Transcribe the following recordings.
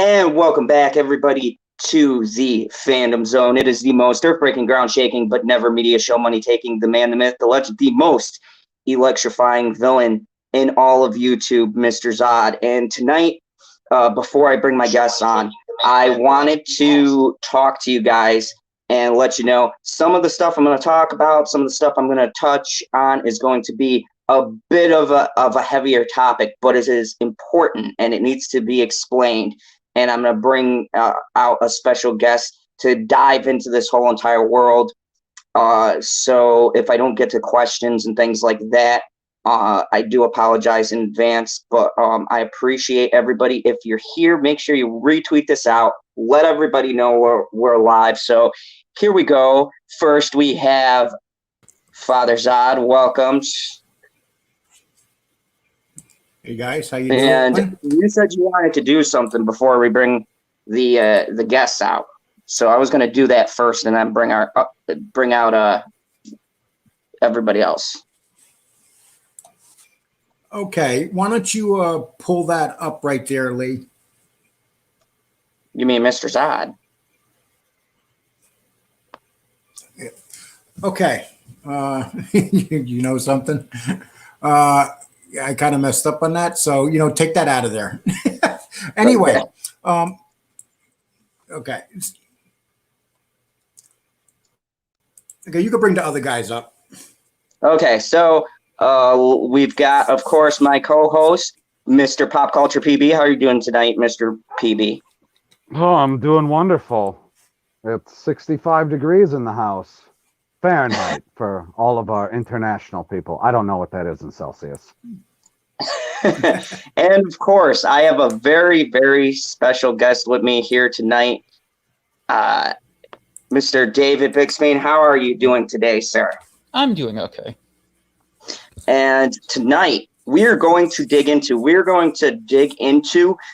And welcome back, everybody, to the Fandom Zone. It is the most earth-breaking, ground-shaking, but never media show money-taking, the man, the myth, the legend, the most electrifying villain in all of YouTube, Mr. Zod. And tonight, before I bring my guests on, I wanted to talk to you guys and let you know some of the stuff I'm going to talk about, some of the stuff I'm going to touch on is going to be a bit of a heavier topic, but it is important and it needs to be explained. And I'm going to bring out a special guest to dive into this whole entire world. So if I don't get to questions and things like that, I do apologize in advance. But I appreciate everybody. If you're here, make sure you retweet this out. Let everybody know we're live. So here we go. First, we have Father Zod. Welcome. Hey guys, how you doing? And you said you wanted to do something before we bring the guests out. So I was going to do that first, and then bring out everybody else. Okay, why don't you pull that up right there, Lee? You mean Mr. Zod? Okay, you know something? I kind of messed up on that, so take that out of there. Anyway, okay, you can bring the other guys up. Okay, so we've got, of course, my co-host, Mr. Pop Culture PB. How are you doing tonight, Mr. PB? Oh, I'm doing wonderful. It's 65 degrees in the house. Fahrenheit for all of our international people. I don't know what that is in Celsius. And of course, I have a very, very special guest with me here tonight, Mr. David Bixenspan. How are you doing today, sir? I'm doing okay. And tonight we're going to dig into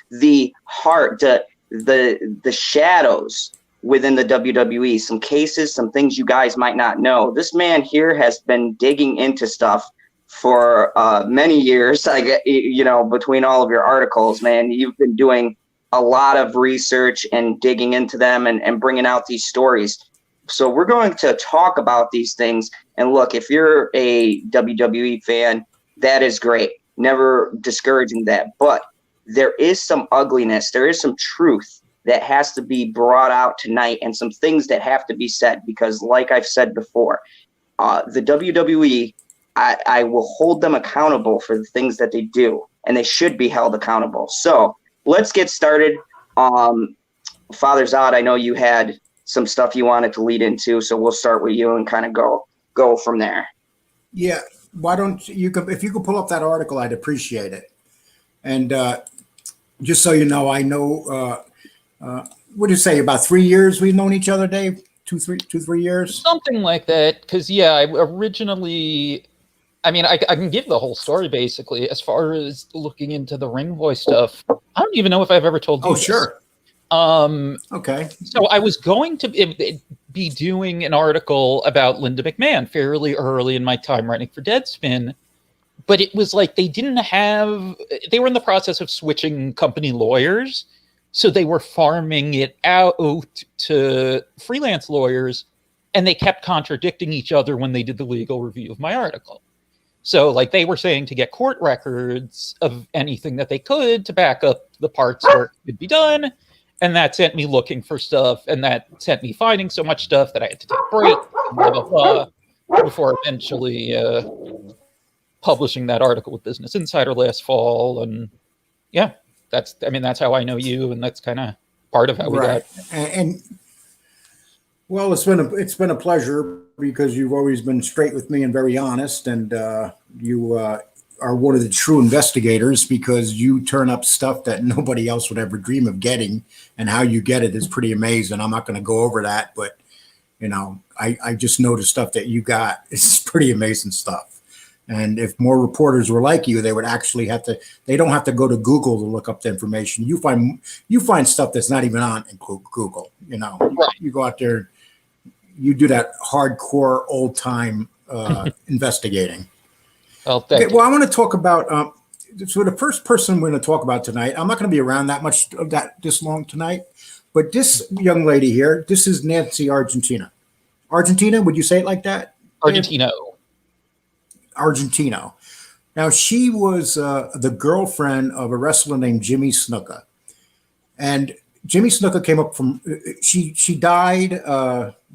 the heart, the shadows within the WWE, some cases, some things you guys might not know. This man here has been digging into stuff for many years. Between all of your articles, man, you've been doing a lot of research and digging into them and bringing out these stories. So we're going to talk about these things. And look, if you're a WWE fan, that is great. Never discouraging that. But there is some ugliness. There is some truth that has to be brought out tonight, and some things that have to be said, because like I've said before, the WWE, I will hold them accountable for the things that they do, and they should be held accountable. So let's get started. Father Zod, I know you had some stuff you wanted to lead into, so we'll start with you and kind of go from there. Yeah, why don't you, if you could pull up that article, I'd appreciate it. And just so you know, I know, what do you say, about 3 years we've known each other, Dave? 3 years? Something like that. Because, yeah, I originally, I can give the whole story, basically. As far as looking into the Ring Voice stuff, I don't even know if I've ever told you this. Sure. Okay. So I was going to be doing an article about Linda McMahon fairly early in my time writing for Deadspin. But it was like they were in the process of switching company lawyers. So they were farming it out to freelance lawyers, and they kept contradicting each other when they did the legal review of my article. So like they were saying to get court records of anything that they could to back up the parts where it could be done. And that sent me looking for stuff, and that sent me finding so much stuff that I had to take a break, blah, blah, blah, before eventually publishing that article with Business Insider last fall. And yeah. That's how I know you, and that's kind of part of how we got. And well, it's been a pleasure, because you've always been straight with me and very honest, and you are one of the true investigators, because you turn up stuff that nobody else would ever dream of getting, and how you get it is pretty amazing. I'm not going to go over that, but I just know the stuff that you got is pretty amazing stuff. And if more reporters were like you, they would actually they don't have to go to Google to look up the information. You find stuff that's not even on Google, Right. You go out there, you do that hardcore old time investigating. Well, thank you. Well, I want to talk about so the first person we're going to talk about tonight, I'm not going to be around this long tonight, but this young lady here, this is Nancy Argentina. Argentina, would you say it like that? Argentino. Argentino. Now, she was the girlfriend of a wrestler named Jimmy Snuka. And Jimmy Snuka came up from, she died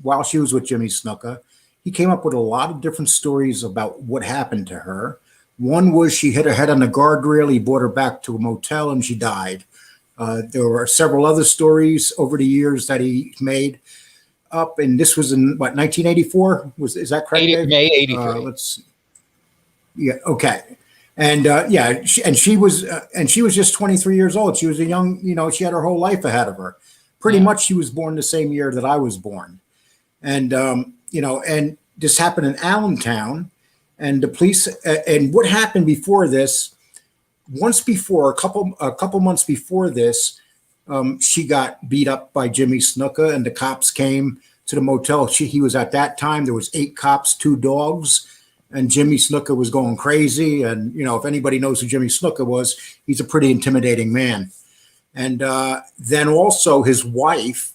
while she was with Jimmy Snuka. He came up with a lot of different stories about what happened to her. One was she hit her head on the guardrail. He brought her back to a motel and she died. There were several other stories over the years that he made up. And this was in, what, 1984? Is that correct, Dave? May 83. Let's see. Yeah. Okay. And she was just 23 years old. She was a young, she had her whole life ahead of her. Pretty much she was born the same year that I was born. And, and this happened in Allentown, and the police, and what happened before this, a couple months before this, she got beat up by Jimmy Snuka, and the cops came to the motel. He was at that time, there was 8 cops, 2 dogs. And Jimmy Snuka was going crazy. And, if anybody knows who Jimmy Snuka was, he's a pretty intimidating man. And then also his wife,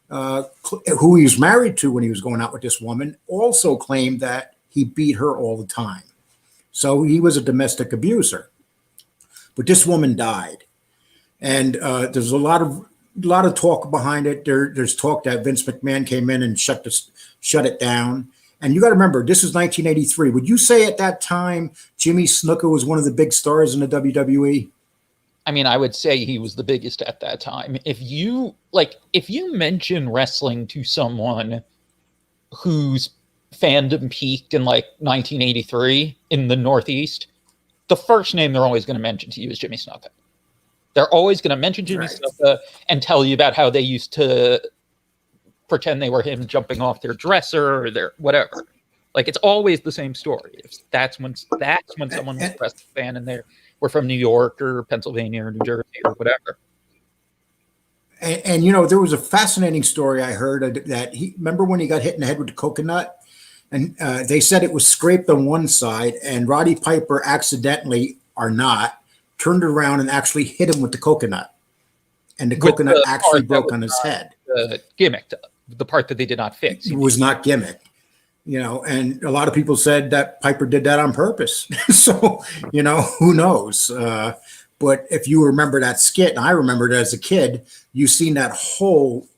who he was married to when he was going out with this woman, also claimed that he beat her all the time. So he was a domestic abuser. But this woman died. And there's a lot of talk behind it. There's talk that Vince McMahon came in and shut it down. And you got to remember, this is 1983. Would you say at that time Jimmy Snuka was one of the big stars in the WWE? I mean, I would say he was the biggest at that time. If you mention wrestling to someone whose fandom peaked in 1983 in the Northeast, the first name they're always going to mention to you is Jimmy Snuka. They're always going to mention Jimmy Snuka and tell you about how they used to pretend they were him jumping off their dresser or their whatever. It's always the same story. That's when someone was a wrestling fan and we're from New York or Pennsylvania or New Jersey or whatever. And there was a fascinating story I heard that remember when he got hit in the head with the coconut, and they said it was scraped on one side, and Roddy Piper accidentally or not turned around and actually hit him with the coconut, and the coconut actually broke on his head. The gimmick. The part that they did not fix. It was not gimmick, and a lot of people said that Piper did that on purpose. So, who knows? But if you remember that skit, and I remembered it as a kid, you've seen that whole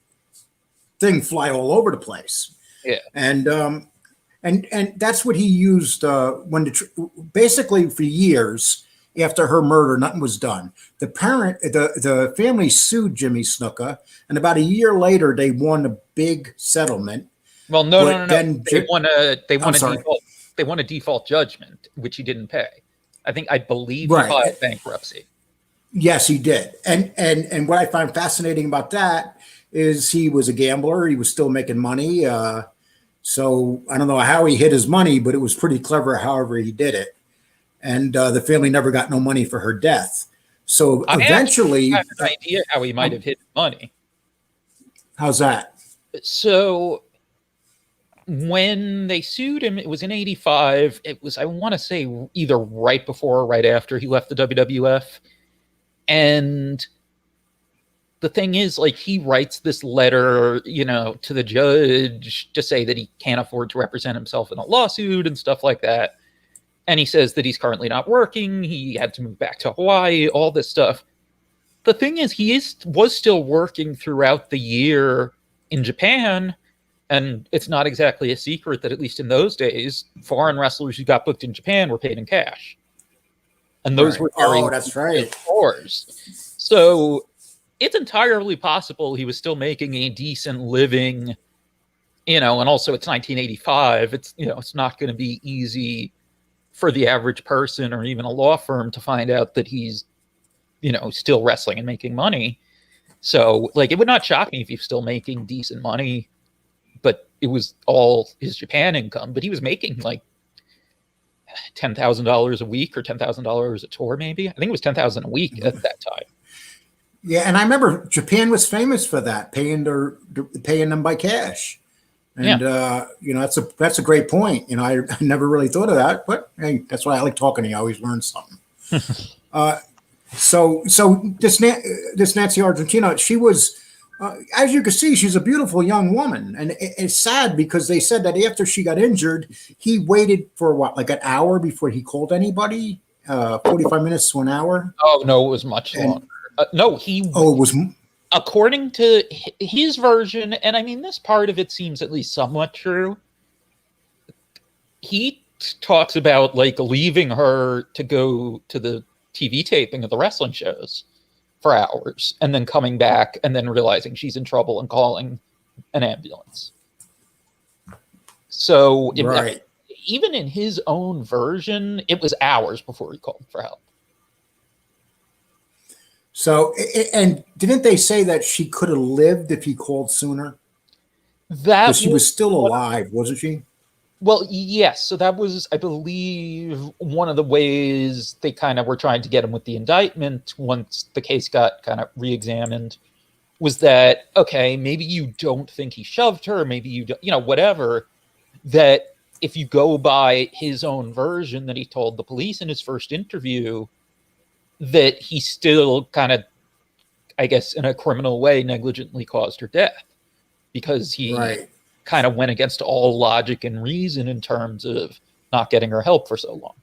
thing fly all over the place. Yeah. And that's what he used basically for years after her murder, nothing was done. The family sued Jimmy Snuka, and about a year later, they won a big settlement. Well, no. They won a default judgment, which he didn't pay. I believe he filed bankruptcy. Yes, he did. And what I find fascinating about that is he was a gambler. He was still making money. So I don't know how he hid his money, but it was pretty clever however he did it. And the family never got no money for her death. So eventually... I have an idea how he might have hid money. How's that? So when they sued him, it was in 85. It was, I want to say, either right before or right after he left the WWF. And the thing is, he writes this letter, to the judge to say that he can't afford to represent himself in a lawsuit and stuff like that. And he says that he's currently not working. He had to move back to Hawaii, all this stuff. The thing is, was still working throughout the year in Japan. And it's not exactly a secret that, at least in those days, foreign wrestlers who got booked in Japan were paid in cash. And those were very that's right. Stores. So it's entirely possible he was still making a decent living, and also it's 1985. It's not going to be easy for the average person or even a law firm to find out that he's, still wrestling and making money. So it would not shock me if he's still making decent money, but it was all his Japan income. But he was making $10,000 a week or $10,000 a tour, maybe. I think it was $10,000 a week at that time. Yeah, and I remember Japan was famous for that, paying them by cash. And that's a great point. I never really thought of that, but hey, that's why I like talking to you. I always learn something. So this Nancy Argentino, she was, as you can see, she's a beautiful young woman, and it's sad because they said that after she got injured, he waited for what, like an hour before he called anybody, 45 minutes to an hour. Oh no, it was much longer. No, he. Oh, it was. According to his version, and I mean, this part of it seems at least somewhat true. He talks about like leaving her to go to the TV taping of the wrestling shows for hours and then coming back and then realizing she's in trouble and calling an ambulance. So Right. Even in his own version, it was hours before he called for help. So, and didn't they say that she could have lived if he called sooner? That She was still alive, wasn't she? Well, yes. So that was, I believe, one of the ways they kind of were trying to get him with the indictment once the case got kind of re-examined, was that, okay, maybe you don't think he shoved her, maybe you don't, whatever, that if you go by his own version that he told the police in his first interview, that he still kind of, I guess, in a criminal way, negligently caused her death because he kind of went against all logic and reason in terms of not getting her help for so long.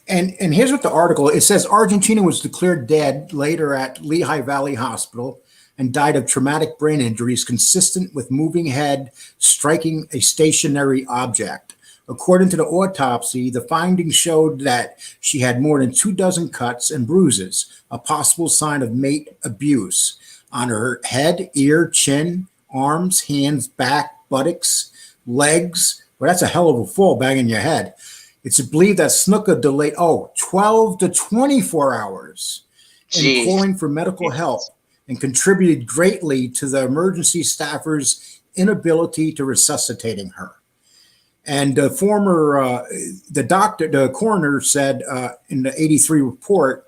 And here's what the article, it says Argentina was declared dead later at Lehigh Valley Hospital and died of traumatic brain injuries consistent with moving head striking a stationary object. According to the autopsy, the findings showed that she had more than 24 cuts and bruises, a possible sign of mate abuse on her head, ear, chin, arms, hands, back, buttocks, legs. Well, that's a hell of a fall banging your head. It's believed that Snuka delayed 12 to 24 hours in calling for medical help and contributed greatly to the emergency staffers' inability to resuscitating her. And the coroner said in the 83 report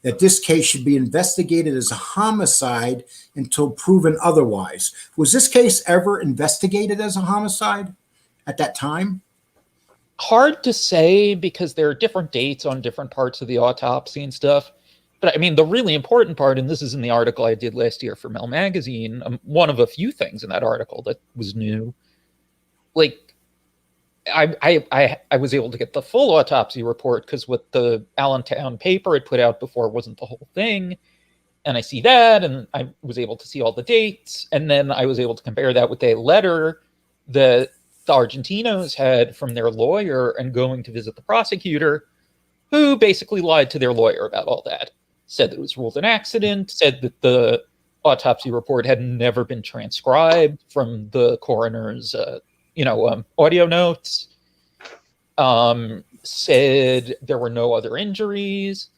that this case should be investigated as a homicide until proven otherwise. Was this case ever investigated as a homicide at that time? Hard to say because there are different dates on different parts of the autopsy and stuff. But I mean, the really important part, and this is in the article I did last year for Mel Magazine, one of a few things in that article that was new. Like, I was able to get the full autopsy report because what the Allentown paper had put out before wasn't the whole thing. And I see that, and I was able to see all the dates. And then I was able to compare that with a letter that the Argentinos had from their lawyer and going to visit the prosecutor, who basically lied to their lawyer about all that. Said that it was ruled an accident, said that the autopsy report had never been transcribed from the coroner's audio notes, said there were no other injuries.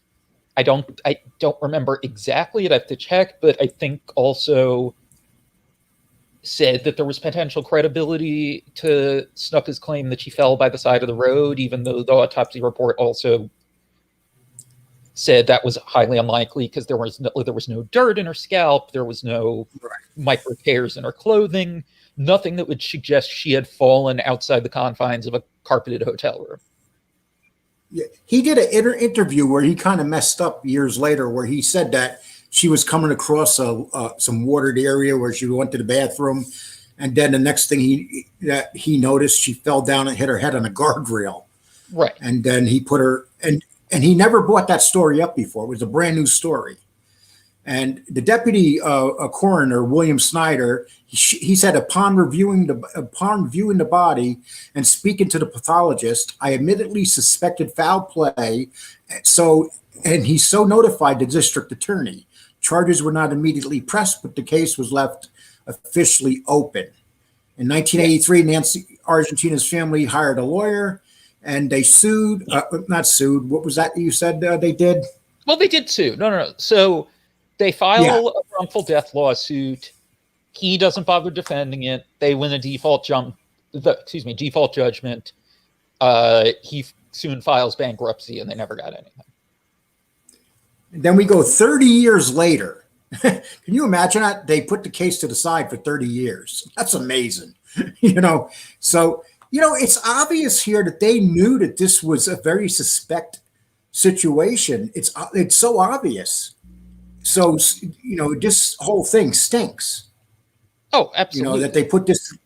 I don't remember exactly, I'd have to check, but I think also said that there was potential credibility to Snuka's claim that she fell by the side of the road, even though the autopsy report also said that was highly unlikely because there was no dirt in her scalp, there was no micro tears in her clothing, nothing that would suggest she had fallen outside the confines of a carpeted hotel room. Yeah, he did an interview where he kind of messed up years later, where he said that she was coming across some watered area where she went to the bathroom, and then the next thing he noticed, she fell down and hit her head on a guardrail. Right. And then he put her and he never brought that story up before. It was a brand new story. And the deputy coroner, William Snyder, he said, upon reviewing the body and speaking to the pathologist, I admittedly suspected foul play. And he so notified the district attorney. Charges were not immediately pressed, but the case was left officially open. In 1983, Nancy Argentino's family hired a lawyer, and they sued. Not sued. What was that you said they did? Well, they did sue. No. So they file a wrongful death lawsuit. He doesn't bother defending it. They win a default judgment. He soon files bankruptcy, and they never got anything. Then we go 30 years later. Can you imagine that? They put the case to the side for 30 years. That's amazing. So, it's obvious here that they knew that this was a very suspect situation, it's so obvious. So, this whole thing stinks. Oh, absolutely. That they put this,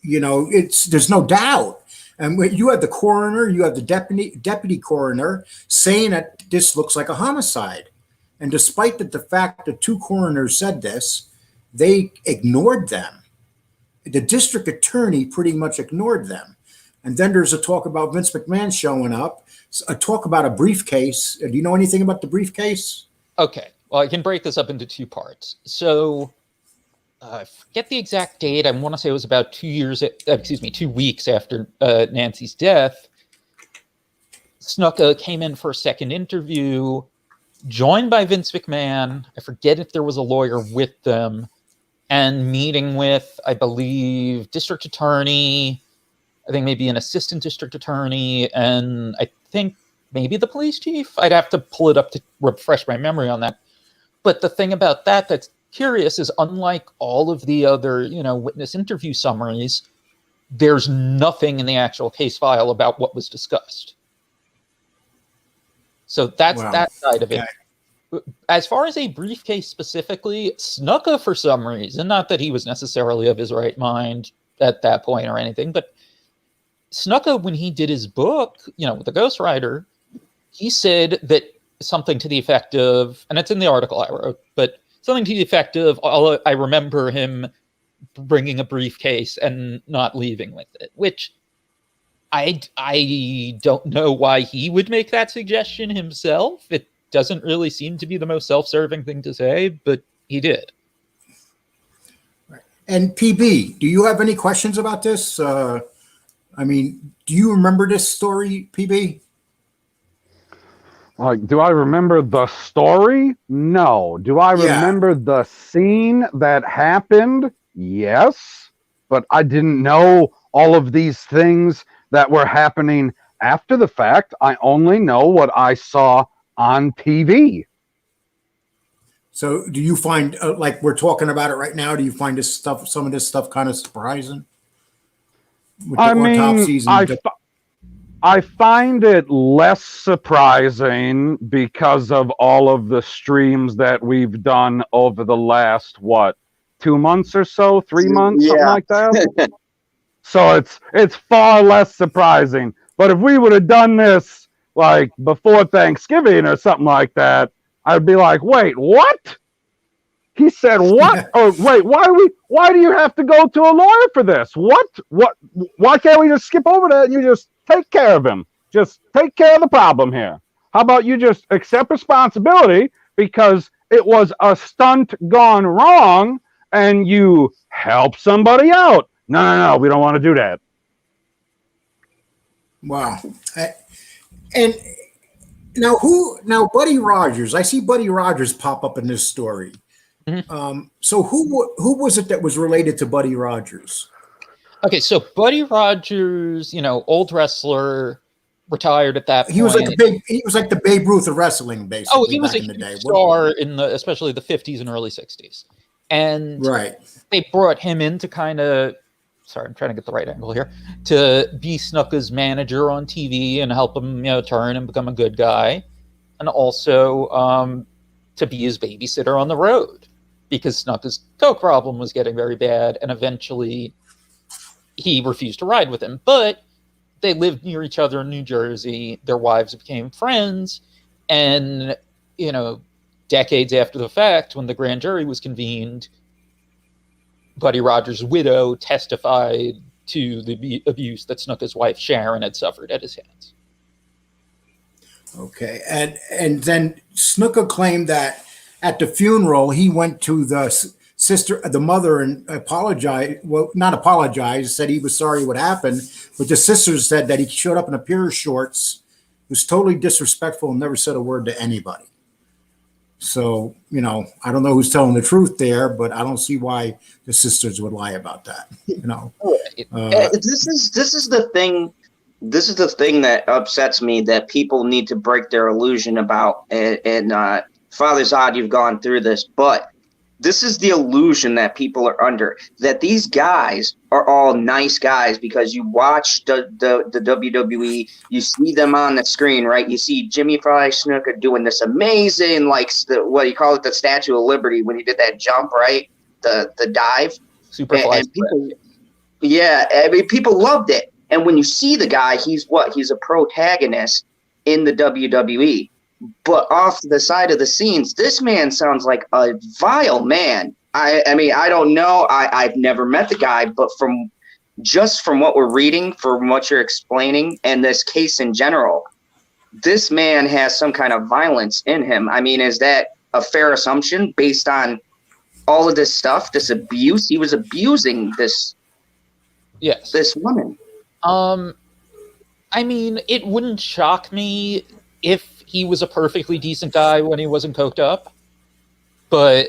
there's no doubt. And when you have the coroner, you have the deputy coroner saying that this looks like a homicide. And despite the fact that two coroners said this, they ignored them. The district attorney pretty much ignored them. And then there's a talk about Vince McMahon showing up, a talk about a briefcase. Do you know anything about the briefcase? Okay. Well, I can break this up into two parts. So, I forget the exact date. I want to say it was about 2 weeks after Nancy's death. Snuka came in for a second interview, joined by Vince McMahon. I forget if there was a lawyer with them, and meeting with, I believe, district attorney, I think maybe an assistant district attorney, and I think maybe the police chief. I'd have to pull it up to refresh my memory on that. But the thing about that's curious is, unlike all of the other, witness interview summaries, there's nothing in the actual case file about what was discussed. So that's that side of it. As far as a briefcase specifically, Snuka, for some reason, not that he was necessarily of his right mind at that point or anything, but Snuka, when he did his book, The Ghostwriter, he said that something to the effect of, and it's in the article I wrote, but something to the effect of, I remember him bringing a briefcase and not leaving with it, which I don't know why he would make that suggestion himself. It doesn't really seem to be the most self-serving thing to say, but he did. Right. And PB, do you have any questions about this? Do you remember this story, PB? Like, do I remember the story? No. Do I remember the scene that happened? Yes. But I didn't know all of these things that were happening after the fact. I only know what I saw on TV. So do you find, like we're talking about it right now, do you find some of this stuff kind of surprising? With the autopsies and I find it less surprising because of all of the streams that we've done over the last, 2 months or so, 3 months, something like that. So it's far less surprising. But if we would have done this like before Thanksgiving or something like that, I'd be like, wait, what? He said what? Or wait, why do you have to go to a lawyer for this? What? Why can't we just skip over that and you just take care of him? Just take care of the problem here. How about you just accept responsibility because it was a stunt gone wrong and you help somebody out? No, we don't want to do that. Wow. And now Buddy Rogers, I see Buddy Rogers pop up in this story. Mm-hmm. So who was it that was related to Buddy Rogers? Okay, so Buddy Rogers, old wrestler, retired at that point. He was like the Babe Ruth of wrestling, basically. Oh, he was a huge star especially the 50s and early 60s. And they brought him in to kind of, sorry, I'm trying to get the right angle here, to be Snuka's manager on TV and help him, turn and become a good guy. And also to be his babysitter on the road, because Snuka's coke problem was getting very bad, and eventually he refused to ride with him. But they lived near each other in New Jersey. Their wives became friends. And, decades after the fact, when the grand jury was convened, Buddy Rogers' widow testified to the abuse that Snuka's wife, Sharon, had suffered at his hands. Okay. And then Snuka claimed that at the funeral, he went to the mother, and apologized. Well, not apologized, said he was sorry what happened. But the sisters said that he showed up in a pair of shorts, was totally disrespectful, and never said a word to anybody. So, I don't know who's telling the truth there, but I don't see why the sisters would lie about that. This is the thing. This is the thing that upsets me, that people need to break their illusion about. And Father Zod, you've gone through this, but this is the illusion that people are under, that these guys are all nice guys because you watch the WWE, you see them on the screen, right? You see Jimmy Fry Snuka doing this amazing, like, what do you call it, the Statue of Liberty when he did that jump, right? The dive. Superfly. And people, yeah, I mean, people loved it. And when you see the guy, he's a protagonist in the WWE. But off the side of the scenes, this man sounds like a vile man. I mean, I don't know. I've never met the guy, but from what we're reading, from what you're explaining, and this case in general, this man has some kind of violence in him. I mean, is that a fair assumption based on all of this stuff, this abuse? He was abusing this woman. I mean, it wouldn't shock me if he was a perfectly decent guy when he wasn't coked up, but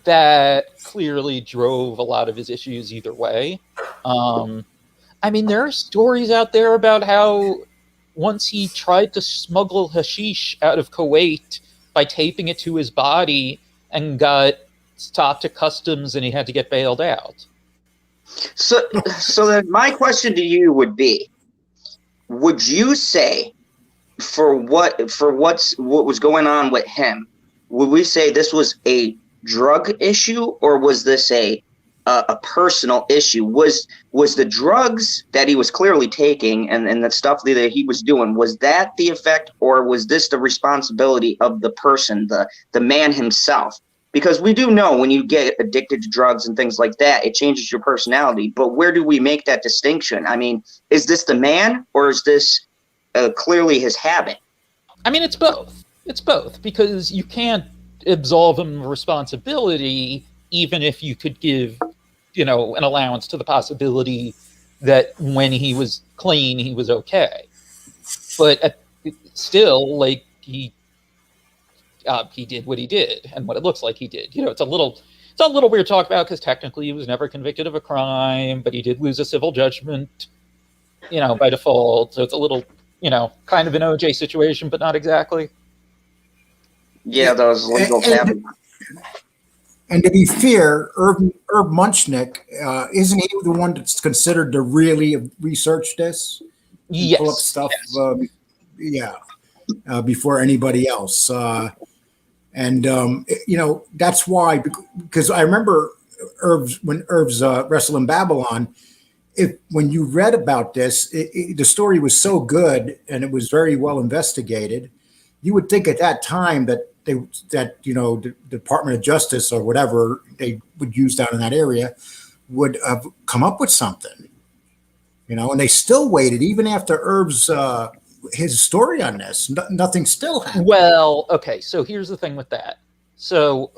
that clearly drove a lot of his issues either way. I mean, there are stories out there about how once he tried to smuggle hashish out of Kuwait by taping it to his body and got stopped at customs and he had to get bailed out. So then my question to you would be, would you say for what was going on with him, would we say this was a drug issue, or was this a personal issue? Was the drugs that he was clearly taking and the stuff that he was doing, was that the effect, or was this the responsibility of the person, the man himself? Because we do know when you get addicted to drugs and things like that, it changes your personality. But where do we make that distinction? I mean, is this the man, or is this clearly his habit? I mean, it's both. It's both, because you can't absolve him of responsibility, even if you could give, an allowance to the possibility that when he was clean, he was okay. But still, like, he did what he did and what it looks like he did. It's a little weird to talk about because technically he was never convicted of a crime, but he did lose a civil judgment, by default. So it's a little, kind of an OJ situation, but not exactly. Yeah, those legal happen. And to be fair, Herb Munchnick, isn't he the one that's considered to really research this? Yes. Pull up stuff, before anybody else. That's why, because I remember when Herb's Wrestle in Babylon, when you read about this, the story was so good and it was very well investigated. You would think at that time that the Department of Justice or whatever they would use down in that area would have come up with something, and they still waited even after Herb's his story on this. Nothing still happened. Well, okay, so here's the thing with that. So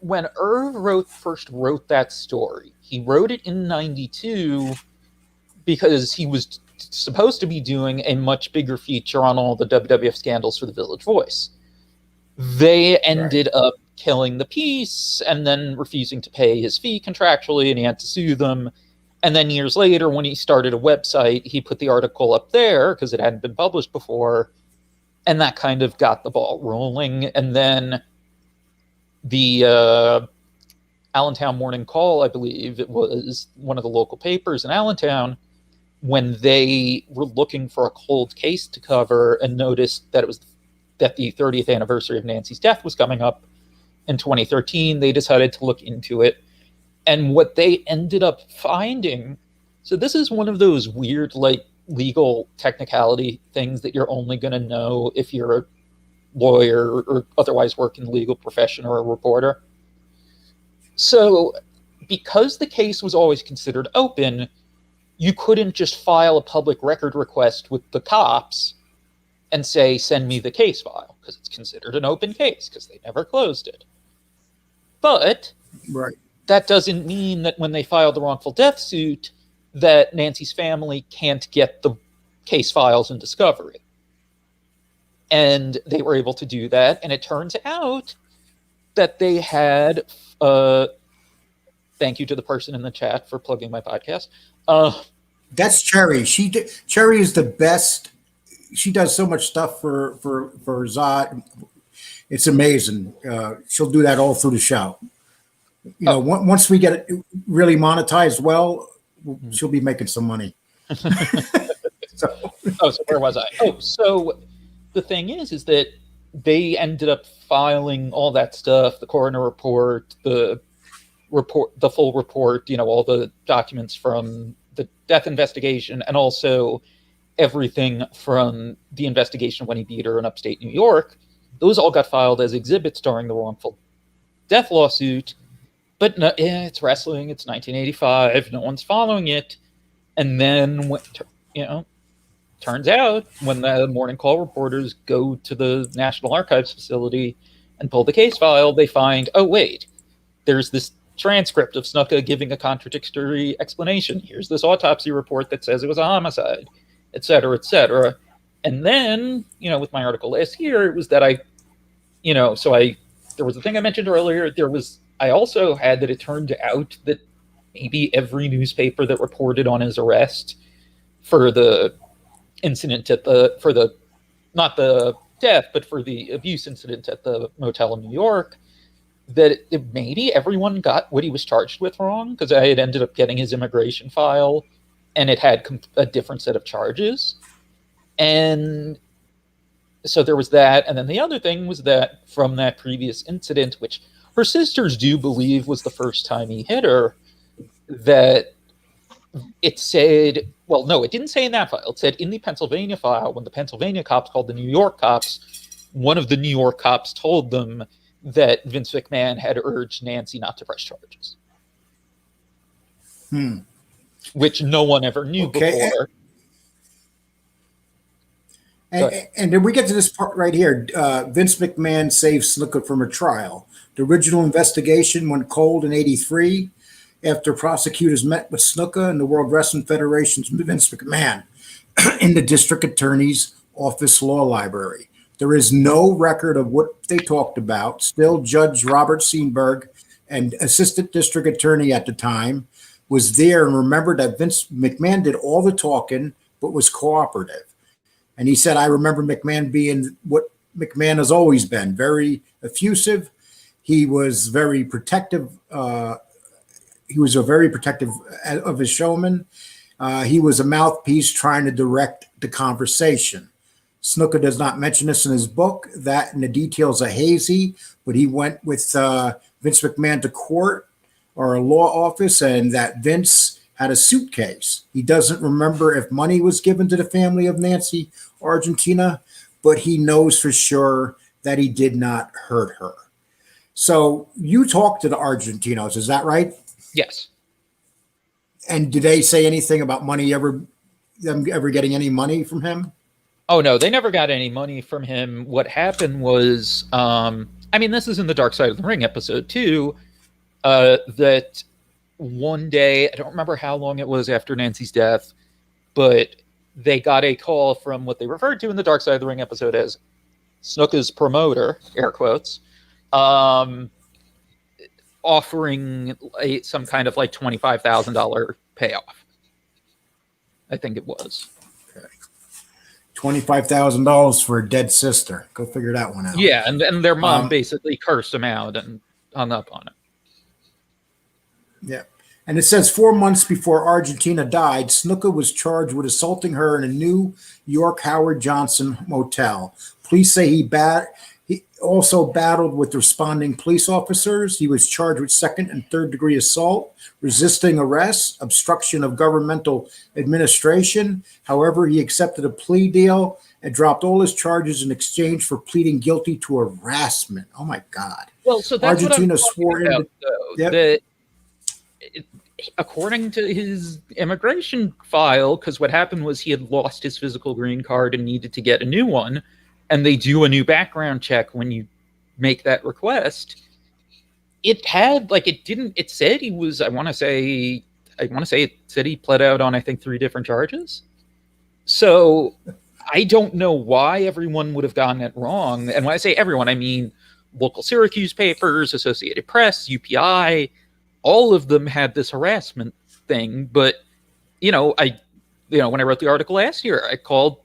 when Herb first wrote that story, he wrote it in 92 because he was supposed to be doing a much bigger feature on all the WWF scandals for the Village Voice. They ended up killing the piece and then refusing to pay his fee contractually, and he had to sue them. And then years later, when he started a website, he put the article up there because it hadn't been published before, and that kind of got the ball rolling. And then the Allentown Morning Call, I believe it was one of the local papers in Allentown, when they were looking for a cold case to cover and noticed that that the 30th anniversary of Nancy's death was coming up in 2013, they decided to look into it. And what they ended up finding, so this is one of those weird, like, legal technicality things that you're only going to know if you're a lawyer or otherwise work in the legal profession or a reporter. So because the case was always considered open, you couldn't just file a public record request with the cops and say, send me the case file, because it's considered an open case because they never closed it. But that doesn't mean that when they filed the wrongful death suit that Nancy's family can't get the case files and discovery. And they were able to do that. And it turns out that they had, thank you to the person in the chat for plugging my podcast. That's Cherry. Cherry is the best. She does so much stuff for Zod. It's amazing. She'll do that all through the show. Once we get it really monetized well, she'll be making some money. So where was I? So the thing is that they ended up filing all that stuff, the coroner report, the full report, all the documents from the death investigation, and also everything from the investigation when he beat her in upstate New York. Those all got filed as exhibits during the wrongful death lawsuit. But no, it's wrestling. It's 1985. No one's following it. And then, turns out when the morning call reporters go to the National Archives facility and pull the case file, they find, oh, wait, there's this transcript of Snuka giving a contradictory explanation. Here's this autopsy report that says it was a homicide, et cetera, et cetera. And then, with my article last year, it was that there was the thing I mentioned earlier. I also had that it turned out that maybe every newspaper that reported on his arrest for the incident not the death, but for the abuse incident at the motel in New York, that maybe everyone got what he was charged with wrong, because I had ended up getting his immigration file and it had a different set of charges. And so there was that. And then the other thing was that from that previous incident, which her sisters do believe was the first time he hit her, that it said, well, no, it didn't say in that file. It said in the Pennsylvania file, when the Pennsylvania cops called the New York cops, one of the New York cops told them that Vince McMahon had urged Nancy not to press charges. Which no one ever knew before. And then we get to this part right here. Vince McMahon saves Snuka from a trial. The original investigation went cold in '83 after prosecutors met with Snuka and the World Wrestling Federation's Vince McMahon in the district attorney's office law library. There is no record of what they talked about. Still, Judge Robert Seenberg, and assistant district attorney at the time, was there and remembered that Vince McMahon did all the talking but was cooperative. And he said, I remember McMahon being what McMahon has always been, very effusive. He was very protective. He was very protective of his showman. He was a mouthpiece trying to direct the conversation. Snuka does not mention this in his book. That and the details are hazy, but he went with Vince McMahon to court or a law office, and that Vince had a suitcase. He doesn't remember if money was given to the family of Nancy Argentina, but he knows for sure that he did not hurt her. So you talked to the Argentinos, is that right? Yes. And did they say anything about them ever getting any money from him? Oh, no, they never got any money from him. What happened was, this is in the Dark Side of the Ring episode too, that one day, I don't remember how long it was after Nancy's death, but they got a call from what they referred to in the Dark Side of the Ring episode as Snuka's promoter, air quotes, offering some kind of $25,000 payoff. I think it was. Okay. $25,000 for a dead sister. Go figure that one out. Yeah, and their mom basically cursed him out and hung up on it. Yeah. And it says 4 months before Argentina died, Snuka was charged with assaulting her in a New York Howard Johnson motel. Police say he also battled with responding police officers. He was charged with second and third degree assault, resisting arrest, obstruction of governmental administration. However, he accepted a plea deal and dropped all his charges in exchange for pleading guilty to harassment. Oh my God. Well, so that's Argentina what I'm swore about, in though, that according to his immigration file, because what happened was he had lost his physical green card and needed to get a new one, and they do a new background check when you make that request. It said he was, I want to say it said he pled out on, I think, 3 different charges. So I don't know why everyone would have gotten it wrong. And when I say everyone, I mean local Syracuse papers, Associated Press, UPI, all of them had this harassment thing. But, when I wrote the article last year, I called,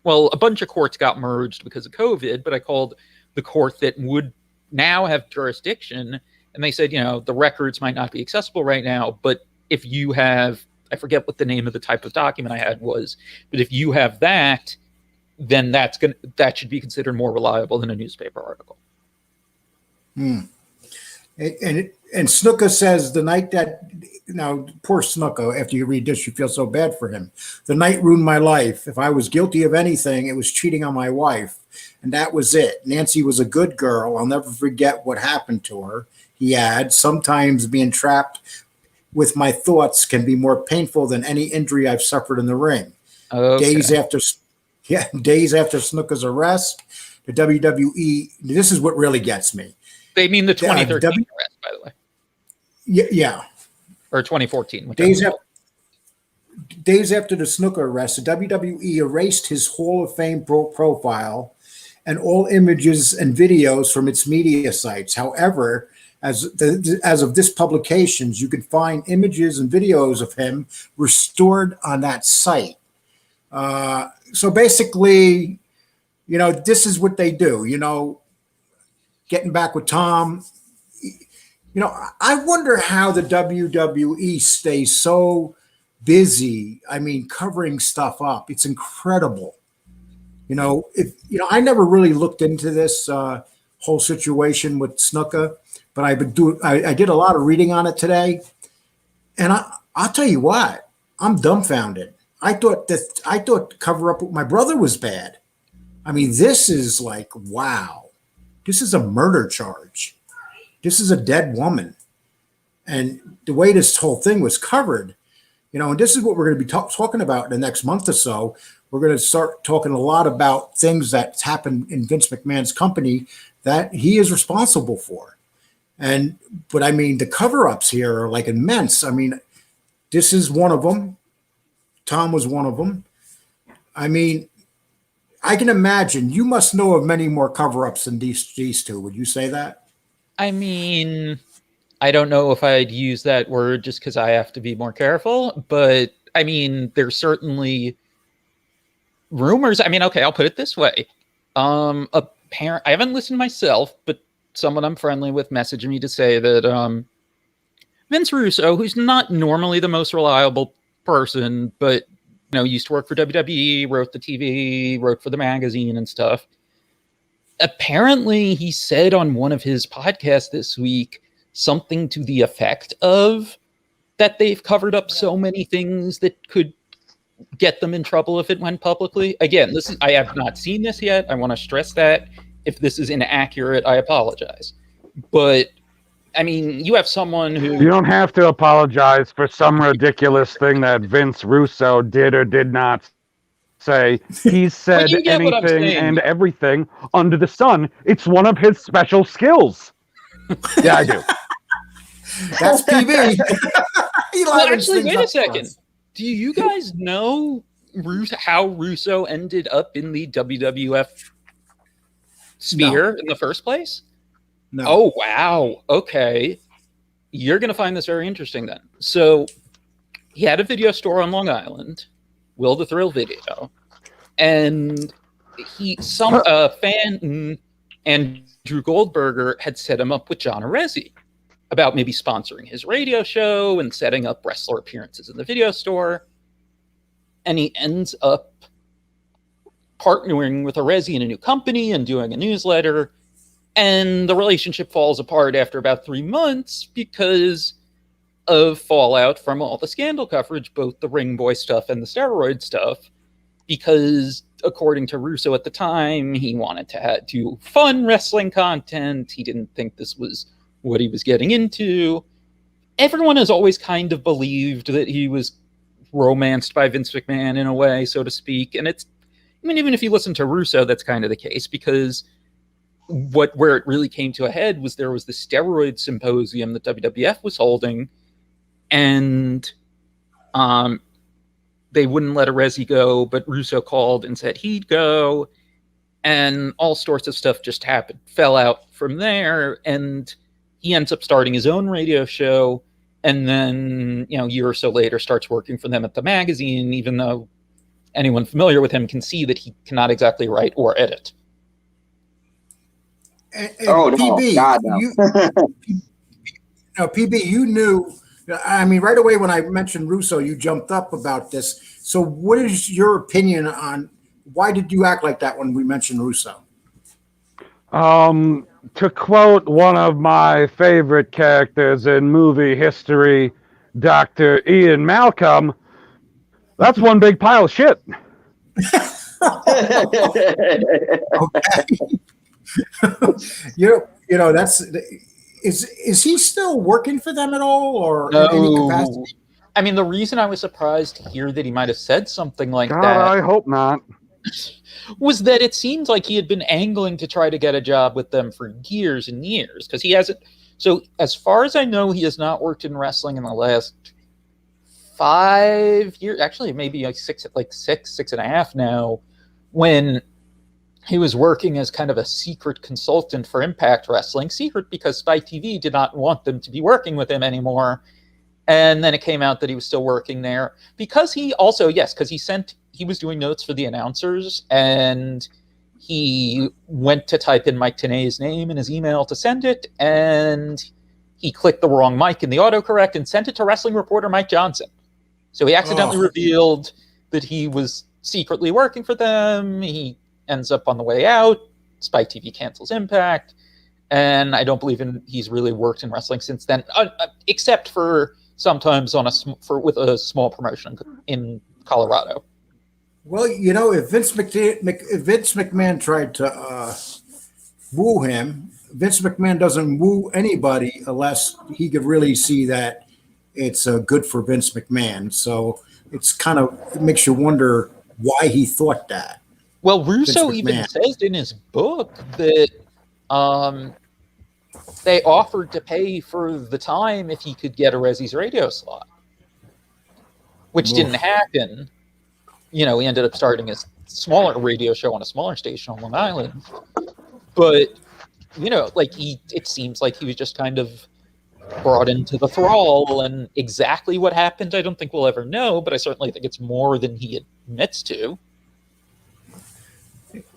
a bunch of courts got merged because of COVID, but I called the court that would now have jurisdiction. And they said, the records might not be accessible right now, but if you have, I forget what the name of the type of document I had was, but if you have that, then that should be considered more reliable than a newspaper article. And Snuka says the night that, now poor Snuka, after you read this, you feel so bad for him. The night ruined my life. If I was guilty of anything, it was cheating on my wife. And that was it. Nancy was a good girl. I'll never forget what happened to her. He adds, sometimes being trapped with my thoughts can be more painful than any injury I've suffered in the ring. Okay. Days after Snuka's arrest, the WWE, this is what really gets me. They mean the 2013 arrest, by the way. Yeah. Or 2014. Days after the Snuka arrest, the WWE erased his Hall of Fame profile and all images and videos from its media sites. However, as of this publications, you can find images and videos of him restored on that site. So basically, this is what they do, getting back with Tom. I wonder how the WWE stays so busy. I mean, covering stuff up. It's incredible. I never really looked into this whole situation with Snuka, but I did a lot of reading on it today. And I'll tell you what, I'm dumbfounded. I thought cover up with my brother was bad. I mean, this is like, wow, this is a murder charge. This is a dead woman. And the way this whole thing was covered, and this is what we're going to be talking about in the next month or so. We're going to start talking a lot about things that's happened in Vince McMahon's company that he is responsible for. But I mean, the cover-ups here are like immense. I mean, this is one of them. Tom was one of them. I mean, I can imagine you must know of many more cover-ups than these two. Would you say that? I mean, I don't know if I'd use that word just because I have to be more careful, but I mean, there's certainly rumors. I mean, okay, I'll put it this way. I haven't listened myself, but someone I'm friendly with messaged me to say that Vince Russo, who's not normally the most reliable person, but used to work for WWE, wrote the TV, wrote for the magazine and stuff. Apparently, he said on one of his podcasts this week something to the effect of that they've covered up so many things that could get them in trouble if it went publicly. Again, I have not seen this yet. I want to stress that. If this is inaccurate, I apologize. But I mean, you have someone who... You don't have to apologize for some ridiculous thing that Vince Russo did or did not say. He said anything and everything under the sun. It's one of his special skills. Yeah, I do. That's PB. Well, actually, wait a second. Do you guys know how Russo ended up in the WWF sphere in the first place? No. Oh, wow. Okay. You're going to find this very interesting then. So he had a video store on Long Island, Will the Thrill Video, and fan Andrew Goldberger had set him up with John Arezzi about maybe sponsoring his radio show and setting up wrestler appearances in the video store. And he ends up partnering with Arezzi in a new company and doing a newsletter. And the relationship falls apart after about 3 months because of fallout from all the scandal coverage, both the Ring Boy stuff and the steroid stuff. Because according to Russo at the time, he wanted to do fun wrestling content. He didn't think this was what he was getting into. Everyone has always kind of believed that he was romanced by Vince McMahon in a way, so to speak. And even if you listen to Russo, that's kind of the case, because where it really came to a head was there was the steroid symposium that WWF was holding, and they wouldn't let Arezzi go, but Russo called and said he'd go, and all sorts of stuff just fell out from there, and he ends up starting his own radio show, and then, a year or so later starts working for them at the magazine, even though anyone familiar with him can see that he cannot exactly write or edit. And Oh no, PB, God no. PB, you knew. I mean, right away when I mentioned Russo, you jumped up about this. So, what is your opinion on why did you act like that when we mentioned Russo? To quote one of my favorite characters in movie history, Dr. Ian Malcolm, that's one big pile of shit. Okay. That's is he still working for them at all, or in any capacity? I mean, the reason I was surprised to hear that he might have said something like God, that I hope not. was that it seems like he had been angling to try to get a job with them for years and years, because he hasn't. So, as far as I know, he has not worked in wrestling in the last 5 years. Actually, maybe like six and a half now. When he was working as kind of a secret consultant for Impact Wrestling, secret because Spike TV did not want them to be working with him anymore. And then it came out that he was still working there because he also, because he was doing notes for the announcers, and he went to type in Mike Tenay's name in his email to send it, and he clicked the wrong Mike in the autocorrect and sent it to wrestling reporter Mike Johnson. So he accidentally revealed that he was secretly working for them. He ends up on the way out. Spike TV cancels Impact, and I don't believe he's really worked in wrestling since then, except for sometimes with a small promotion in Colorado. Well, if Vince McMahon tried to woo him, Vince McMahon doesn't woo anybody unless he could really see that it's good for Vince McMahon. So it makes you wonder why he thought that. Well, Russo even says in his book that they offered to pay for the time if he could get a Resi's radio slot, which didn't happen. He ended up starting a smaller radio show on a smaller station on Long Island. But, it seems like he was just kind of brought into the thrall, and exactly what happened, I don't think we'll ever know, but I certainly think it's more than he admits to.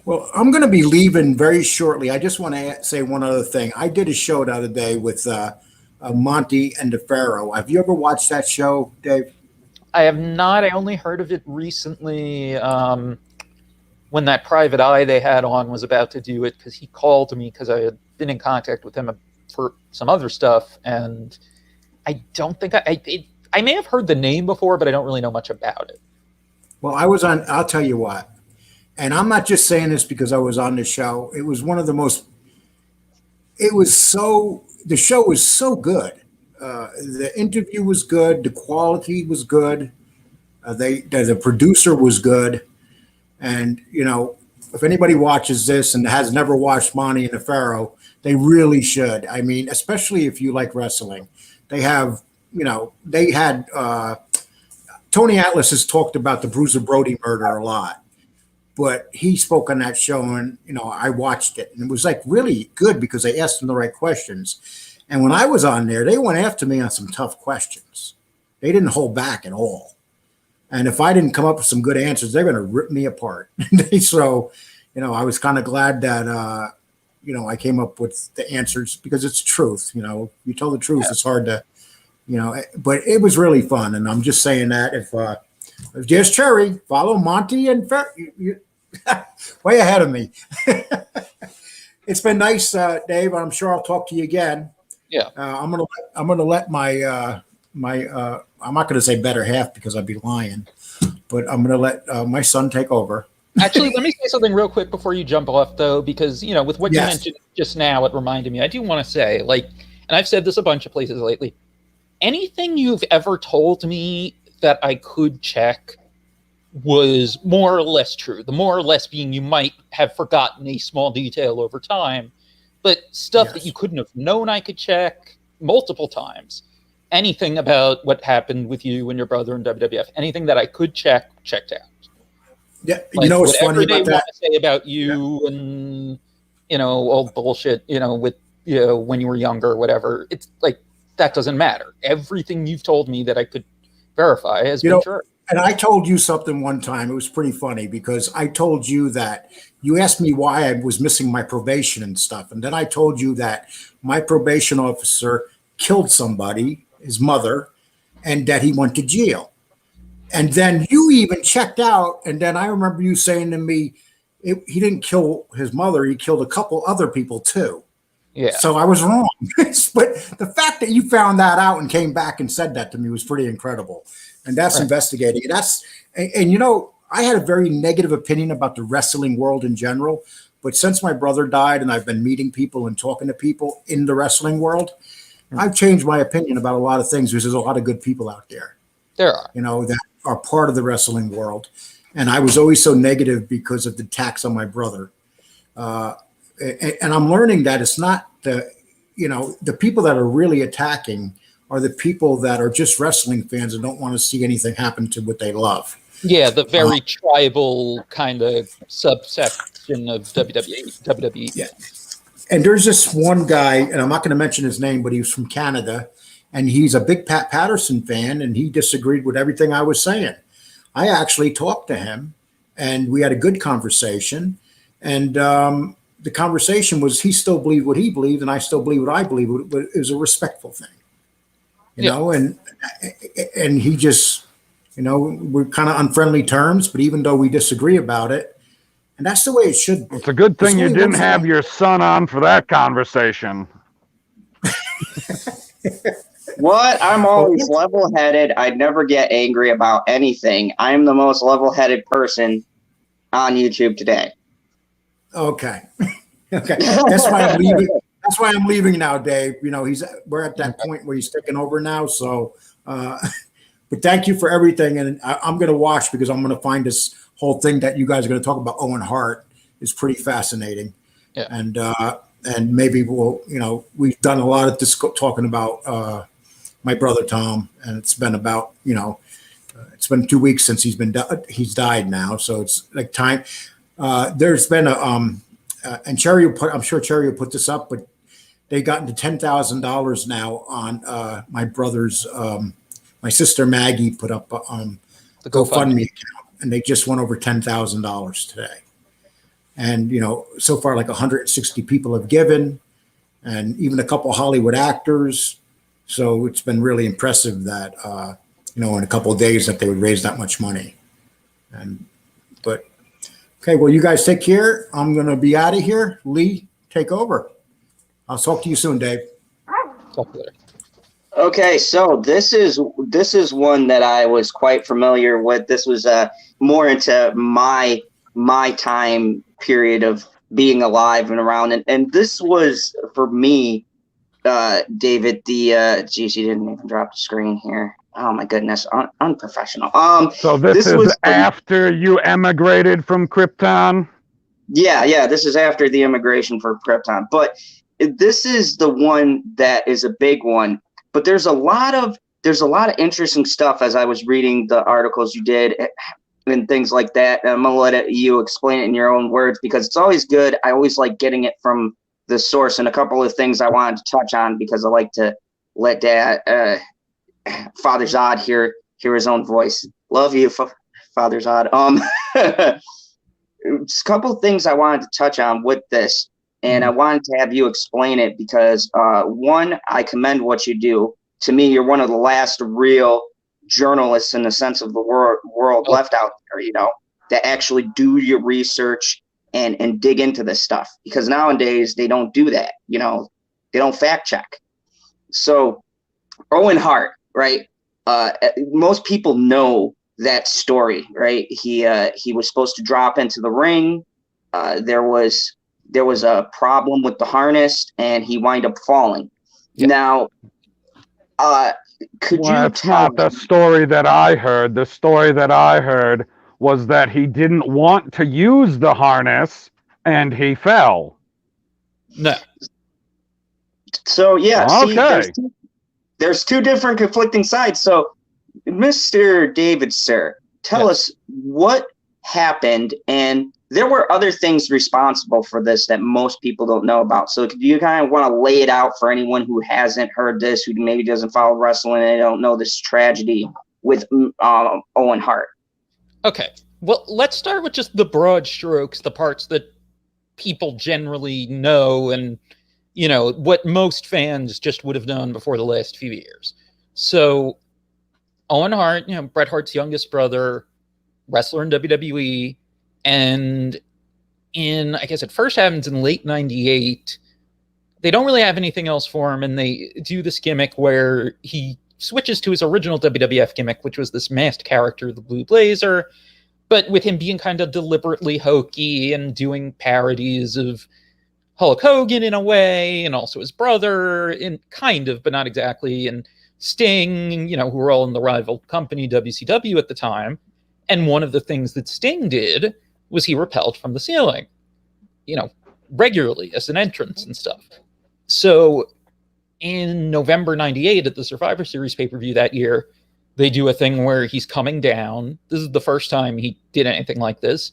Well, I'm going to be leaving very shortly. I just want to say one other thing. I did a show the other day with Monty and DeFaro. Have you ever watched that show, Dave? I have not. I only heard of it recently when that private eye they had on was about to do it, because he called me because I had been in contact with him for some other stuff, and I don't think I may have heard the name before, but I don't really know much about it. Well, I'll tell you what. And I'm not just saying this because I was on the show. It was the show was so good. The interview was good. The quality was good. The producer was good. And, if anybody watches this and has never watched Monty and DeFaro, they really should. I mean, especially if you like wrestling. They had Tony Atlas has talked about the Bruiser Brody murder a lot. But he spoke on that show, and I watched it, and it was really good because they asked him the right questions. And when I was on there, they went after me on some tough questions. They didn't hold back at all. And if I didn't come up with some good answers, they're going to rip me apart. So, I was kind of glad that I came up with the answers because it's truth. You tell the truth, it's hard to, But it was really fun, and I'm just saying that if Just Cherry, follow Monty and way ahead of me. It's been nice, Dave. I'm sure I'll talk to you again. Yeah. I'm gonna let my I'm not gonna say better half because I'd be lying, but I'm gonna let my son take over. Actually, let me say something real quick before you jump off, though, because with what you mentioned just now, it reminded me. I do want to say, and I've said this a bunch of places lately. Anything you've ever told me that I could check was more or less true. The more or less being you might have forgotten a small detail over time, but stuff that you couldn't have known I could check multiple times. Anything about what happened with you and your brother in WWF, anything that I could check, checked out. Yeah, what's funny about that? Want to say about you and old bullshit, with when you were younger or whatever. It's that doesn't matter. Everything you've told me that I could verify has been true. And I told you something one time. It was pretty funny because I told you that you asked me why I was missing my probation and stuff. And then I told you that my probation officer killed somebody, his mother, and that he went to jail. And then you even checked out. And then I remember you saying to me, he didn't kill his mother. He killed a couple other people too. Yeah. So I was wrong. But the fact that you found that out and came back and said that to me was pretty incredible. And that's Right. investigating. And you know, I had a very negative opinion about the wrestling world in general. But since my brother died and I've been meeting people and talking to people in the wrestling world, I've changed my opinion about a lot of things because there's a lot of good people out there, There are. you know, that are part of the wrestling world. And I was always so negative because of the attacks on my brother. And I'm learning that it's not the people that are really attacking are the people that are just wrestling fans and don't want to see anything happen to what they love. Yeah, the very tribal kind of subsection of WWE. Yeah. And there's this one guy, and I'm not going to mention his name, but he was from Canada, and he's a big Pat Patterson fan, and he disagreed with everything I was saying. I actually talked to him, and we had a good conversation. And the conversation was he still believed what he believed, and I still believe what I believe. But it was a respectful thing, you know. And he just, you know, we're kind of on friendly terms, but even though we disagree about it, and that's the way it should be. It's a good thing you didn't have your son on for that conversation. What? I'm always level-headed. I'd never get angry about anything. I'm the most level-headed person on YouTube today. Okay. Okay. That's why I'm leaving. That's why I'm leaving now, Dave. You know, we're at that point where he's taking over now. So, but thank you for everything. And I'm going to watch because I'm going to find this whole thing that you guys are going to talk about Owen Hart is pretty fascinating. Yeah. And maybe we'll, you know, we've done a lot of this talking about my brother Tom, and it's been about, you know, it's been 2 weeks since he's died now. So it's like time. There's been and Cherry I'm sure Cherry will put this up, but they got into $10,000 now on my brother's. My sister Maggie put up the GoFundMe account, and they just went over $10,000 today. And, you know, so far, like 160 people have given, and even a couple Hollywood actors. So it's been really impressive that, you know, in a couple of days that they would raise that much money. But okay, well, you guys take care. I'm going to be out of here. Lee, take over. I'll talk to you soon, Dave. Talk later. Okay, so this is one that I was quite familiar with. This was more into my time period of being alive and around, and this was for me, David. Geez, you didn't even drop the screen here. Oh my goodness, unprofessional. So this is after you emigrated from Krypton? Yeah, this is after the immigration for Krypton. But this is the one that is a big one. But there's a lot of interesting stuff as I was reading the articles you did and things like that. And I'm gonna let you explain it in your own words because it's always good. I always like getting it from the source. And a couple of things I wanted to touch on because I like to let Father Zod hear his own voice. Love you, Father Zod. Just a couple of things I wanted to touch on with this. And I wanted to have you explain it because, one, I commend what you do. To me, you're one of the last real journalists in the sense of the world left out there, you know, that actually do your research and dig into this stuff. Because nowadays, they don't do that, you know. They don't fact check. So, Owen Hart, right? Most people know that story, right? He was supposed to drop into the ring. There was a problem with the harness, and he wound up falling. Yeah. Now, could you tell me? That's not the story that I heard. The story that I heard was that he didn't want to use the harness, and he fell. No. So, yeah, okay. See, there's two different conflicting sides. So, Mr. David, sir, tell us what happened, and there were other things responsible for this that most people don't know about. So do you kind of want to lay it out for anyone who hasn't heard this, who maybe doesn't follow wrestling and they don't know this tragedy? with Owen Hart. Okay. Well, let's start with just the broad strokes, the parts that people generally know and, you know, what most fans just would have known before the last few years. So Owen Hart, you know, Bret Hart's youngest brother, wrestler in WWE, and I guess it first happens in late 98. They don't really have anything else for him, and they do this gimmick where he switches to his original WWF gimmick, which was this masked character, the Blue Blazer, but with him being kind of deliberately hokey and doing parodies of Hulk Hogan in a way, and also his brother, in kind of, but not exactly, and Sting, you know, who were all in the rival company WCW at the time. And one of the things that Sting did was he rappelled from the ceiling, you know, regularly as an entrance and stuff. So in November 98 at the Survivor Series pay-per-view that year, they do a thing where he's coming down. This is the first time he did anything like this.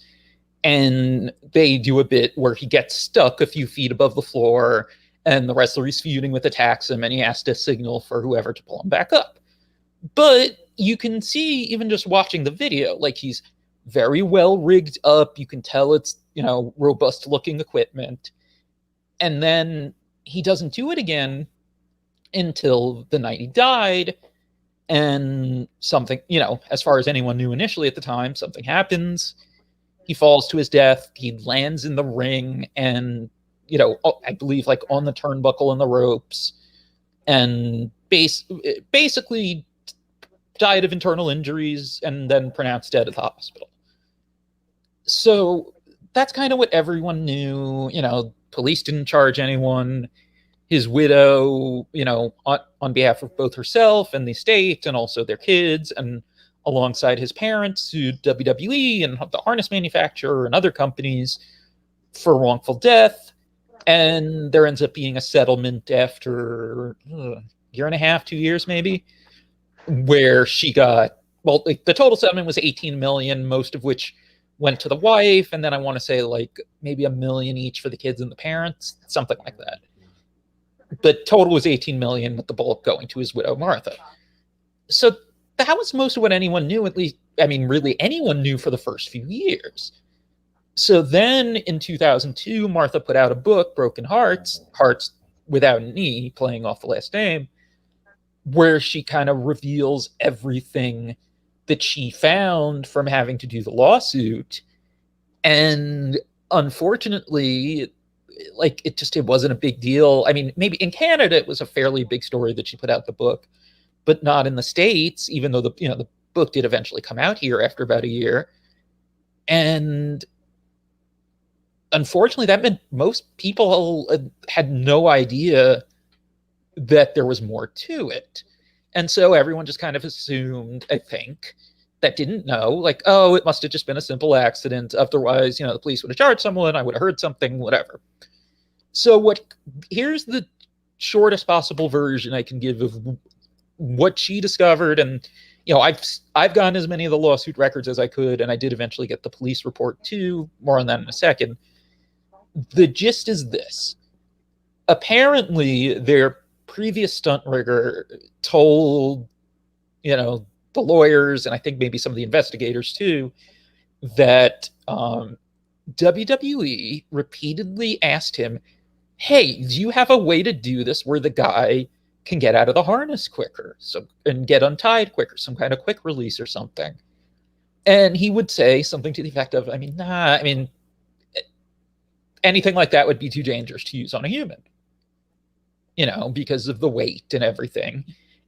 And they do a bit where he gets stuck a few feet above the floor and the wrestler he's feuding with attacks him and he has to signal for whoever to pull him back up. But you can see, even just watching the video, like he's very well rigged up. You can tell it's, you know, robust looking equipment. And then he doesn't do it again until the night he died. And something, you know, as far as anyone knew initially at the time, something happens. He falls to his death. He lands in the ring and, you know, I believe like on the turnbuckle and the ropes, and basically died of internal injuries and then pronounced dead at the hospital. So that's kind of what everyone knew. You know, police didn't charge anyone. His widow, you know, on behalf of both herself and the estate and also their kids, and alongside his parents, sued WWE and the harness manufacturer and other companies for wrongful death. And there ends up being a settlement after a year and a half, 2 years maybe, where she got, well, like, the total settlement was 18 million, most of which went to the wife, and then I want to say like maybe $1 million each for the kids and the parents, something like that. But total was 18 million, with the bulk going to his widow, Martha. So that was most of what anyone knew, at least, I mean, really anyone knew for the first few years. So then in 2002, Martha put out a book, Broken Hearts, Hearts Without an E, playing off the last name, where she kind of reveals everything that she found from having to do the lawsuit. And unfortunately, like, it wasn't a big deal. I mean, maybe in Canada it was a fairly big story that she put out the book, but not in the States, even though the book did eventually come out here after about a year. And unfortunately, that meant most people had no idea that there was more to it. And so everyone just kind of assumed, I think, that didn't know, like, oh, it must have just been a simple accident. Otherwise, the police would have charged someone, I would have heard something, whatever. So here's the shortest possible version I can give of what she discovered. And, I've gotten as many of the lawsuit records as I could, and I did eventually get the police report too. More on that in a second. The gist is this. Apparently, their previous stunt rigger told, the lawyers, and I think maybe some of the investigators too, that WWE repeatedly asked him, hey, do you have a way to do this where the guy can get out of the harness quicker and get untied quicker, some kind of quick release or something? And he would say something to the effect of, anything like that would be too dangerous to use on a human, because of the weight and everything.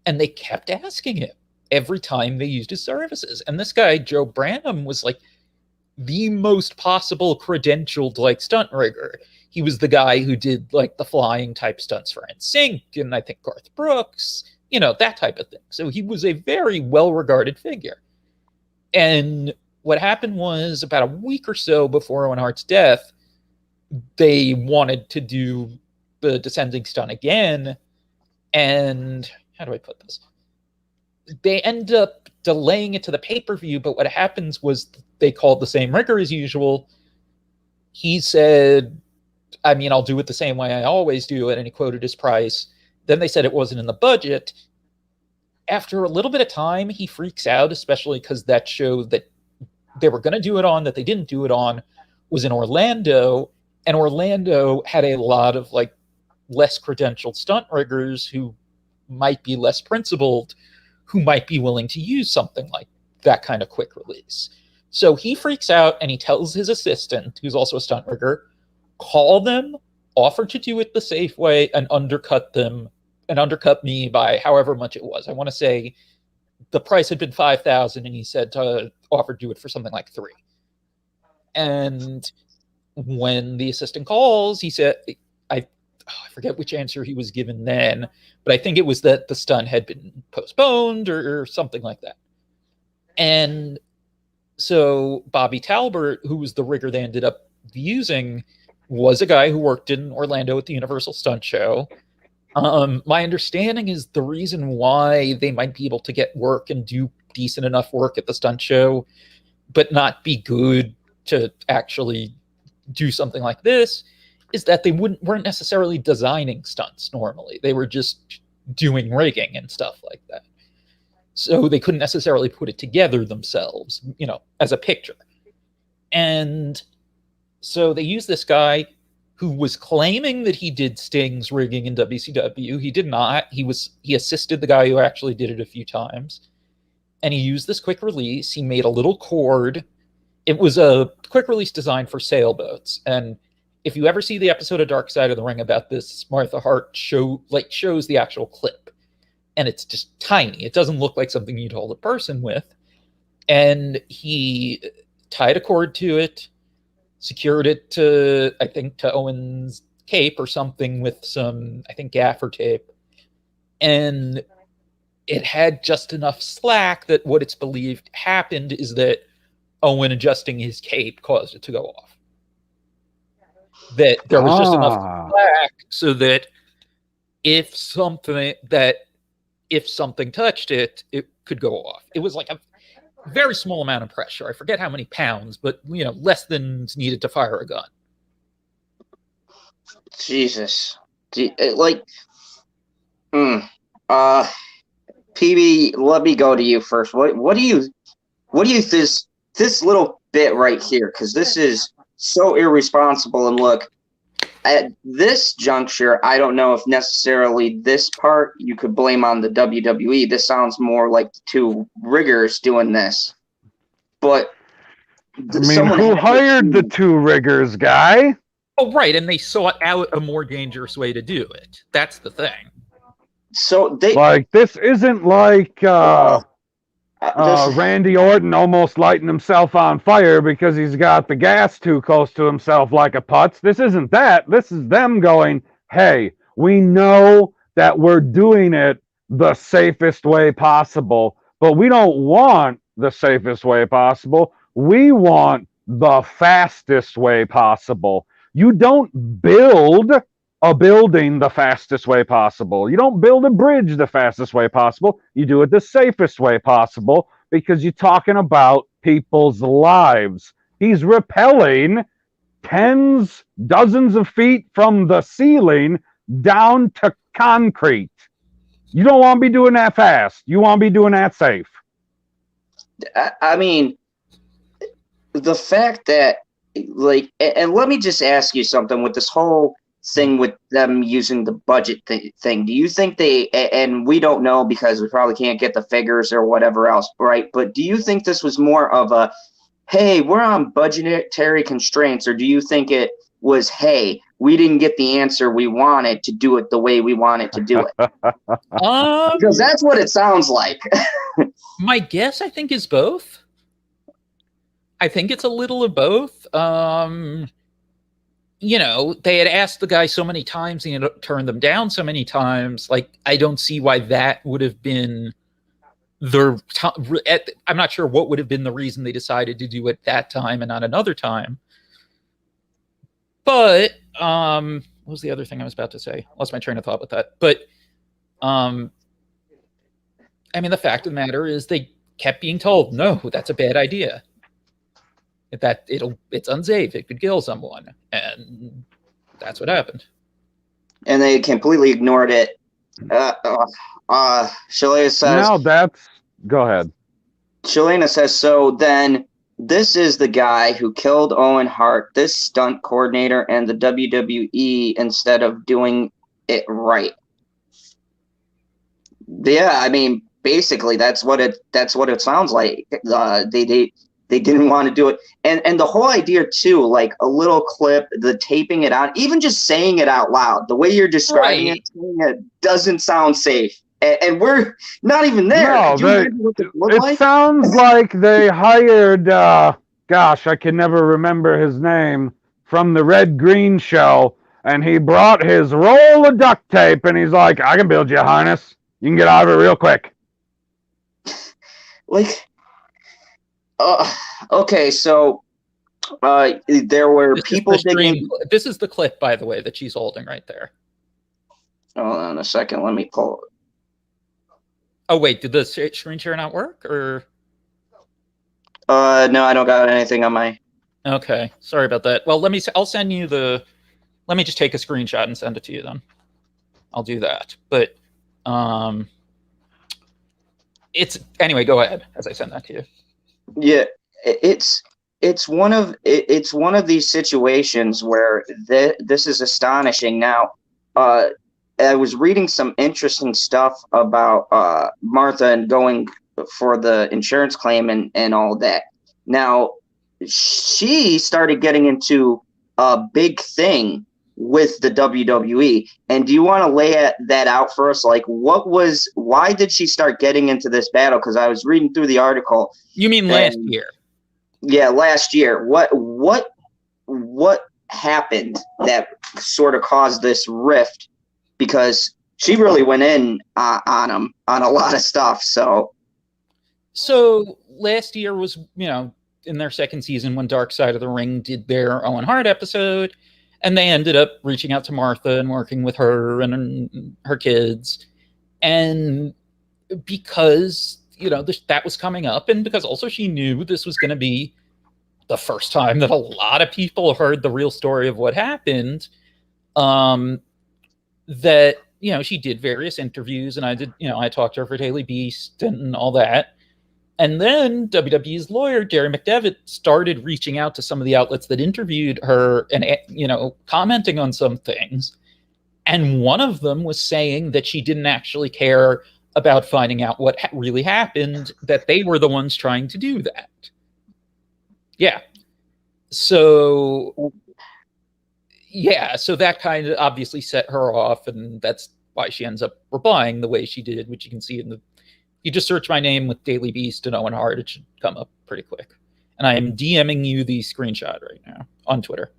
And they kept asking him every time they used his services. And this guy, Joe Branham, was like the most possible credentialed stunt rigger. He was the guy who did the flying type stunts for NSYNC and I think Garth Brooks, that type of thing. So he was a very well-regarded figure. And what happened was, about a week or so before Owen Hart's death, they wanted to do the descending stunt again. And how do I put this? They end up delaying it to the pay-per-view, but what happens was they called the same rigger as usual. He said, I'll do it the same way I always do it, and he quoted his price. Then they said it wasn't in the budget. after a little bit of time, he freaks out, especially because that show that they were going to do it on, that they didn't do it on, was in Orlando. And Orlando had a lot of like less credentialed stunt riggers who might be less principled, who might be willing to use something like that kind of quick release. So he freaks out and he tells his assistant, who's also a stunt rigger, call them, offer to do it the safe way, and undercut me by however much it was. I want to say the price had been $5,000 and he said to offer to do it for something like $3,000. And when the assistant calls, he said, I forget which answer he was given then, but I think it was that the stunt had been postponed or something like that. And so Bobby Talbert, who was the rigger they ended up using, was a guy who worked in Orlando at the Universal Stunt Show. My understanding is the reason why they might be able to get work and do decent enough work at the stunt show, but not be good to actually do something like this, is that they weren't necessarily designing stunts normally. They were just doing rigging and stuff like that. So they couldn't necessarily put it together themselves, as a picture. And so they used this guy who was claiming that he did Sting's rigging in WCW. He did not. He assisted the guy who actually did it a few times. And he used this quick release. He made a little cord. It was a quick release designed for sailboats. And if you ever see the episode of Dark Side of the Ring about this, Martha Hart shows the actual clip. And it's just tiny. It doesn't look like something you'd hold a person with. And he tied a cord to it, secured it to Owen's cape or something with some, gaffer tape. And it had just enough slack that what it's believed happened is that Owen adjusting his cape caused it to go off. That there was just enough slack so that if something touched it, it could go off. It was like a very small amount of pressure. I forget how many pounds, but less than needed to fire a gun. Jesus, PB, let me go to you first. What do you this little bit right here? Because this is so irresponsible. And look, at this juncture, I don't know if necessarily this part you could blame on the WWE. This sounds more like the two riggers doing this. But who hired the two riggers, guy? Oh, right, and they sought out a more dangerous way to do it. That's the thing. So this isn't like Randy Orton almost lighting himself on fire because he's got the gas too close to himself like a putz. This isn't that. This is them going, hey, we know that we're doing it the safest way possible, but we don't want the safest way possible. We want the fastest way possible. You don't build a building the fastest way possible. You don't build a bridge the fastest way possible. You do it the safest way possible because you're talking about people's lives. He's rappelling dozens of feet from the ceiling down to concrete. You don't want to be doing that fast. You want to be doing that safe. I mean, the fact that, and let me just ask you something with this whole thing with them using the budget thing. Do you think and we don't know because we probably can't get the figures or whatever else, right? But do you think this was more of a, hey, we're on budgetary constraints, or do you think it was, hey, we didn't get the answer we wanted to do it the way we wanted to do it? Because that's what it sounds like. My guess, I think, is both. I think it's a little of both. They had asked the guy so many times, and he had turned them down so many times. I don't see why that would have been I'm not sure what would have been the reason they decided to do it that time and not another time. But what was the other thing I was about to say? Lost my train of thought with that. But the fact of the matter is they kept being told, no, that's a bad idea. That it's unsafe. It could kill someone. And that's what happened. And they completely ignored it Shalena says. No, that's. Go ahead. Shalena says, so then this is the guy who killed Owen Hart, this stunt coordinator, and the WWE instead of doing it right. Yeah, I mean, basically that's what it sounds like. They didn't want to do it, and the whole idea too, like a little clip, the taping it out, even just saying it out loud, the way you're describing it doesn't sound safe. And we're not even there. No, Could you imagine what it looked like? Sounds like they hired, gosh, I can never remember his name, from the Red Green show, and he brought his roll of duct tape, and he's like, I can build you a harness. You can get out of it real quick. Like, okay, so there were people digging. This is the clip, by the way, that she's holding right there. Hold on a second. Let me pull it. Oh, wait, did the screen share not work, or? No, I don't got anything on my. Okay, sorry about that. Well, I'll send you the. Let me just take a screenshot and send it to you then. I'll do that. But, anyway. Go ahead as I send that to you. Yeah, it's one of these situations where this is astonishing. Now, I was reading some interesting stuff about Martha and going for the insurance claim and all that. Now, she started getting into a big thing with the WWE. And do you want to lay that out for us? Like, why did she start getting into this battle? Because I was reading through the article. You mean last year? Yeah, last year. What happened that sort of caused this rift? Because she really went in on him on a lot of stuff. So last year was, in their second season when Dark Side of the Ring did their Owen Hart episode, and they ended up reaching out to Martha and working with her and her kids. And because, that was coming up, and because also she knew this was going to be the first time that a lot of people heard the real story of what happened, that, she did various interviews, and I talked to her for Daily Beast and all that. And then WWE's lawyer, Gary McDevitt, started reaching out to some of the outlets that interviewed her and, commenting on some things. And one of them was saying that she didn't actually care about finding out what really happened, that they were the ones trying to do that. Yeah. So that kind of obviously set her off, and that's why she ends up replying the way she did, which you can see you just search my name with Daily Beast and Owen Hart, it should come up pretty quick. And I am DMing you the screenshot right now on Twitter.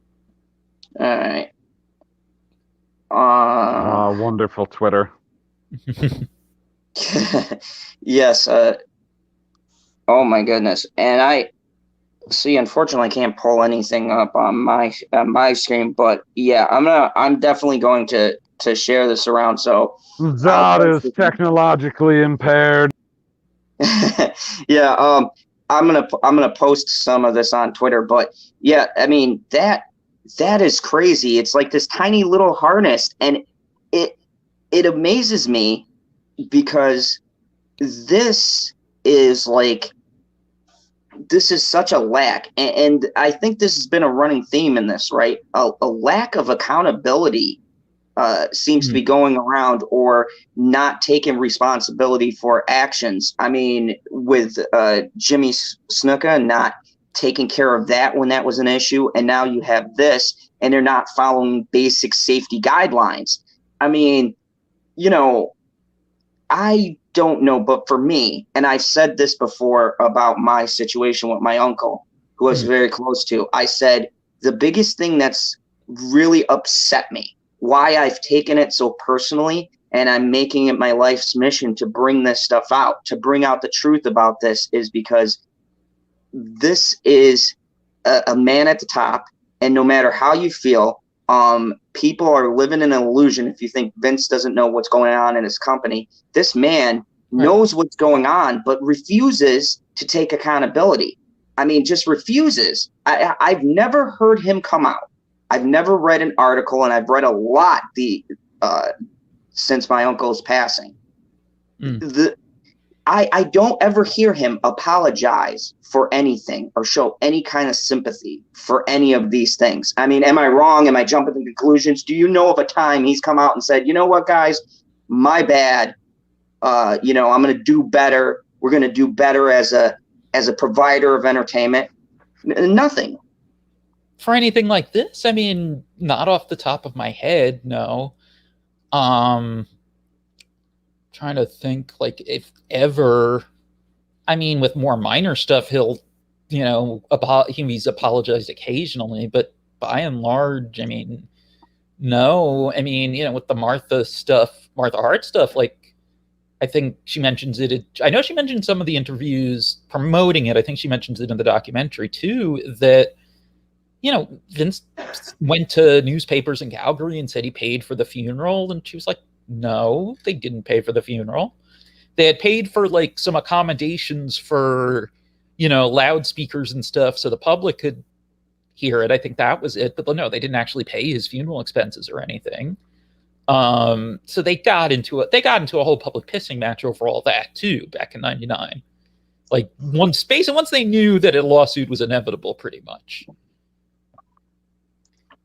All right. Wonderful Twitter. Yes. Oh my goodness. And I see. Unfortunately, I can't pull anything up on my screen. But yeah, I'm definitely going to share this around. So Zod is technologically impaired. Yeah. I'm gonna post some of this on Twitter. But yeah, I mean that is crazy. It's like this tiny little harness, and it amazes me because this is such a lack, and I think this has been a running theme in this, right? A lack of accountability seems to be going around, or not taking responsibility for actions. I mean, with Jimmy Snuka not taking care of that when that was an issue, and now you have this, and they're not following basic safety guidelines. I mean, I don't know, but for me, and I've said this before about my situation with my uncle, who I was very close to, I said, the biggest thing that's really upset me, why I've taken it so personally, and I'm making it my life's mission to bring this stuff out, to bring out the truth about this, is because this is a man at the top, and no matter how you feel, people are living in an illusion. If you think Vince doesn't know what's going on in his company, this man knows what's going on, but refuses to take accountability. I mean, just refuses. I've never heard him come out. I've never read an article, and I've read a lot since my uncle's passing. Mm. I don't ever hear him apologize for anything or show any kind of sympathy for any of these things. I mean, am I wrong? Am I jumping to conclusions? Do you know of a time he's come out and said, you know what, guys, my bad. You know, I'm going to do better. We're going to do better as a provider of entertainment. Nothing. For anything like this, I mean, not off the top of my head, no. Trying to think, like, if ever, I mean, with more minor stuff, he'll, you know, he's apologized occasionally, but by and large, I mean, no. I mean, you know, with the Martha Hart stuff, like, I think she mentions it. I know she mentioned some of the interviews promoting it. I think she mentions it in the documentary too, that, you know, Vince went to newspapers in Calgary and said he paid for the funeral. And she was like, no, they didn't pay for the funeral. They had paid for like some accommodations for, you know, loudspeakers and stuff so the public could hear it. I think that was it. But no, they didn't actually pay his funeral expenses or anything. So they got into a whole public pissing match over all that too back in '99. Like once they knew that a lawsuit was inevitable, pretty much.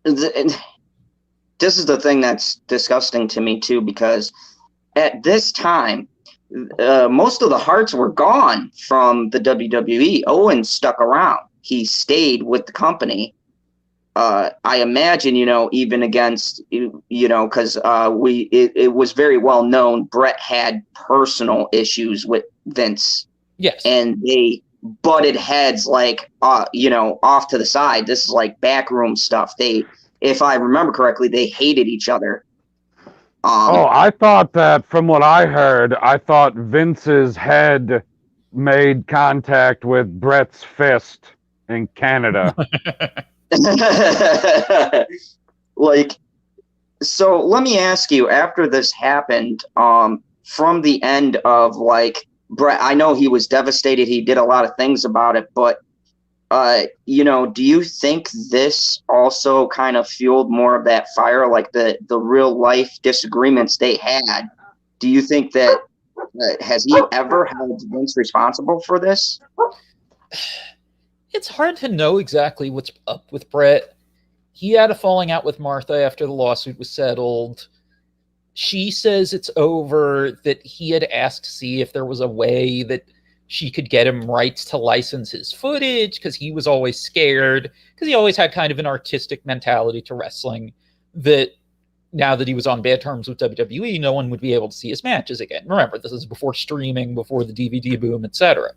This is the thing that's disgusting to me too, because at this time, most of the Harts were gone from the WWE. Owen stuck around. He stayed with the company. I imagine, you know, even against, you know, because it was very well known Bret had personal issues with Vince. Yes. And they butted heads like, you know, off to the side. This is like backroom stuff. If I remember correctly, they hated each other. I thought that from what I heard, I thought Vince's head made contact with Bret's fist in Canada. Like, so let me ask you, after this happened, from the end of like Bret, I know he was devastated. He did a lot of things about it, but you know, do you think this also kind of fueled more of that fire, like the real life disagreements they had? Do you think that has he ever held Vince responsible for this? It's hard to know exactly what's up with Bret. He had a falling out with Martha after the lawsuit was settled. She says it's over, that he had asked to see if there was a way that she could get him rights to license his footage, because he was always scared, because he always had kind of an artistic mentality to wrestling, that now that he was on bad terms with WWE, no one would be able to see his matches again. Remember, this is before streaming, before the DVD boom, etc.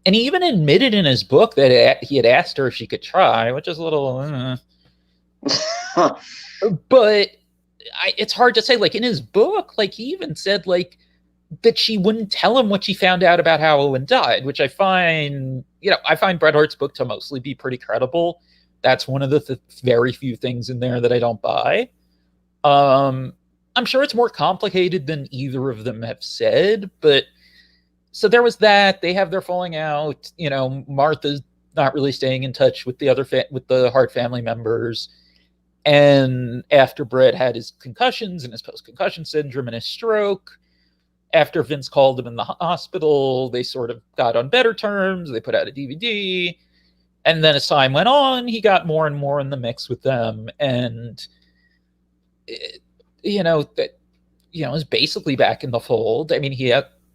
And he even admitted in his book that he had asked her if she could try, which is a little... But it's hard to say. Like, in his book, like, he even said, like, that she wouldn't tell him what she found out about how Owen died, which I find Bret Hart's book to mostly be pretty credible. That's one of the very few things in there that I don't buy. I'm sure it's more complicated than either of them have said, but so there was that. They have their falling out. You know, Martha's not really staying in touch with with the Hart family members. And after Bret had his concussions and his post-concussion syndrome and his stroke, after Vince called him in the hospital, they sort of got on better terms. They put out a DVD. And then as time went on, he got more and more in the mix with them. And, is basically back in the fold. I mean, he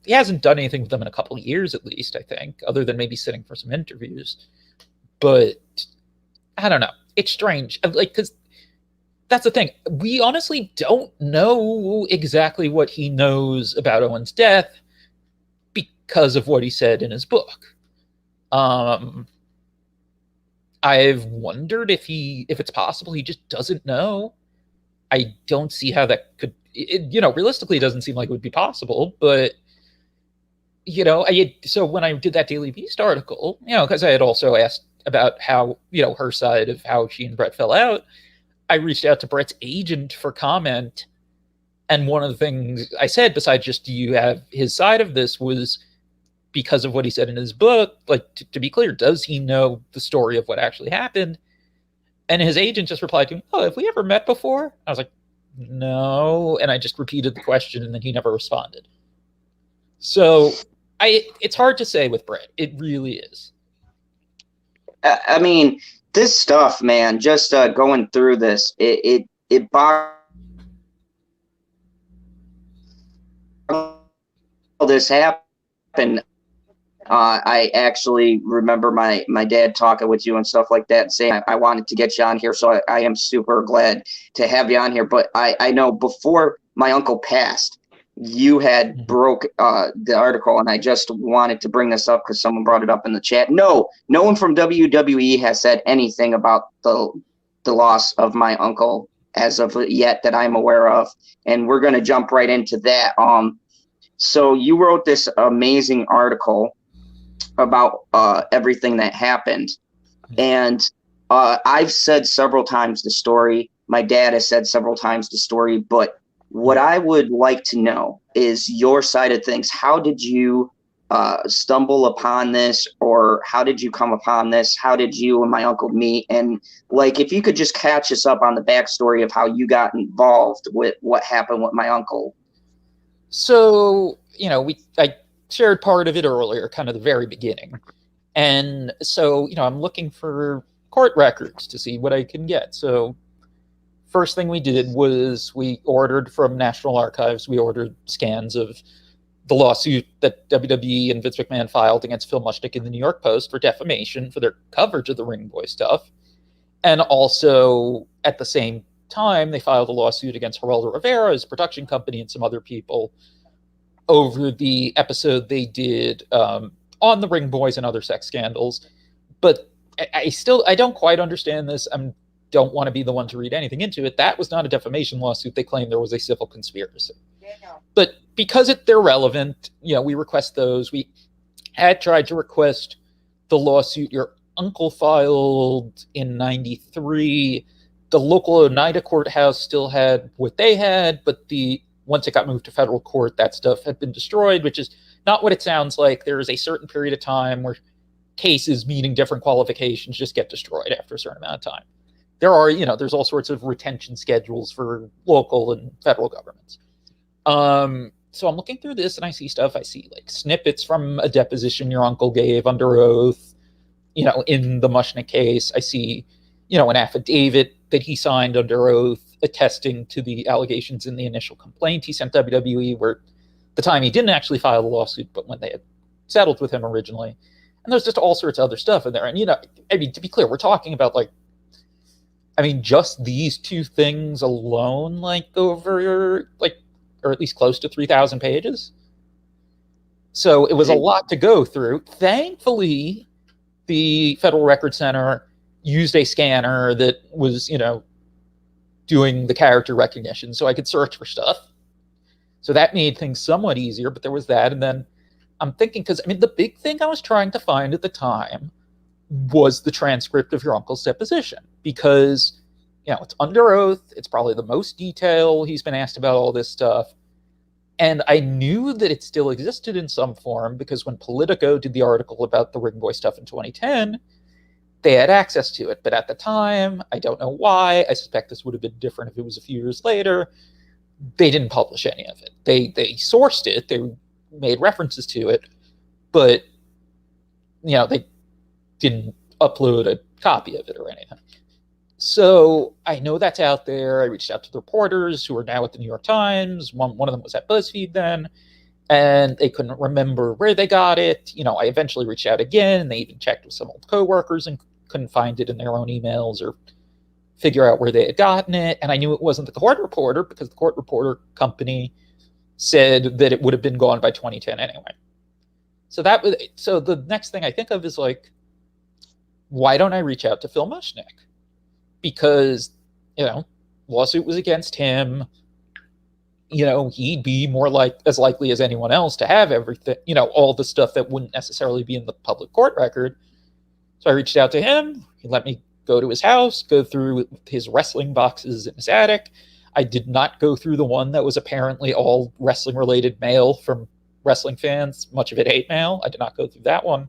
hasn't done anything with them in a couple of years, at least, I think, other than maybe sitting for some interviews. But I don't know. It's strange. Like, because that's the thing. We honestly don't know exactly what he knows about Owen's death because of what he said in his book. I've wondered if it's possible he just doesn't know. I don't see how that could, realistically, it doesn't seem like it would be possible, but so when I did that Daily Beast article, because I had also asked about how, her side of how she and Bret fell out, I reached out to Bret's agent for comment. And one of the things I said, besides just, do you have his side of this, was because of what he said in his book, like, to be clear, does he know the story of what actually happened? And his agent just replied to me, "Oh, have we ever met before?" I was like, no. And I just repeated the question, and then he never responded. So it's hard to say with Brett. It really is. I mean, this stuff, man, just going through this, it boggles this happened. I actually remember my dad talking with you and stuff like that, saying I wanted to get you on here. So I am super glad to have you on here. But I know before my uncle passed, you had broke the article, and I just wanted to bring this up because someone brought it up in the chat. No one from WWE has said anything about the loss of my uncle as of yet that I'm aware of, and we're going to jump right into that. So you wrote this amazing article about everything that happened, and I've said several times the story. My dad has said several times the story, but what I would like to know is your side of things. How did you stumble upon this, or how did you come upon this? How did you and my uncle meet? And like, if you could just catch us up on the backstory of how you got involved with what happened with my uncle. So, I shared part of it earlier, kind of the very beginning. And so, I'm looking for court records to see what I can get. So first thing we did was we ordered from National Archives, we ordered scans of the lawsuit that WWE and Vince McMahon filed against Phil Mushnick in the New York Post for defamation for their coverage of the Ring Boy stuff. And also, at the same time, they filed a lawsuit against Geraldo Rivera, his production company, and some other people over the episode they did on the Ring Boys and other sex scandals. But I don't quite understand this. I don't want to be the one to read anything into it. That was not a defamation lawsuit. They claimed there was a civil conspiracy. But because they're relevant, we request those. We had tried to request the lawsuit your uncle filed in 93. The local Oneida courthouse still had what they had, but once it got moved to federal court, that stuff had been destroyed, which is not what it sounds like. There is a certain period of time where cases meeting different qualifications just get destroyed after a certain amount of time. There are, there's all sorts of retention schedules for local and federal governments. So I'm looking through this and I see stuff. I see like snippets from a deposition your uncle gave under oath, in the Mushnick case. I see, an affidavit that he signed under oath attesting to the allegations in the initial complaint he sent WWE, where the time he didn't actually file the lawsuit, but when they had settled with him originally. And there's just all sorts of other stuff in there. And, to be clear, we're talking about just these two things alone, over or at least close to 3,000 pages. So it was a lot to go through. Thankfully, the Federal Record Center used a scanner that was, doing the character recognition, so I could search for stuff. So that made things somewhat easier, but there was that. And then I'm thinking, because the big thing I was trying to find at the time was the transcript of your uncle's deposition, because it's under oath. It's probably the most detail he's been asked about all this stuff. And I knew that it still existed in some form because when Politico did the article about the Ring Boy stuff in 2010, they had access to it. But at the time, I don't know why. I suspect this would have been different if it was a few years later. They didn't publish any of it. They sourced it. They made references to it. But, they didn't upload a copy of it or anything. So I know that's out there. I reached out to the reporters who are now at the New York Times. One of them was at BuzzFeed then, and they couldn't remember where they got it. I eventually reached out again, and they even checked with some old coworkers and couldn't find it in their own emails or figure out where they had gotten it. And I knew it wasn't the court reporter because the court reporter company said that it would have been gone by 2010 anyway. So the next thing I think of is why don't I reach out to Phil Mushnick? Because, lawsuit was against him. He'd be as likely as anyone else to have everything, all the stuff that wouldn't necessarily be in the public court record. So I reached out to him. He let me go to his house, go through his wrestling boxes in his attic. I did not go through the one that was apparently all wrestling-related mail from wrestling fans, much of it hate mail. I did not go through that one.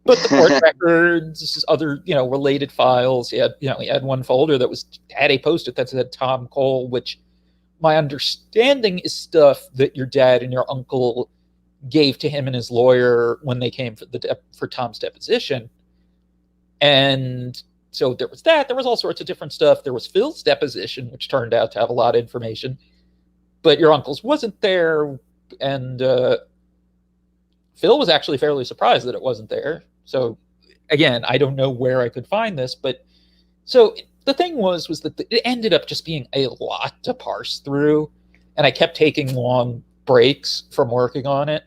But the court records, other, related files. He had one folder that had a post-it that said Tom Cole, which my understanding is stuff that your dad and your uncle gave to him and his lawyer when they came for Tom's deposition. And so there was that. There was all sorts of different stuff. There was Phil's deposition, which turned out to have a lot of information, but your uncle's wasn't there. And Phil was actually fairly surprised that it wasn't there. So again, I don't know where I could find this, but so the thing was that it ended up just being a lot to parse through, and I kept taking long breaks from working on it.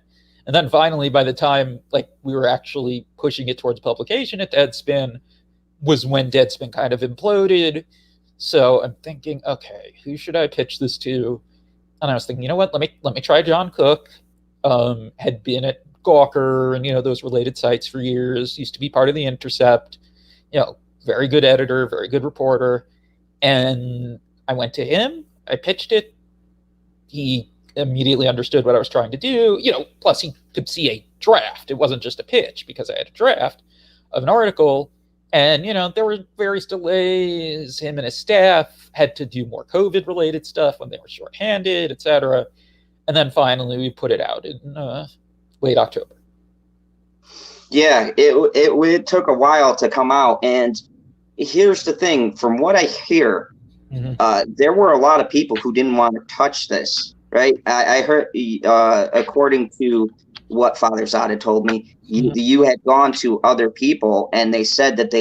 And then finally, by the time like we were actually pushing it towards publication at Deadspin, was when Deadspin kind of imploded. So I'm thinking, okay, who should I pitch this to? And I was thinking, you know what? Let me try John Cook. Had been at Gawker and those related sites for years. Used to be part of The Intercept. Very good editor, very good reporter. And I went to him. I pitched it. He immediately understood what I was trying to do. Plus he could see a draft. It wasn't just a pitch, because I had a draft of an article. And, there were various delays. Him and his staff had to do more COVID-related stuff when they were shorthanded, etc. And then finally we put it out in late October. Yeah, it took a while to come out. And here's the thing. From what I hear, there were a lot of people who didn't want to touch this, right? I heard, according to what Father Zada told me, you had gone to other people and they said that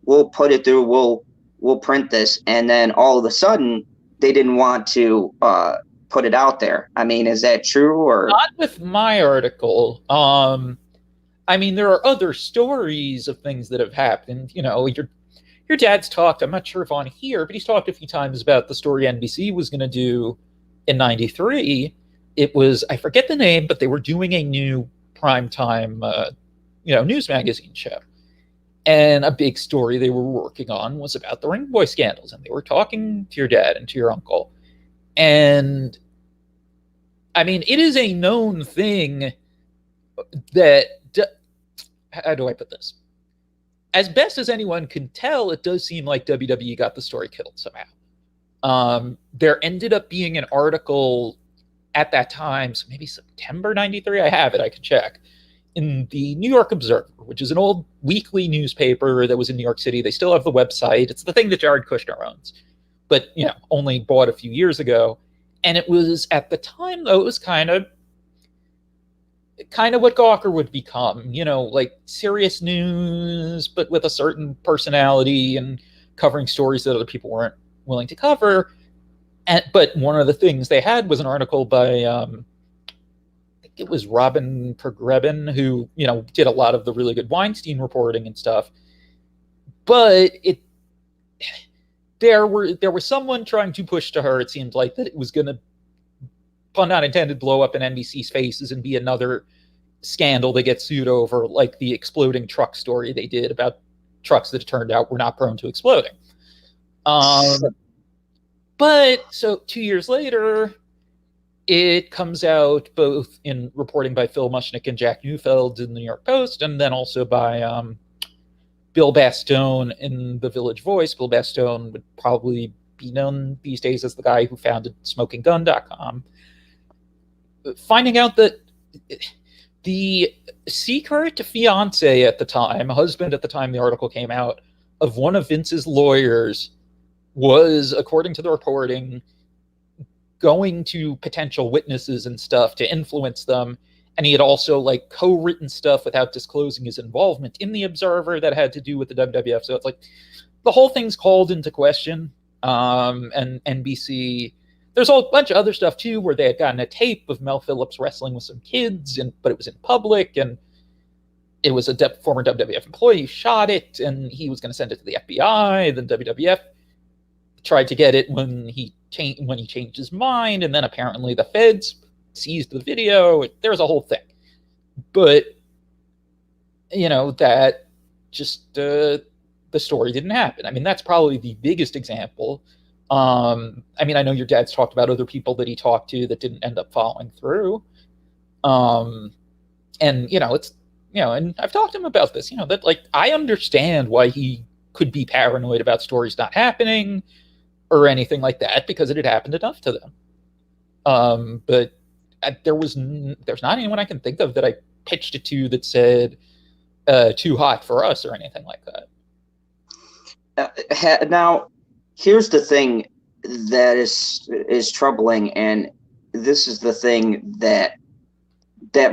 we'll put it through, we'll print this, and then all of a sudden they didn't want to put it out there. I mean, is that true? Or not with my article. I mean, there are other stories of things that have happened. Your dad's talked, I'm not sure if on here, but he's talked a few times about the story NBC was going to do in '93. It was, I forget the name, but they were doing a new primetime, news magazine show. And a big story they were working on was about the Ring Boy scandals. And they were talking to your dad and to your uncle. And I mean, it is a known thing that, how do I put this? As best as anyone can tell, it does seem like WWE got the story killed somehow. There ended up being an article at that time, so maybe September '93, I have it, I can check, in the New York Observer, which is an old weekly newspaper that was in New York City. They still have the website. It's the thing that Jared Kushner owns, but only bought a few years ago. And it was, at the time though, it was kind of what Gawker would become, like serious news, but with a certain personality and covering stories that other people weren't willing to cover. But one of the things they had was an article by, I think it was Robin Pergrebin, who, did a lot of the really good Weinstein reporting and stuff. But there was someone trying to push to her, it seemed like, that it was going to, pun not intended, blow up in NBC's faces and be another scandal they get sued over, like the exploding truck story they did about trucks that it turned out were not prone to exploding. But so 2 years later, it comes out both in reporting by Phil Mushnick and Jack Neufeld in the New York Post, and then also by Bill Bastone in the Village Voice. Bill Bastone would probably be known these days as the guy who founded SmokingGun.com. Finding out that the secret fiance at the time, husband at the time the article came out, of one of Vince's lawyers was, according to the reporting, going to potential witnesses and stuff to influence them. And he had also co-written stuff without disclosing his involvement in the Observer that had to do with the WWF. So it's like the whole thing's called into question. And NBC, there's a whole bunch of other stuff too, where they had gotten a tape of Mel Phillips wrestling with some kids, but it was in public, and it was a former WWF employee who shot it, and he was going to send it to the FBI. Then WWF tried to get it when he changed his mind, and then apparently the feds seized the video. There's a whole thing, but that just the story didn't happen. I mean, that's probably the biggest example. I mean, I know your dad's talked about other people that he talked to that didn't end up following through. And it's and I've talked to him about this. That I understand why he could be paranoid about stories not happening. or anything like that because it had happened enough to them. But there's not anyone I can think of that I pitched it to that said too hot for us or anything like that. Now, here's the thing that is troubling, and this is the thing that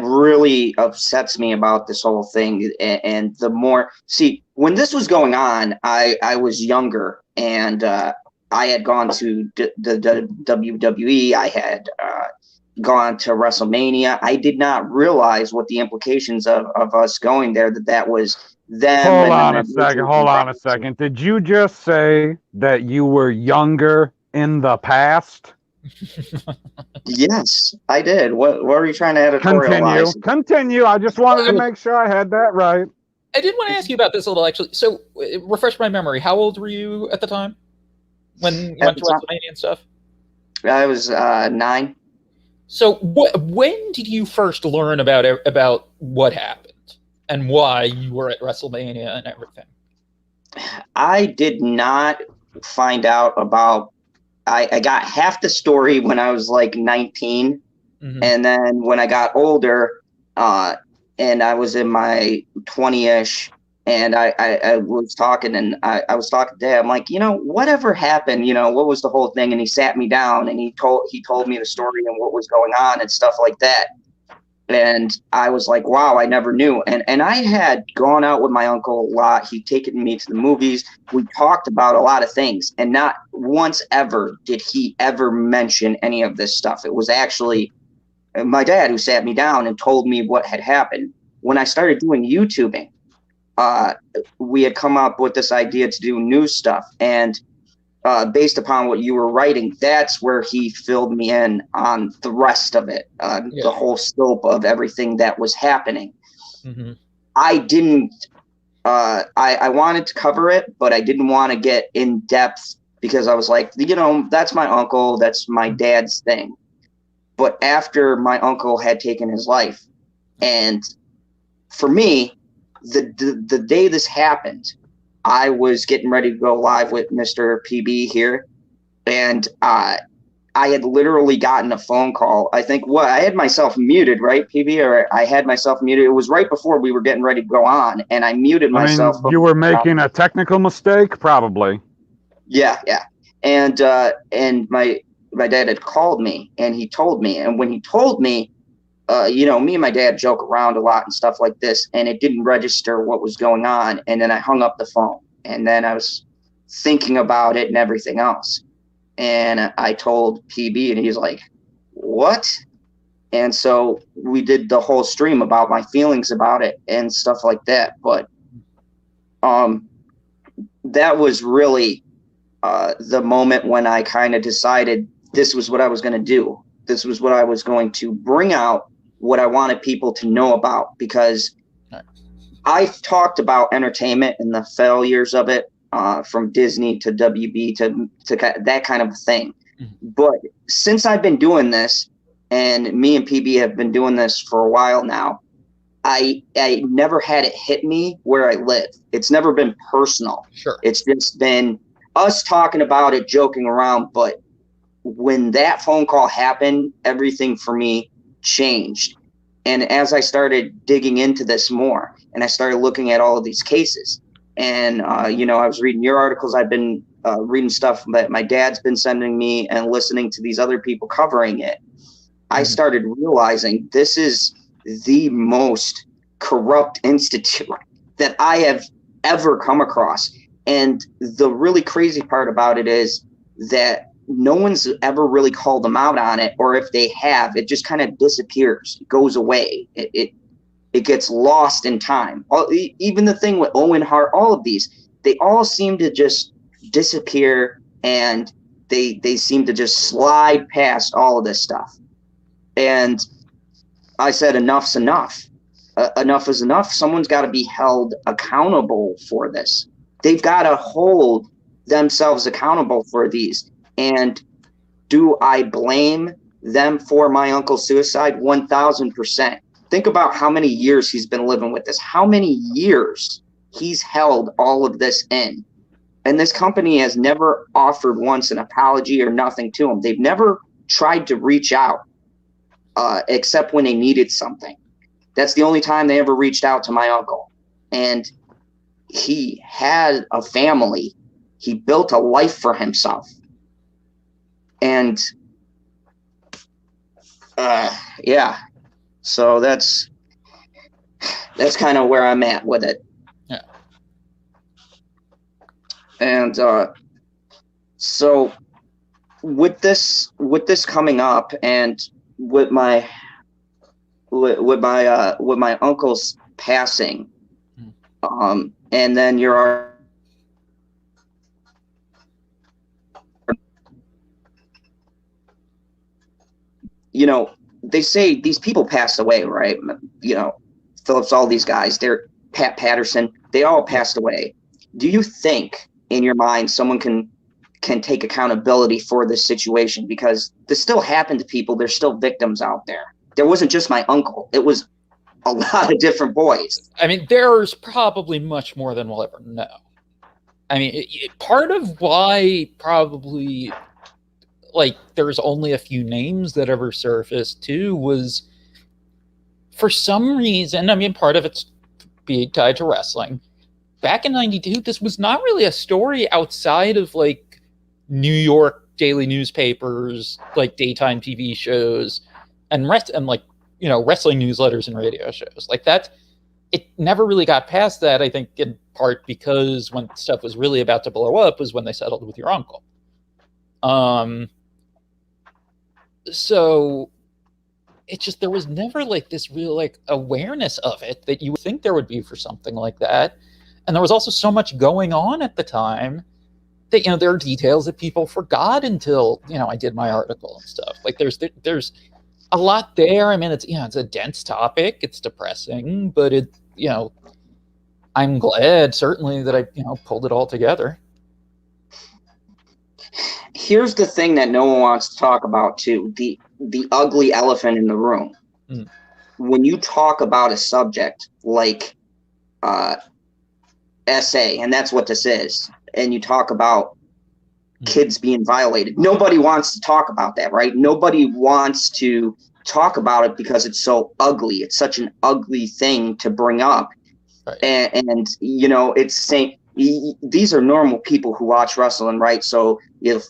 really upsets me about this whole thing. And the more, see, when this was going on, I was younger, and I had gone to the WWE. I had gone to WrestleMania. I did not realize what the implications of us going there, that was them. Hold on a second. Did you just say that you were younger in the past? Yes, I did. What are you trying to editorialize? Continue. I just wanted to make sure I had that right. I did want to ask you about this a little, actually. So, refresh my memory. How old were you at the time when you went to WrestleMania and stuff? I was 9. So, when did you first learn about what happened and why you were at WrestleMania and everything? I did not find out about. I got half the story when I was like 19, and then when I got older, and I was in my 20-ish, and I was talking, and I was talking to Dad. I'm like, whatever happened? What was the whole thing? And he sat me down, and he told me the story and what was going on and stuff like that. And I was like, wow, I never knew. And I had gone out with my uncle a lot. He'd taken me to the movies. We talked about a lot of things. And not once ever did he ever mention any of this stuff. It was actually my dad who sat me down and told me what had happened. When I started doing YouTubing, we had come up with this idea to do news stuff. And based upon what you were writing, that's where he filled me in on the rest of it, the whole scope of everything that was happening. I didn't, I wanted to cover it, but I didn't want to get in depth because I was like, that's my uncle, that's my dad's thing. But after my uncle had taken his life, and for me, the day this happened, I was getting ready to go live with Mr. PB here, and I had literally gotten a phone call. I think I had myself muted, right, PB? Or I had myself muted. It was right before we were getting ready to go on, and I muted myself. You were making a technical mistake, probably. Yeah. And my dad had called me, and he told me. And when he told me, me and my dad joke around a lot and stuff like this, and it didn't register what was going on. And then I hung up the phone, and then I was thinking about it and everything else. And I told PB, and he's like, what? And so we did the whole stream about my feelings about it and stuff like that. But that was really the moment when I kind of decided this was what I was going to do. This was what I was going to bring out, what I wanted people to know about, because I've talked about entertainment and the failures of it, from Disney to WB to that kind of thing. But since I've been doing this, and me and PB have been doing this for a while now, I never had it hit me where I live. It's never been personal. Sure. It's just been us talking about it, joking around. But when that phone call happened, everything for me changed. And as I started digging into this more, and I started looking at all of these cases, and I was reading your articles, I've been reading stuff that my dad's been sending me, and listening to these other people covering it, I started realizing this is the most corrupt institute that I have ever come across. And the really crazy part about it is that no one's ever really called them out on it, or if they have, it just kind of disappears, it goes away. It gets lost in time. Even the thing with Owen Hart, all of these, they all seem to just disappear, and they seem to just slide past all of this stuff. And I said, enough's enough. Enough is enough. Someone's got to be held accountable for this. They've got to hold themselves accountable for these. And do I blame them for my uncle's suicide? 1,000%. Think about how many years he's been living with this, how many years he's held all of this in. And this company has never offered once an apology or nothing to him. They've never tried to reach out, except when they needed something. That's the only time they ever reached out to my uncle. And he had a family. He built a life for himself. And yeah, so that's kind of where I'm at with it. Yeah. And so with this coming up, and with my uncle's passing, and then they say these people passed away, right? Phillips, all these guys, they're Pat Patterson, they all passed away. Do you think in your mind someone can take accountability for this situation? Because this still happened to people. There's still victims out there. There wasn't just my uncle. It was a lot of different boys. I mean, there's probably much more than we'll ever know. I mean, part of why probably there's only a few names that ever surfaced too was, for some reason, I mean, part of it's being tied to wrestling. Back in '92, this was not really a story outside of New York daily newspapers, daytime TV shows, and wrestling newsletters and radio shows like that. It never really got past that, I think, in part because when stuff was really about to blow up was when they settled with your uncle. So it's just, there was never this real awareness of it that you would think there would be for something like that. And there was also so much going on at the time that, there are details that people forgot until, I did my article and stuff. There's a lot there. I mean, it's a dense topic. It's depressing, but I'm glad certainly that I, pulled it all together. Here's the thing that no one wants to talk about too, the ugly elephant in the room. When you talk about a subject like SA, and that's what this is, and you talk about kids being violated, nobody wants to talk about that, right? Nobody wants to talk about it because it's so ugly. It's such an ugly thing to bring up. Right. And it's saying these are normal people who watch wrestling, right? So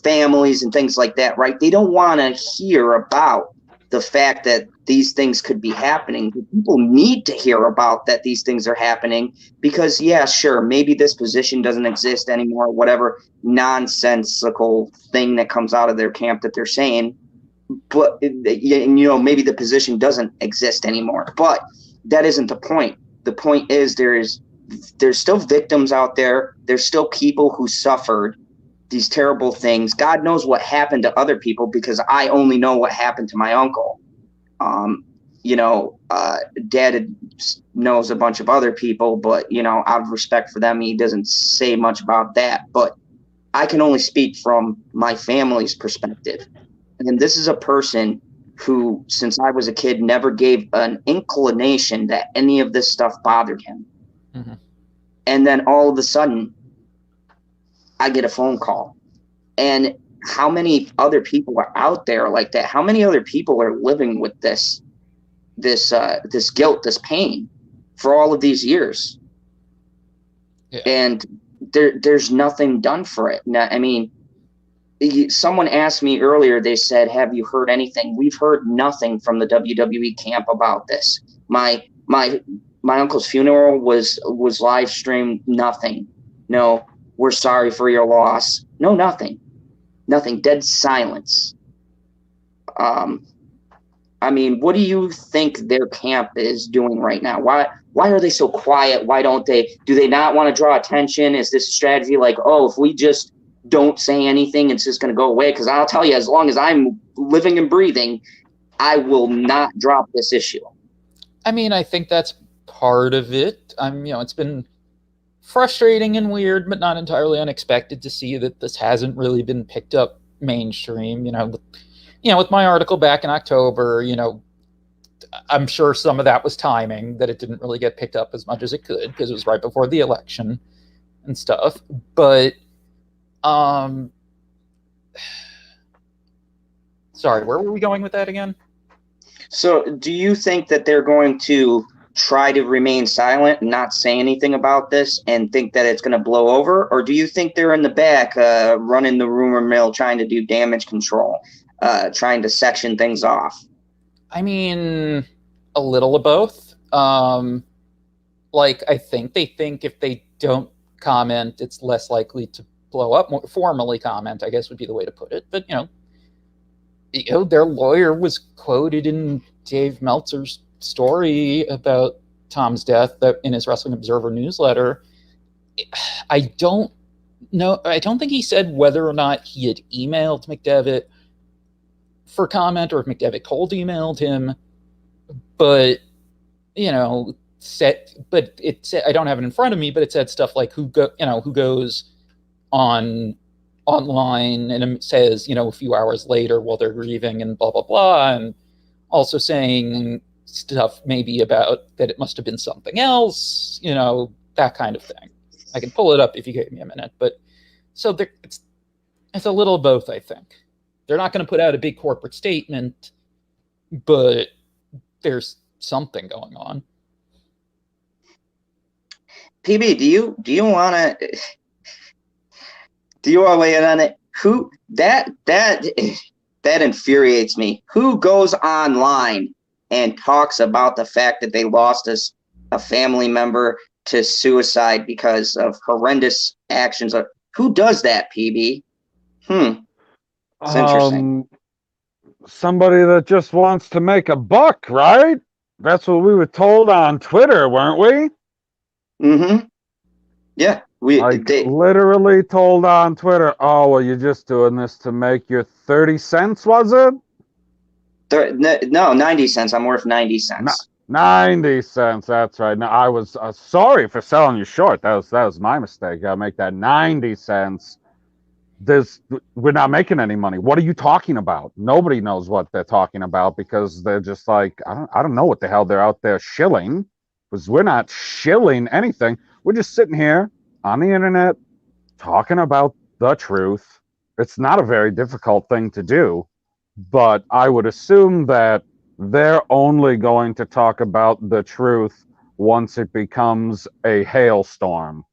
families and things like that, right? They don't want to hear about the fact that these things could be happening. People need to hear about that these things are happening because, yeah, sure, maybe this position doesn't exist anymore, whatever nonsensical thing that comes out of their camp that they're saying. But, maybe the position doesn't exist anymore. But that isn't the point. The point is there's still victims out there. There's still people who suffered these terrible things. God knows what happened to other people because I only know what happened to my uncle. Dad knows a bunch of other people, but, out of respect for them, he doesn't say much about that. But I can only speak from my family's perspective. And this is a person who, since I was a kid, never gave an inclination that any of this stuff bothered him. Mm-hmm. And then all of a sudden, I get a phone call. And how many other people are out there like that? How many other people are living with this guilt, this pain for all of these years? Yeah. And there's nothing done for it. Now, I mean, someone asked me earlier, they said, have you heard anything? We've heard nothing from the WWE camp about this. My uncle's funeral was live streamed. Nothing. No, we're sorry for your loss. No, nothing. Dead silence. I mean, what do you think their camp is doing right now? Why are they so quiet? Why don't they? Do they not want to draw attention? Is this a strategy if we just don't say anything, it's just going to go away? Because I'll tell you, as long as I'm living and breathing, I will not drop this issue. I mean, I think that's part of it. It's been frustrating and weird, but not entirely unexpected to see that this hasn't really been picked up mainstream. With my article back in October, I'm sure some of that was timing, that it didn't really get picked up as much as it could because it was right before the election and stuff. But Sorry, where were we going with that again? So do you think that they're going to try to remain silent and not say anything about this and think that it's going to blow over? Or do you think they're in the back running the rumor mill, trying to do damage control, trying to section things off? I mean, a little of both. Like, I think they think if they don't comment, it's less likely to blow up. More formally comment, I guess would be the way to put it. But, their lawyer was quoted in Dave Meltzer's story about Tom's death that in his Wrestling Observer newsletter. I don't know. I don't think he said whether or not he had emailed McDevitt for comment or if McDevitt cold emailed him. But, but it said, I don't have it in front of me, but it said stuff like who goes online and says, a few hours later while they're grieving and blah, blah, blah. And also saying stuff maybe about that it must have been something else, that kind of thing. I can pull it up if you give me a minute. But so it's a little of both, I think. They're not going to put out a big corporate statement, but there's something going on. PB, do you want to weigh in on it? Who that infuriates me. Who goes online and talks about the fact that they lost a family member to suicide because of horrendous actions? Who does that, PB? It's interesting. Somebody that just wants to make a buck, right? That's what we were told on Twitter, weren't we? Mm-hmm. Yeah. They literally told on Twitter, oh, well, you're just doing this to make your 30 cents, was it? No, 90 cents. I'm worth 90 cents. 90 cents, that's right. Now, I was sorry for selling you short. That was my mistake. I'll make that 90 cents. We're not making any money. What are you talking about? Nobody knows what they're talking about because they're just like, I don't know what the hell they're out there shilling, because we're not shilling anything. We're just sitting here on the internet talking about the truth. It's not a very difficult thing to do, but I would assume that they're only going to talk about the truth once it becomes a hailstorm.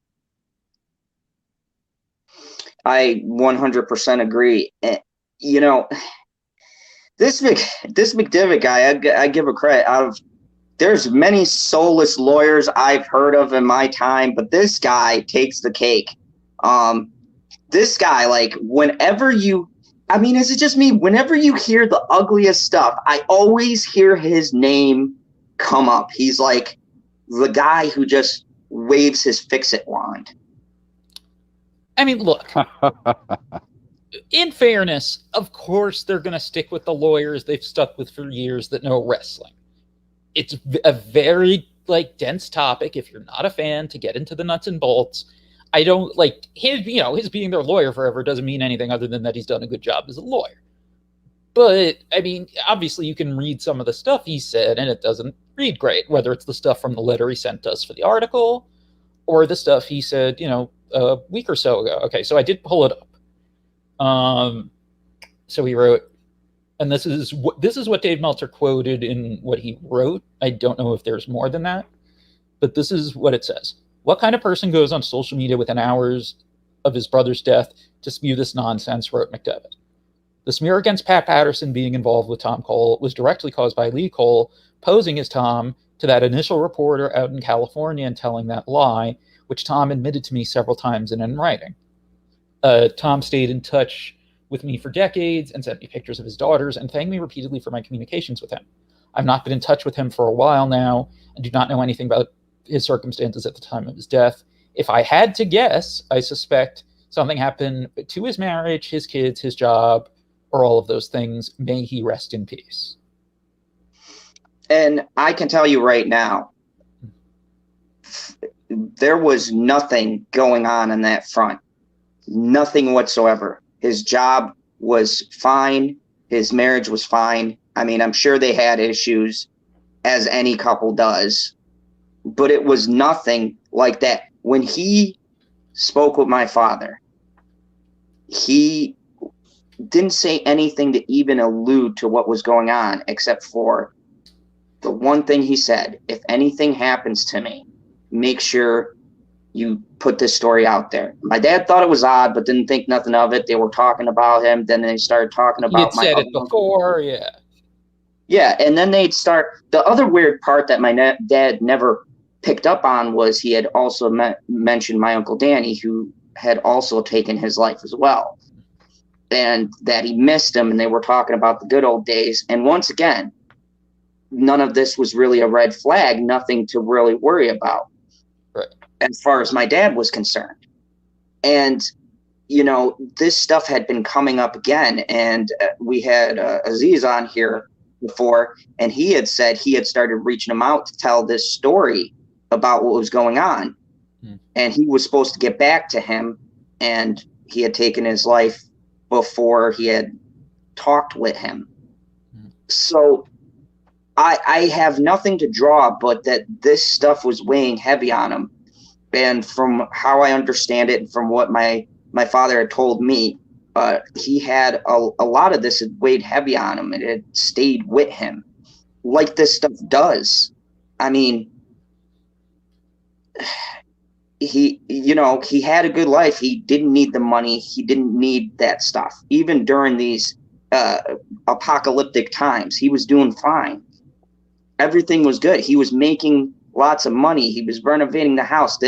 I 100% agree. This McDevitt guy, I give a credit. There's many soulless lawyers I've heard of in my time, but this guy takes the cake. This guy, like, is it just me? Whenever you hear the ugliest stuff, I always hear his name come up. He's like the guy who just waves his fix-it wand. I mean, look, in fairness, of course they're going to stick with the lawyers they've stuck with for years that know wrestling. It's a very, dense topic if you're not a fan to get into the nuts and bolts. I don't, his being their lawyer forever doesn't mean anything other than that he's done a good job as a lawyer. But, I mean, obviously you can read some of the stuff he said, and it doesn't read great, whether it's the stuff from the letter he sent us for the article, or the stuff he said, a week or so ago. Okay, so I did pull it up. So he wrote, and this is what Dave Meltzer quoted in what he wrote. I don't know if there's more than that, but this is what it says. What kind of person goes on social media within hours of his brother's death to spew this nonsense, wrote McDevitt. The smear against Pat Patterson being involved with Tom Cole was directly caused by Lee Cole posing as Tom to that initial reporter out in California and telling that lie, which Tom admitted to me several times and in writing. Tom stayed in touch with me for decades and sent me pictures of his daughters and thanked me repeatedly for my communications with him. I've not been in touch with him for a while now and do not know anything about his circumstances at the time of his death. If I had to guess, I suspect something happened to his marriage, his kids, his job, or all of those things. May he rest in peace. And I can tell you right now, there was nothing going on that front. Nothing whatsoever. His job was fine. His marriage was fine. I mean, I'm sure they had issues, as any couple does, but it was nothing like that. When he spoke with my father, he didn't say anything to even allude to what was going on, except for the one thing he said: if anything happens to me, make sure you put this story out there. My dad thought it was odd, but didn't think nothing of it. They were talking about him. Then they started talking He had about my said other it before, yeah. Yeah, and then they'd start. The other weird part that my dad never picked up on was he had also mentioned my Uncle Danny, who had also taken his life as well, and that he missed him, and they were talking about the good old days. And once again, none of this was really a red flag, nothing to really worry about, Right. as far as my dad was concerned. And, you know, this stuff had been coming up again, and we had Aziz on here before, and he had said he had started reaching him out to tell this story about what was going on. And he was supposed to get back to him, and he had taken his life before he had talked with him. So I have nothing to draw but that this stuff was weighing heavy on him. And from how I understand it, and from what my father had told me, he had a lot of this had weighed heavy on him, and it stayed with him, like this stuff does. I mean, he had a good life. He didn't need the money. He didn't need that stuff. Even during these apocalyptic times, he was doing fine. Everything was good. He was making lots of money. He was renovating the house.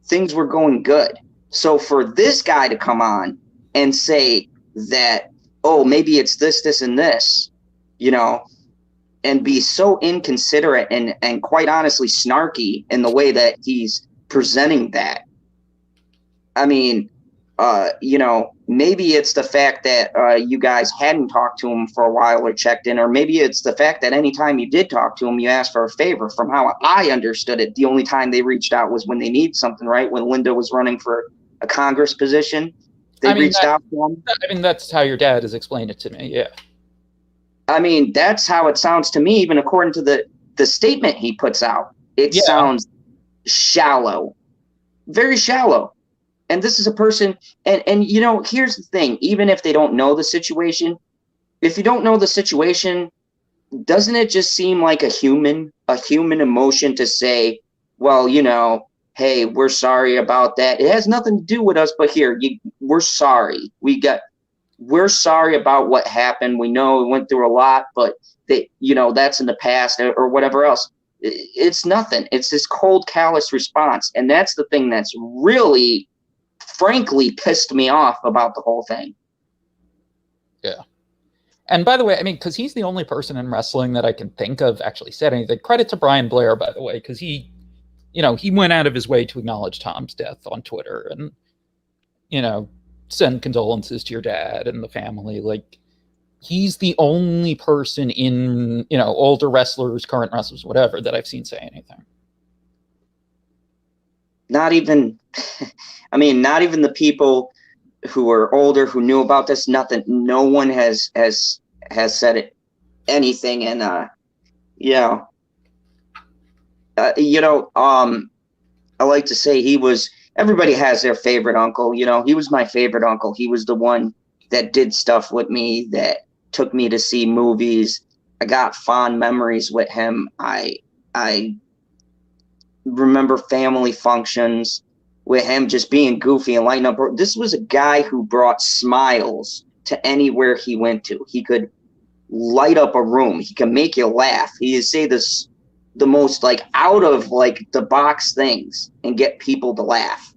Things were going good. So for this guy to come on and say that, oh, maybe it's this, this, and this, you know, and be so inconsiderate and quite honestly snarky in the way that he's presenting that. I mean, you know, maybe it's the fact that you guys hadn't talked to him for a while or checked in, or maybe it's the fact that anytime you did talk to him, you asked for a favor. From how I understood it, the only time they reached out was when they need something, right? When Linda was running for a Congress position, they reached out to him. I mean, that's how your dad has explained it to me, yeah. I mean, that's how it sounds to me, even according to the statement he puts out. It sounds shallow, very shallow. And this is a person, and you know, here's the thing, even if they don't know the situation, if you don't know the situation, doesn't it just seem like a human emotion to say, well, you know, hey, we're sorry about that. It has nothing to do with us, but here, we're sorry. We're sorry about what happened. We know we went through a lot, but you know, that's in the past or whatever else. It's nothing. It's this cold, callous response. And that's the thing that's really, frankly, pissed me off about the whole thing. Yeah. And by the way, I mean, because he's the only person in wrestling that I can think of actually said anything. Credit to Brian Blair, by the way, because he went out of his way to acknowledge Tom's death on Twitter and, you know, send condolences to your dad and the family. Like, he's the only person in, you know, older wrestlers, current wrestlers, whatever, that I've seen say anything. Not even, I mean, not even the people who are older who knew about this. Nothing. No one has said anything. And I like to say everybody has their favorite uncle. You know, he was my favorite uncle. He was the one that did stuff with me, that took me to see movies. I got fond memories with him. I remember family functions with him just being goofy and lighting up. This was a guy who brought smiles to anywhere he went to. He could light up a room. He can make you laugh. He would say the most like out of like the box things and get people to laugh.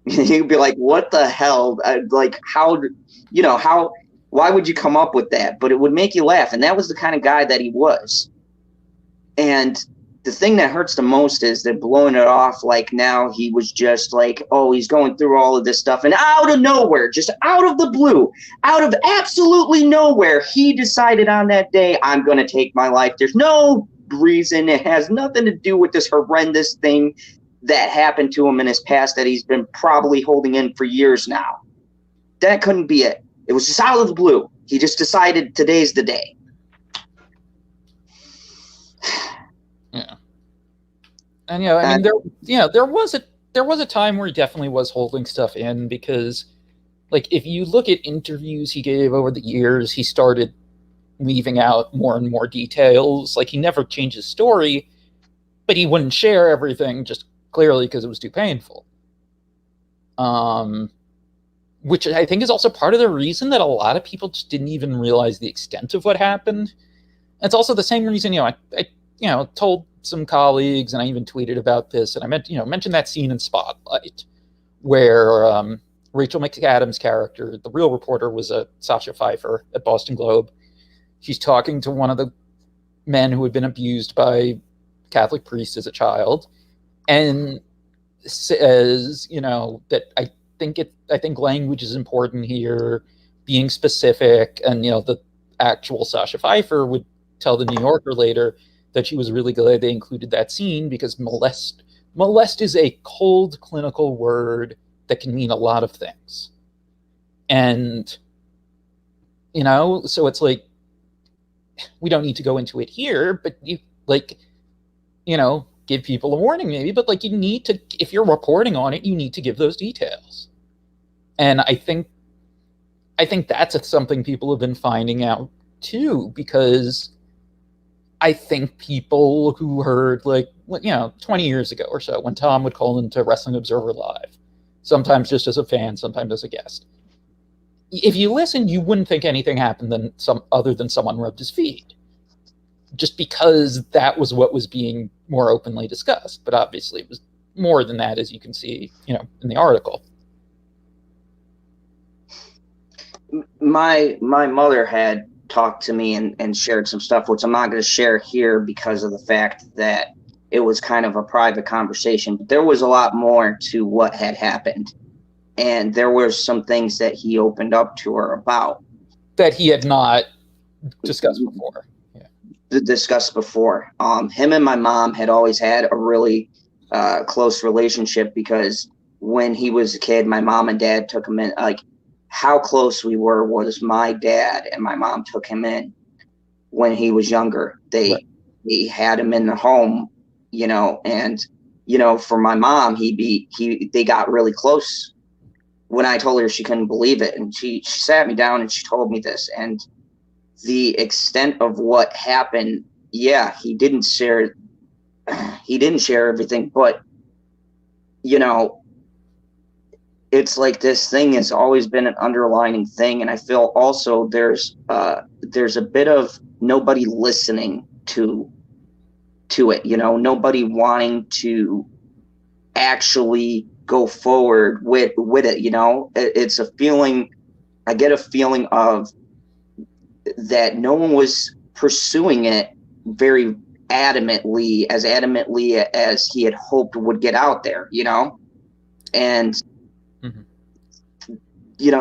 You'd be like, what the hell? Like, why would you come up with that? But it would make you laugh. And that was the kind of guy that he was. And the thing that hurts the most is they're blowing it off like now he was just like, oh, he's going through all of this stuff. And out of nowhere, just out of the blue, out of absolutely nowhere, he decided on that day, I'm going to take my life. There's no reason. It has nothing to do with this horrendous thing that happened to him in his past that he's been probably holding in for years now. That couldn't be it. It was just out of the blue. He just decided today's the day. Yeah. And you know, I mean, there was a time where he definitely was holding stuff in, because like, if you look at interviews he gave over the years, he started leaving out more and more details. Like, he never changed his story, but he wouldn't share everything just clearly because it was too painful. Which I think is also part of the reason that a lot of people just didn't even realize the extent of what happened. And it's also the same reason, I told some colleagues, and I even tweeted about this, and I mentioned that scene in Spotlight where Rachel McAdams' character, the real reporter, was Sasha Pfeiffer at Boston Globe. She's talking to one of the men who had been abused by Catholic priests as a child, and says, that I think language is important here, being specific, and the actual Sasha Pfeiffer would tell the New Yorker later that she was really glad they included that scene because molest is a cold clinical word that can mean a lot of things. And so it's like, we don't need to go into it here, but you give people a warning maybe, but you need to, if you're reporting on it, you need to give those details. And I think that's something people have been finding out too, because I think people who heard 20 years ago or so, when Tom would call into Wrestling Observer Live, sometimes just as a fan, sometimes as a guest, if you listened, you wouldn't think anything happened other than someone rubbed his feet, just because that was what was being more openly discussed. But obviously it was more than that, as you can see, in the article. My mother had talked to me and shared some stuff, which I'm not going to share here because of the fact that it was kind of a private conversation. But there was a lot more to what had happened. And there were some things that he opened up to her about. That he had not discussed before. Discussed before. Him and my mom had always had a really close relationship because when he was a kid, my mom and dad took him in. How close we were was my dad and my mom took him in when he was younger. They had him in the home, and for my mom, they got really close. When I told her, she couldn't believe it, and she sat me down and she told me this, and the extent of what happened. Yeah, he didn't share everything, but it's like this thing has always been an underlining thing, and I feel also there's a bit of nobody listening to it, nobody wanting to actually go forward with it. It's a feeling. I get a feeling of that no one was pursuing it very adamantly as he had hoped would get out there, and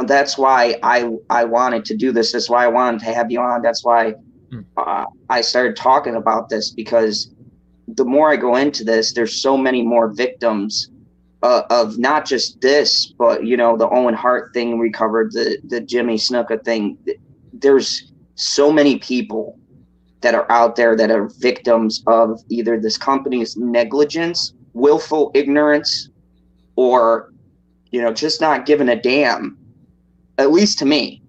that's why I wanted to do this. That's why I wanted to have you on. That's why I started talking about this, because the more I go into this, there's so many more victims of not just this, but the Owen Hart thing we covered, the Jimmy Snuka thing. There's so many people that are out there that are victims of either this company's negligence, willful ignorance, or just not giving a damn, at least to me,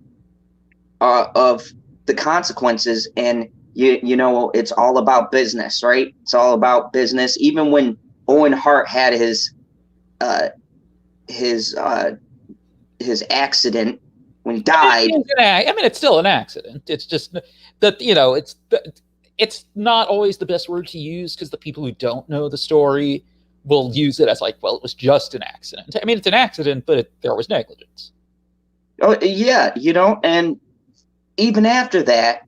of the consequences. And it's all about business, right? It's all about business. Even when Owen Hart had his accident, when he died. It's still an accident. It's just that it's not always the best word to use, because the people who don't know the story will use it as it was just an accident. It's an accident, but there was negligence. Oh yeah, and even after that,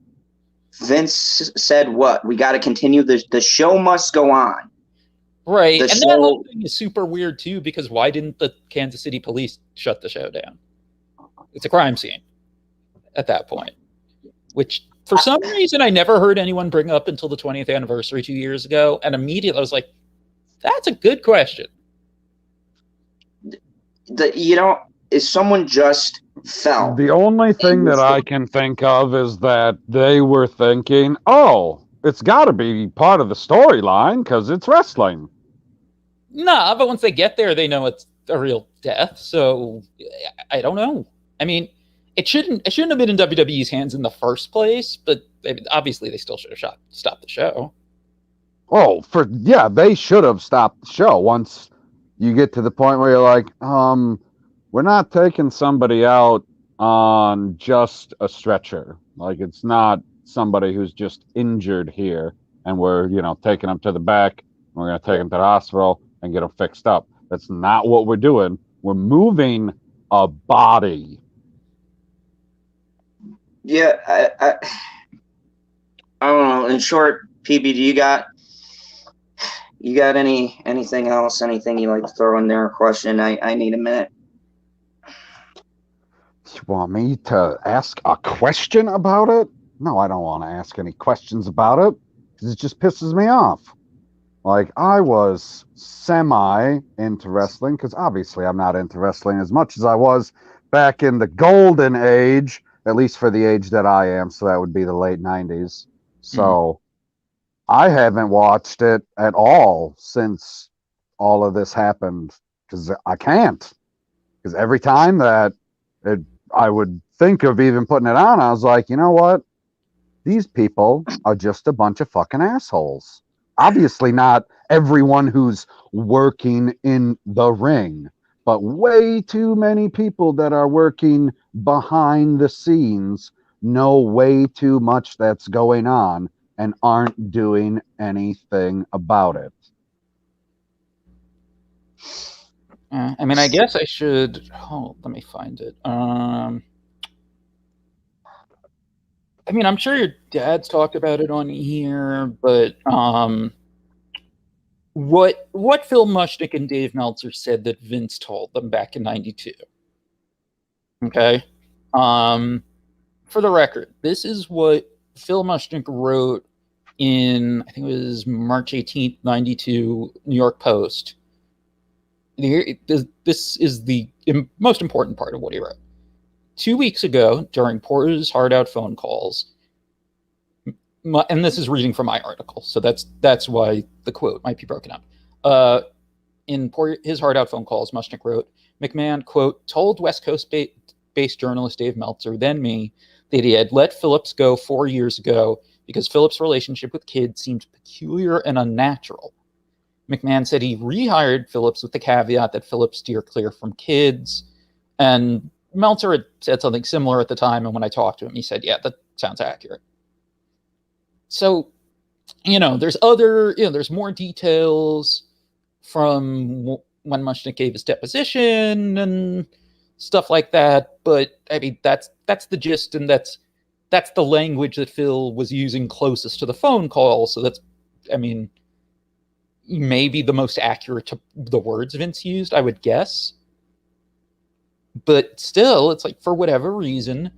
Vince said, "What? We got to continue. The show must go on." Right, and that whole thing is super weird too, because why didn't the Kansas City police shut the show down? It's a crime scene at that point, which for some reason I never heard anyone bring up until the 20th anniversary 2 years ago, and immediately I was like, "That's a good question." Is someone just fell? The only thing that I can think of is that they were thinking, "Oh, it's got to be part of the storyline because it's wrestling." Nah, but once they get there, they know it's a real death. So I don't know. I mean, it shouldn't have been in WWE's hands in the first place, but obviously they still should have stopped the show. Oh, they should have stopped the show once you get to the point where you're like, we're not taking somebody out on just a stretcher. Like, it's not somebody who's just injured here, and we're, taking them to the back. We're going to take them to the hospital and get them fixed up. That's not what we're doing. We're moving a body. Yeah, I don't know. In short, PB, do you got anything else? Anything you like to throw in there? A question? I need a minute. You want me to ask a question about it? No, I don't want to ask any questions about it because it just pisses me off. Like, I was semi into wrestling because obviously I'm not into wrestling as much as I was back in the golden age, at least for the age that I am. So that would be the late 90s. So I haven't watched it at all since all of this happened because I can't. Because every time that I would think of even putting it on, I was like, you know what? These people are just a bunch of fucking assholes. Obviously not everyone who's working in the ring, but way too many people that are working behind the scenes know way too much that's going on and aren't doing anything about it. I mean, I guess I should. Oh, let me find it. I mean, I'm sure your dad's talked about it on here, but what Phil Mushnick and Dave Meltzer said that Vince told them back in '92. Okay, for the record, this is what Phil Mushnick wrote in, I think it was March 18th, '92, New York Post. This is the most important part of what he wrote. 2 weeks ago, during Porter's hard out phone calls, and this is reading from my article, so that's why the quote might be broken up. In his hard out phone calls, Mushnick wrote, McMahon, quote, told West Coast-based journalist Dave Meltzer, then me, that he had let Phillips go 4 years ago because Phillips' relationship with kids seemed peculiar and unnatural. McMahon said he rehired Phillips with the caveat that Phillips steer clear from kids. And Meltzer had said something similar at the time, and when I talked to him, he said, yeah, that sounds accurate. So, there's more details from when Mushnick gave his deposition and stuff like that. But I mean, that's the gist, and that's the language that Phil was using closest to the phone call. So that's, I mean, maybe the most accurate to the words Vince used, I would guess. But still, it's like, for whatever reason,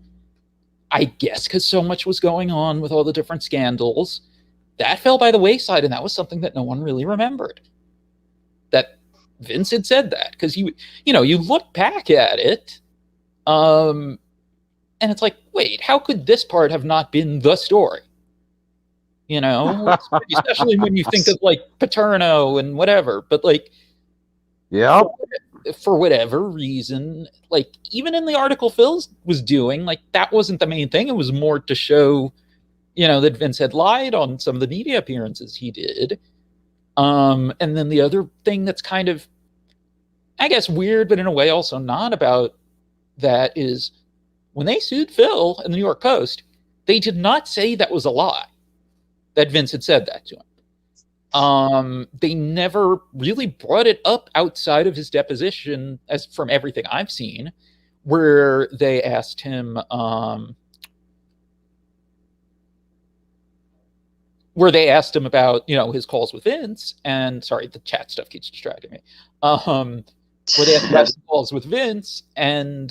I guess because so much was going on with all the different scandals, that fell by the wayside, and that was something that no one really remembered. That Vince had said that, because you look back at it, and it's like, wait, how could this part have not been the story? Especially when you think of like Paterno and whatever, but like, yeah, for whatever reason, like even in the article Phil was doing, like that wasn't the main thing. It was more to show, that Vince had lied on some of the media appearances he did. And then the other thing that's kind of, I guess, weird, but in a way also not about that is when they sued Phil in the New York Post, they did not say that was a lie, that Vince had said that to him. They never really brought it up outside of his deposition, as from everything I've seen, where they asked him, about, his calls with Vince, and sorry, the chat stuff keeps distracting me. Where they asked about his calls with Vince, and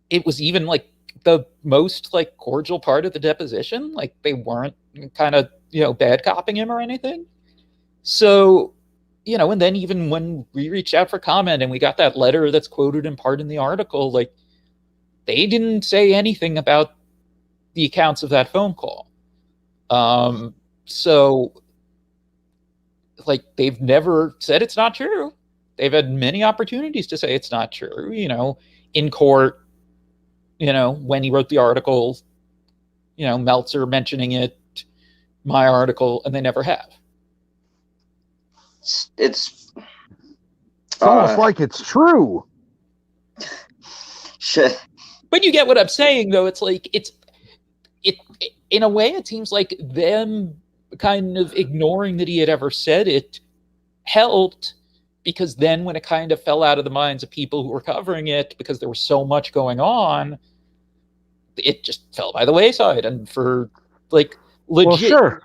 it was even like the most like cordial part of the deposition. Like they weren't kind of, bad copping him or anything. So, and then even when we reached out for comment and we got that letter that's quoted in part in the article, like they didn't say anything about the accounts of that phone call. So like they've never said it's not true. they've had many opportunities to say it's not true, in court, when he wrote the article, Meltzer mentioning it, my article, and they never have. It's almost like it's true. But you get what I'm saying, though. It's like it in a way, it seems like them kind of ignoring that he had ever said it helped, because then when it kind of fell out of the minds of people who were covering it, because there was so much going on, it just fell by the wayside. And for like legit, well, sure.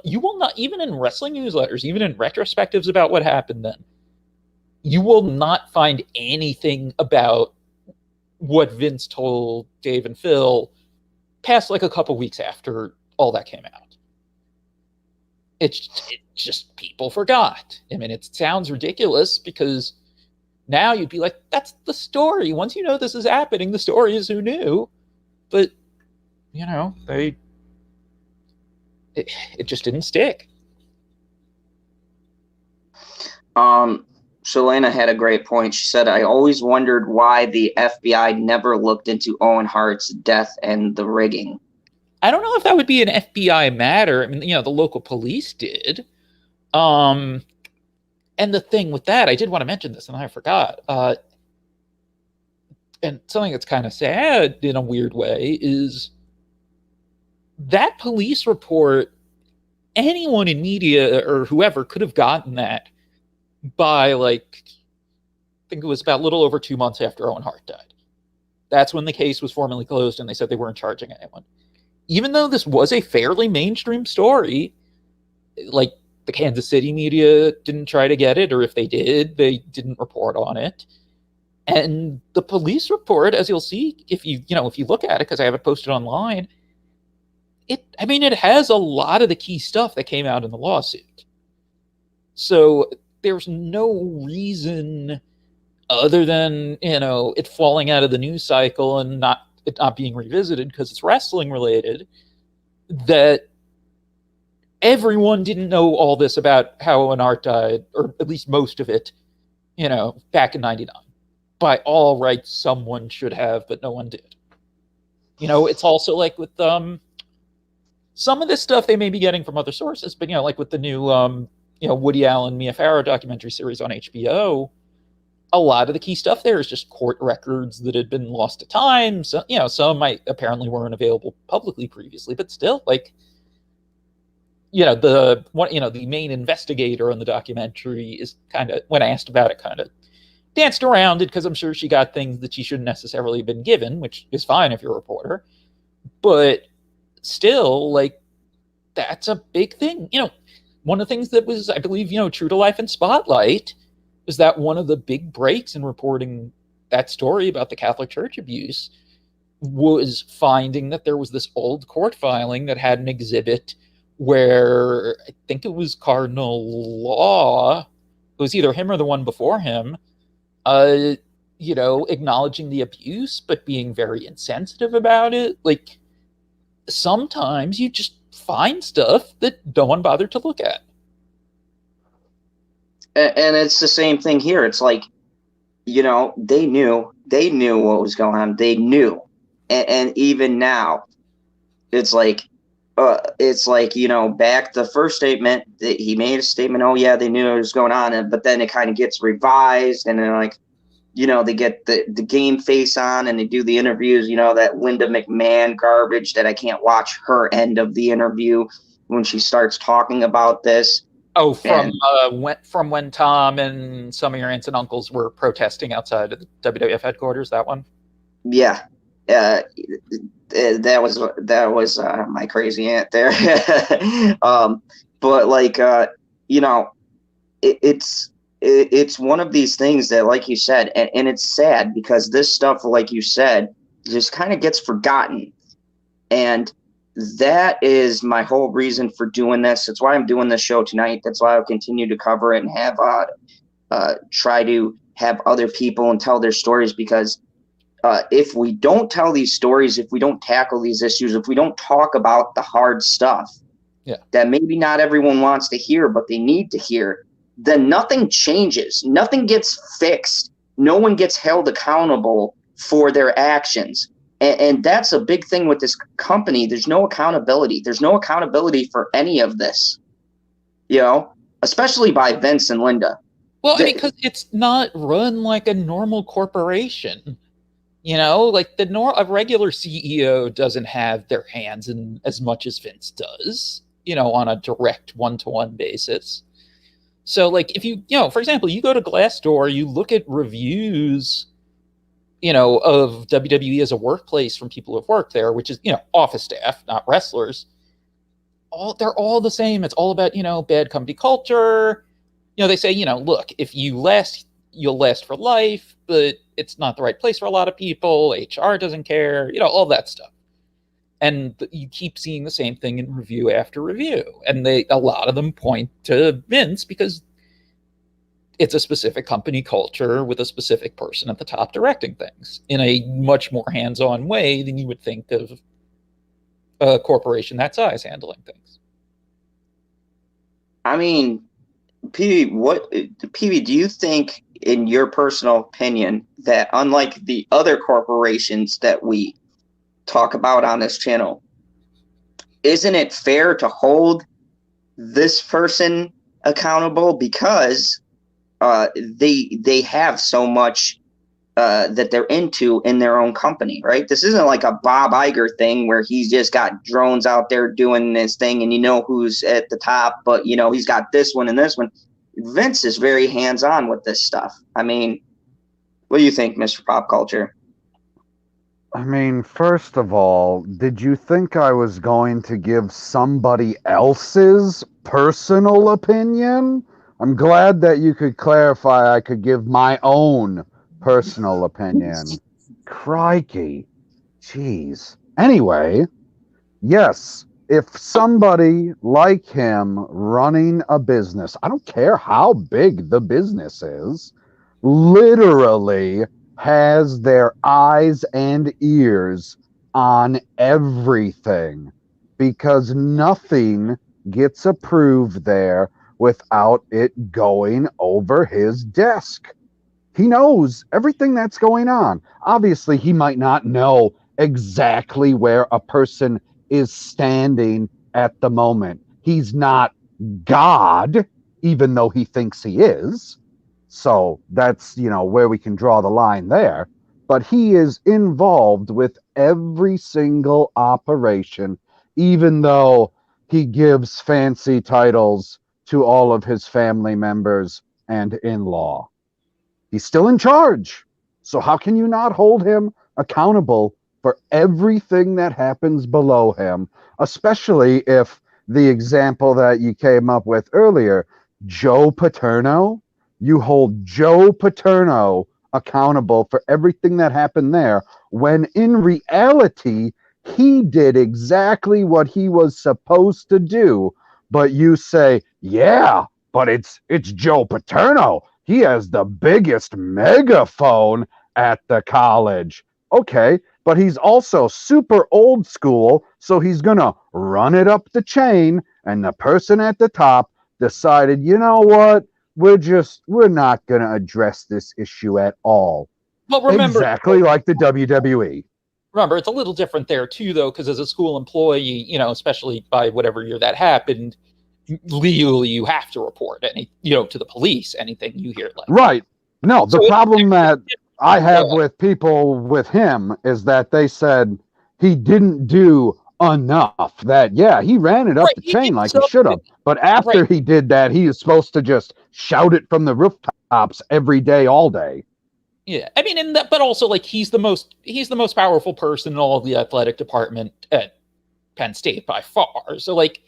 you will not, even in wrestling newsletters, even in retrospectives about what happened then, you will not find anything about what Vince told Dave and Phil past like a couple weeks after all that came out. It's just people forgot. I mean, it sounds ridiculous because now you'd be like, that's the story. Once you know this is happening, the story is who knew. But, it just didn't stick. Shalana had a great point. She said, I always wondered why the FBI never looked into Owen Hart's death and the rigging. I don't know if that would be an FBI matter. I mean, the local police did. And the thing with that, I did want to mention this, and I forgot. And something that's kind of sad in a weird way is that police report, anyone in media or whoever could have gotten that by, I think it was about a little over 2 months after Owen Hart died. That's when the case was formally closed, and they said they weren't charging anyone. Even though this was a fairly mainstream story, the Kansas City media didn't try to get it, or if they did, they didn't report on it. And the police report, as you'll see, if you look at it, because I have it posted online, it has a lot of the key stuff that came out in the lawsuit. So there's no reason other than, it falling out of the news cycle and it not being revisited because it's wrestling related, that everyone didn't know all this about how Owen Hart died, or at least most of it, back in 99. By all rights, someone should have, but no one did. It's also like with some of this stuff they may be getting from other sources, but like with the new Woody Allen, Mia Farrow documentary series on HBO, a lot of the key stuff there is just court records that had been lost to time. So, some apparently weren't available publicly previously, but still, the main investigator in the documentary is kind of, when asked about it, kind of danced around it, because I'm sure she got things that she shouldn't necessarily have been given, which is fine if you're a reporter. But still, that's a big thing. One of the things that was, I believe, true to life in Spotlight is that one of the big breaks in reporting that story about the Catholic Church abuse was finding that there was this old court filing that had an exhibit where I think it was Cardinal Law, it was either him or the one before him, acknowledging the abuse, but being very insensitive about it. Sometimes you just find stuff that no one bothered to look at. And it's the same thing here. It's like, they knew what was going on. They knew. And even now, it's like, back the first statement, he made a statement, oh yeah, they knew what was going on. But then it kind of gets revised, and then they get the game face on, and they do the interviews, that Linda McMahon garbage that I can't watch her end of the interview when she starts talking about this. Oh, from when Tom and some of your aunts and uncles were protesting outside of the WWF headquarters, that one? Yeah. That was my crazy aunt there. But it's one of these things that, like you said, and it's sad because this stuff, like you said, just kind of gets forgotten. And that is my whole reason for doing this. That's why I'm doing this show tonight. That's why I'll continue to cover it and have try to have other people and tell their stories, because if we don't tell these stories, if we don't tackle these issues, if we don't talk about the hard stuff that maybe not everyone wants to hear, but they need to hear, then nothing changes. Nothing gets fixed. No one gets held accountable for their actions. And that's a big thing with this company. There's no accountability. There's no accountability for any of this, you know, especially by Vince and Linda. Well, I mean, because it's not run like a normal corporation. You know, like a regular CEO doesn't have their hands in as much as Vince does, you know, on a direct one-to-one basis. So, like, if you know, for example, you go to Glassdoor, you look at reviews, you know, of WWE as a workplace from people who've worked there, which is, you know, office staff, not wrestlers. They're all the same. It's all about, you know, bad company culture. You know, they say, you know, look, if you last, you'll last for life, but it's not the right place for a lot of people. HR doesn't care, you know, all that stuff. And you keep seeing the same thing in review after review. And a lot of them point to Vince because it's a specific company culture with a specific person at the top directing things in a much more hands-on way than you would think of a corporation that size handling things. I mean, PV, do you think, in your personal opinion, that unlike the other corporations that we talk about on this channel, isn't it fair to hold this person accountable because they have so much that they're into in their own company, right? This isn't like a Bob Iger thing where he's just got drones out there doing this thing and you know who's at the top, but you know he's got this one and this one. Vince is very hands-on with this stuff. I mean, what do you think, Mr. Pop Culture? I mean, first of all, did you think I was going to give somebody else's personal opinion? I'm glad that you could clarify I could give my own personal opinion. Crikey. Jeez. Anyway, yes, if somebody like him running a business, I don't care how big the business is, literally has their eyes and ears on everything, because nothing gets approved there without it going over his desk. He knows everything that's going on. Obviously, he might not know exactly where a person is standing at the moment. He's not God, even though he thinks he is. So that's, you know, where we can draw the line there. But he is involved with every single operation, even though he gives fancy titles to all of his family members and in-law. He's still in charge. So how can you not hold him accountable for everything that happens below him, especially if the example that you came up with earlier, Joe Paterno, you hold Joe Paterno accountable for everything that happened there, when in reality, he did exactly what he was supposed to do. But you say, yeah, but it's Joe Paterno. He has the biggest megaphone at the college. Okay, but he's also super old school, so he's going to run it up the chain, and the person at the top decided, you know what? We're not going to address this issue at all. Well, remember, exactly like the WWE. Remember, it's a little different there too, though, because as a school employee, you know, especially by whatever year that happened, legally you have to report any, you know, to the police anything you hear. Like right. No, the problem that I have with people with him is that they said he didn't do enough. That, yeah, he ran it up the chain like he should have. But after he did that, he is supposed to just shout it from the rooftops every day, all day. Yeah, I mean, but also like he's the most powerful person in all of the athletic department at Penn State by far. So like,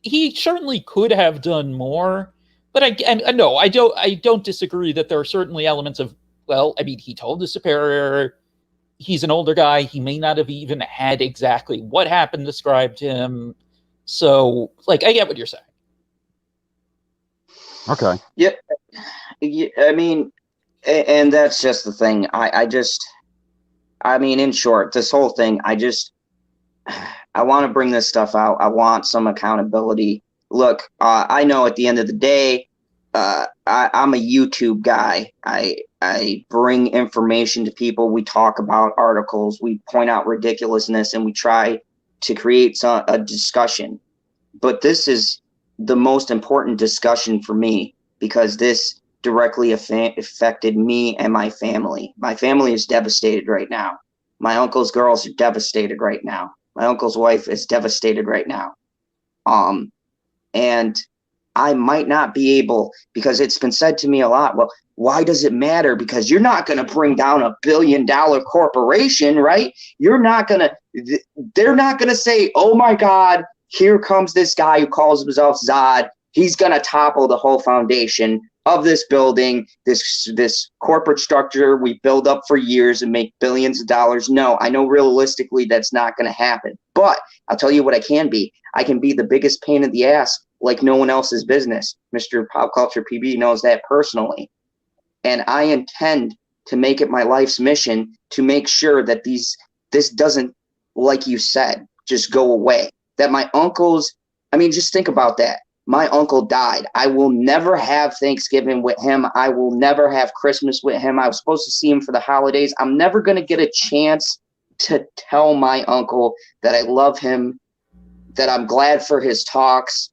he certainly could have done more. But I don't disagree that there are certainly elements of, well, I mean, he told his superior, he's an older guy, he may not have even had exactly what happened described to him. So, like, I get what you're saying. Okay. Yeah, I mean, and that's just the thing. I mean, in short, this whole thing, I want to bring this stuff out. I want some accountability. look, I know at the end of the day, I'm a YouTube guy. I bring information to people. We talk about articles. We point out ridiculousness, and we try to create a discussion. But this is the most important discussion for me because this directly affected me and my family. My family is devastated right now. My uncle's girls are devastated right now. My uncle's wife is devastated right now. And I might not be able, because it's been said to me a lot, well, why does it matter? Because you're not going to bring down $1 billion corporation, right? They're not going to say, oh my God, here comes this guy who calls himself Zod. He's going to topple the whole foundation of this building, this corporate structure we build up for years and make billions of dollars. No, I know realistically that's not going to happen. But I'll tell you what I can be. I can be the biggest pain in the ass like no one else's business. Mr. Pop Culture PB knows that personally. And I intend to make it my life's mission to make sure that this doesn't, like you said, just go away. That my uncle's, I mean, just think about that. My uncle died. I will never have Thanksgiving with him. I will never have Christmas with him. I was supposed to see him for the holidays. I'm never going to get a chance to tell my uncle that I love him, that I'm glad for his talks,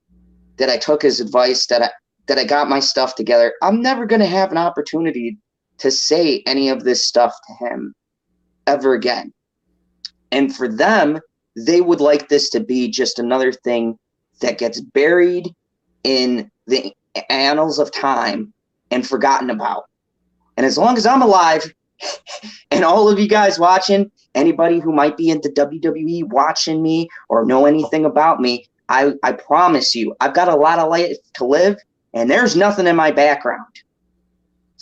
that I took his advice, that I got my stuff together. I'm never going to have an opportunity to say any of this stuff to him ever again. And for them, they would like this to be just another thing that gets buried in the annals of time and forgotten about. And as long as I'm alive, and all of you guys watching, anybody who might be into WWE watching me or know anything about me, I promise you, I've got a lot of life to live, and there's nothing in my background.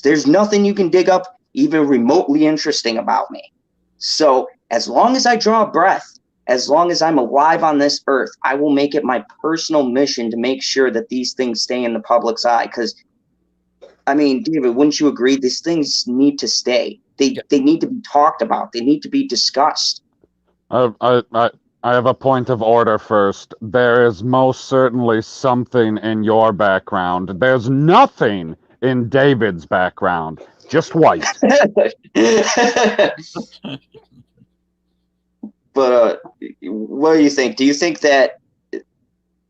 There's nothing you can dig up even remotely interesting about me. So as long as I draw breath, as long as I'm alive on this earth, I will make it my personal mission to make sure that these things stay in the public's eye. Because, I mean, David, wouldn't you agree? These things need to stay. They need to be talked about. They need to be discussed. I have a point of order first. There is most certainly something in your background. There's nothing in David's background. Just white. But what do you think? Do you think that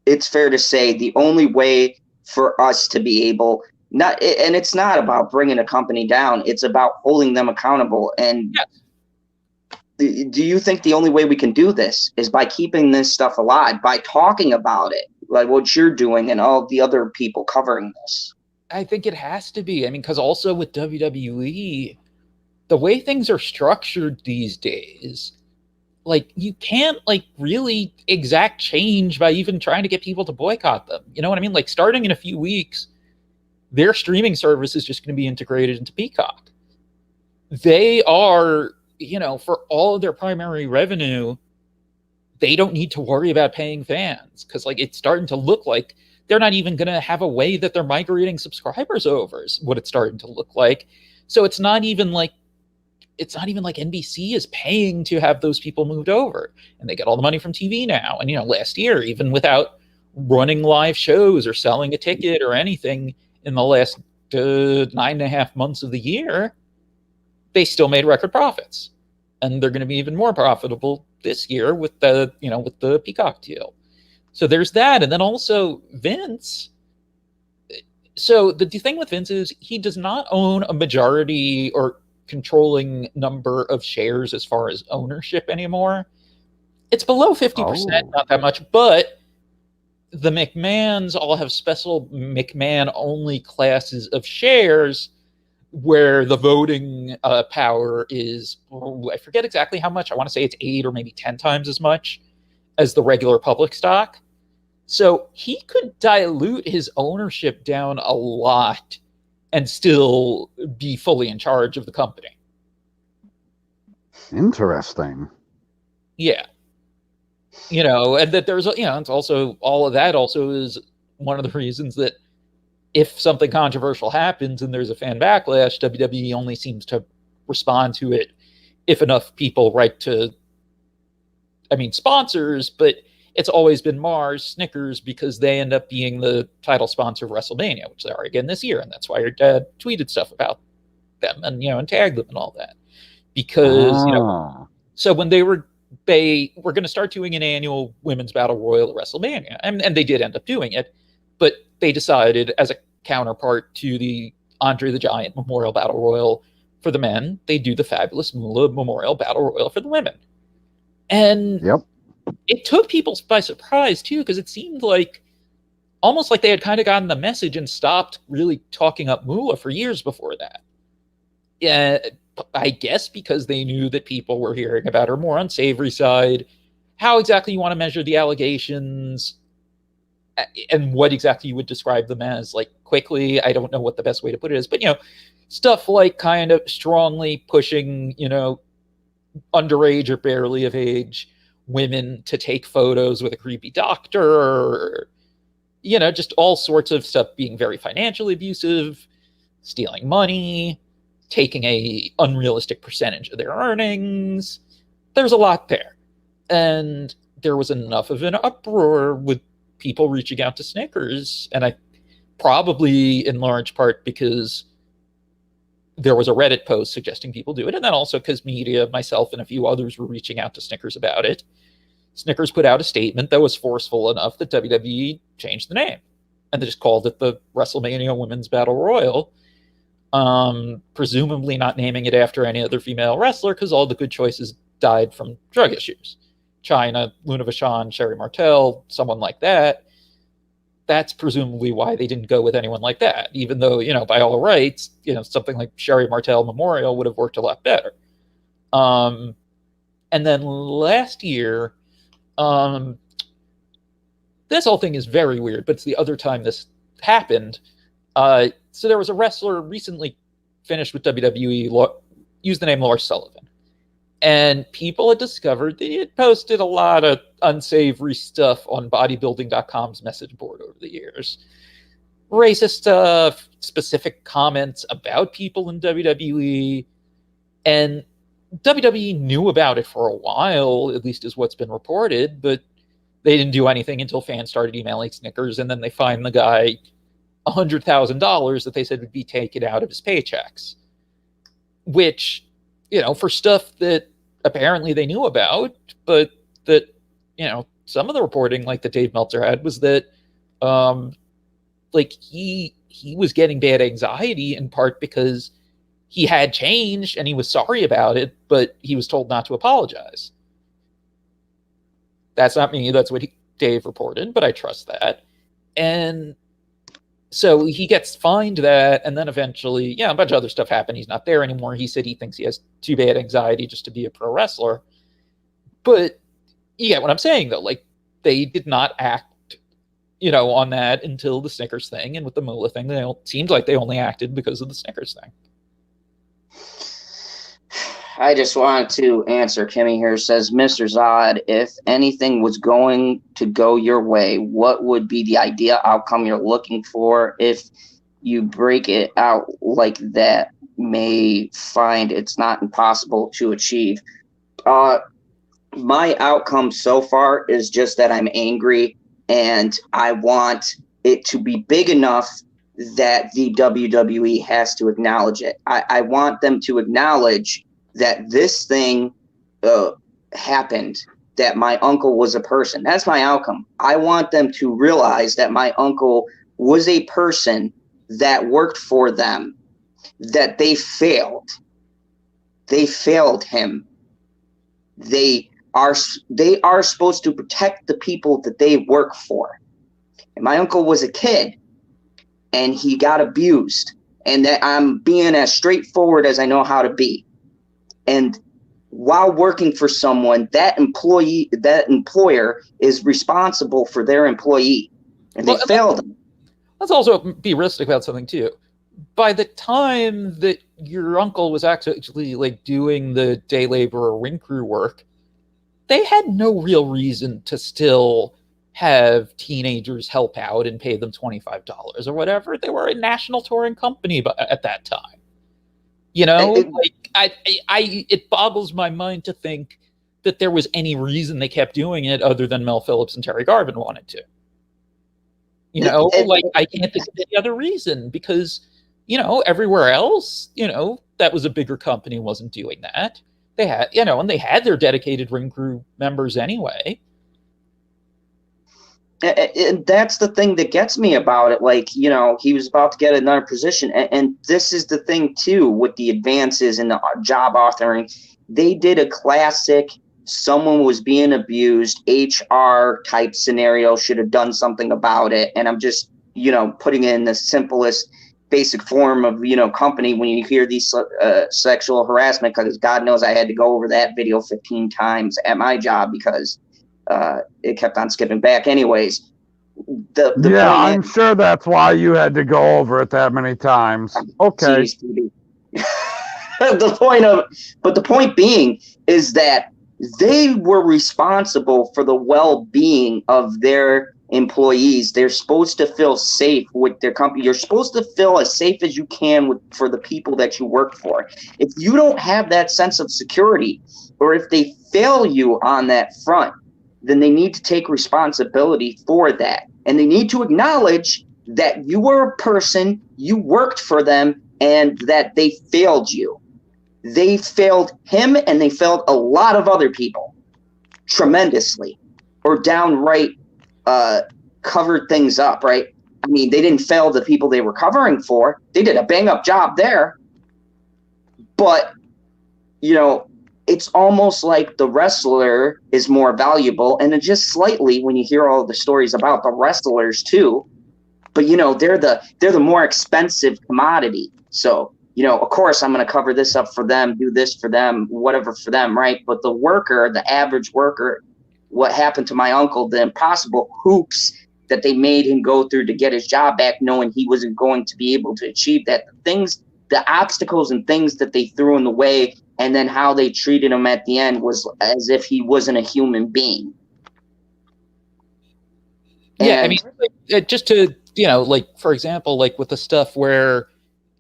it's fair to say the only way for us to be able, and it's not about bringing a company down, it's about holding them accountable. And do you think the only way we can do this is by keeping this stuff alive, by talking about it, like what you're doing and all the other people covering this? I think it has to be. I mean, because also with WWE, the way things are structured these days, like, you can't, like, really exact change by even trying to get people to boycott them. You know what I mean? Like, starting in a few weeks, their streaming service is just going to be integrated into Peacock. They are, you know, for all of their primary revenue, they don't need to worry about paying fans, because, like, it's starting to look like they're not even going to have a way that they're migrating subscribers over, is what it's starting to look like. So it's not even like NBC is paying to have those people moved over, and they get all the money from TV now. And, you know, last year, even without running live shows or selling a ticket or anything in the last 9.5 months of the year, they still made record profits. And they're going to be even more profitable this year with the Peacock deal. So there's that. And then also Vince. So the thing with Vince is he does not own a majority or controlling number of shares as far as ownership anymore. It's below 50%, not that much, but the McMahons all have special McMahon-only classes of shares where the voting power is, I forget exactly how much. I want to say it's 8 or maybe 10 times as much as the regular public stock. So he could dilute his ownership down a lot and still be fully in charge of the company. Interesting. Yeah. You know, and that there's, you know, it's also, all of that also is one of the reasons that if something controversial happens and there's a fan backlash, WWE only seems to respond to it if enough people write to, I mean, sponsors, but it's always been Mars, Snickers, because they end up being the title sponsor of WrestleMania, which they are again this year, and that's why your dad tweeted stuff about them and and tagged them and all that. Because so when they were going to start doing an annual women's battle royal at WrestleMania, and they did end up doing it, but they decided as a counterpart to the Andre the Giant Memorial Battle Royal for the men, they do the Fabulous Moolah Memorial Battle Royal for the women. And it took people by surprise too, because it seemed like almost like they had kind of gotten the message and stopped really talking up Moolah for years before that. Yeah, I guess because they knew that people were hearing about her more unsavory side. How exactly you want to measure the allegations and what exactly you would describe them as, like, quickly, I don't know what the best way to put it is, but stuff like kind of strongly pushing underage or barely of age women to take photos with a creepy doctor, or just all sorts of stuff, being very financially abusive, stealing money, taking a unrealistic percentage of their earnings. There's a lot there. And there was enough of an uproar with people reaching out to Snickers, and I probably in large part because there was a Reddit post suggesting people do it, and then also because media, myself and a few others, were reaching out to Snickers about it. Snickers put out a statement that was forceful enough that WWE changed the name, and they just called it the WrestleMania Women's Battle Royal, presumably not naming it after any other female wrestler, because all the good choices died from drug issues. China, Luna Vachon, Sherry Martel, someone like that. That's presumably why they didn't go with anyone like that, even though, by all rights, something like Sherry Martel Memorial would have worked a lot better. And then last year, this whole thing is very weird, but it's the other time this happened. So there was a wrestler recently finished with WWE, used the name Lars Sullivan. And people had discovered that he had posted a lot of unsavory stuff on bodybuilding.com's message board over the years. Racist stuff, specific comments about people in WWE. And WWE knew about it for a while, at least is what's been reported, but they didn't do anything until fans started emailing Snickers, and then they fined the guy $100,000 that they said would be taken out of his paychecks. Which, for stuff that apparently they knew about, but that, some of the reporting, like that Dave Meltzer had, was that, he was getting bad anxiety in part because he had changed and he was sorry about it, but he was told not to apologize. That's not me. That's what Dave reported, but I trust that. And so he gets fined that, and then eventually, a bunch of other stuff happened. He's not there anymore. He said he thinks he has too bad anxiety just to be a pro wrestler. But you get what I'm saying, though. Like, they did not act, on that until the Snickers thing, and with the Moolah thing, it seemed like they only acted because of the Snickers thing. I just wanted to answer. Kimmy here says, Mr. Zod, if anything was going to go your way, what would be the ideal outcome you're looking for? If you break it out like that, may find it's not impossible to achieve. My outcome so far is just that I'm angry, and I want it to be big enough that the WWE has to acknowledge it. I want them to acknowledge that this thing happened, that my uncle was a person. That's my outcome. I want them to realize that my uncle was a person that worked for them, that they failed. They failed him. They are supposed to protect the people that they work for. And my uncle was a kid, and he got abused, and that I'm being as straightforward as I know how to be. And while working for someone, that employer is responsible for their employee, and they failed them. Let's also be realistic about something too. By the time that your uncle was actually like doing the day labor or ring crew work, they had no real reason to still have teenagers help out and pay them $25 or whatever. They were a national touring company at that time. It boggles my mind to think that there was any reason they kept doing it other than Mel Phillips and Terry Garvin wanted to. You know, like, I can't think of any other reason, because, you know, everywhere else, you know, that was a bigger company wasn't doing that. They had, you know, and they had their dedicated ring crew members anyway. And that's the thing that gets me about it. Like, you know, he was about to get another position. And this is the thing, too, with the advances in the job authoring. They did a classic, someone was being abused, HR type scenario, should have done something about it. And I'm just, you know, putting it in the simplest basic form of, you know, company when you hear these sexual harassment, because God knows I had to go over that video 15 times at my job because it kept on skipping back anyways. Yeah, I'm sure that's why you had to go over it that many times. Okay. Geez, the point being is that they were responsible for the well-being of their employees. They're supposed to feel safe with their company. You're supposed to feel as safe as you can for the people that you work for. If you don't have that sense of security, or if they fail you on that front, then they need to take responsibility for that. And they need to acknowledge that you were a person, you worked for them, and that they failed you. They failed him, and they failed a lot of other people tremendously, or downright covered things up, right? I mean, they didn't fail the people they were covering for. They did a bang-up job there. But, you know, it's almost like the wrestler is more valuable, and just slightly when you hear all the stories about the wrestlers too. But, you know, they're the more expensive commodity. So, you know, of course, I'm going to cover this up for them, do this for them, whatever for them, right? But the worker, the average worker, what happened to my uncle, the impossible hoops that they made him go through to get his job back, knowing he wasn't going to be able to achieve that. The obstacles and things that they threw in the way, and then how they treated him at the end was as if he wasn't a human being. Yeah, I mean, just to, you know, like, for example, like with the stuff where,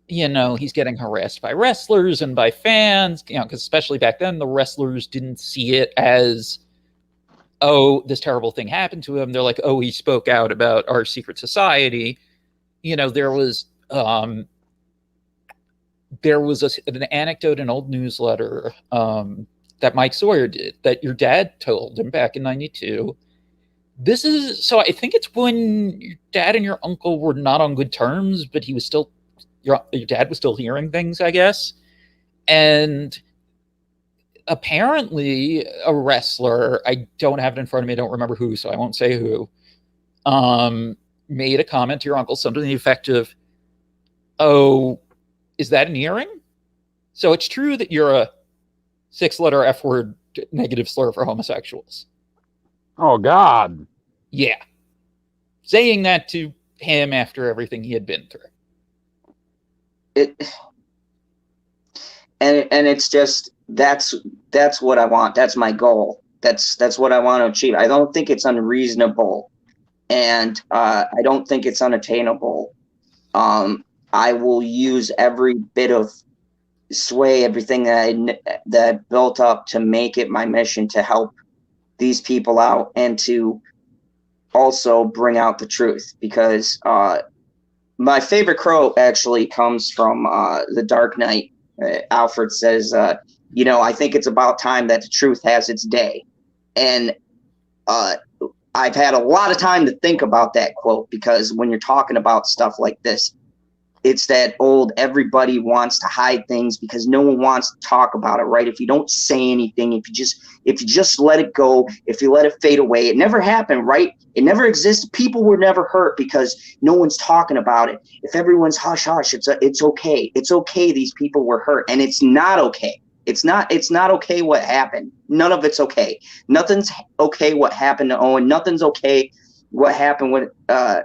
you know, he's getting harassed by wrestlers and by fans, you know, because especially back then, the wrestlers didn't see it as, oh, this terrible thing happened to him. They're like, oh, he spoke out about our secret society. You know, there was an anecdote, an old newsletter that Mike Sawyer did that your dad told him back in '92. This is, so I think it's when your dad and your uncle were not on good terms, but he was still, your dad was still hearing things, I guess. And apparently a wrestler, I don't have it in front of me, I don't remember who, so I won't say who, made a comment to your uncle, something to the effect of, oh, is that an earring? So it's true that you're a 6-letter F word negative slur for homosexuals. Oh, God. Yeah. Saying that to him after everything he had been through. And it's just, that's what I want. That's my goal. That's what I want to achieve. I don't think it's unreasonable, and I don't think it's unattainable. I will use every bit of sway, everything that I built up to make it my mission to help these people out and to also bring out the truth, because my favorite quote actually comes from The Dark Knight. Alfred says, you know, I think it's about time that the truth has its day. And I've had a lot of time to think about that quote, because when you're talking about stuff like this, it's that old, everybody wants to hide things because no one wants to talk about it, right? If you don't say anything, if you just let it go, if you let it fade away, it never happened, right? It never existed. People were never hurt because no one's talking about it. If everyone's hush hush, it's okay. It's okay. These people were hurt, and it's not okay. It's not okay what happened. None of it's okay. Nothing's okay what happened to Owen. Nothing's okay what happened with the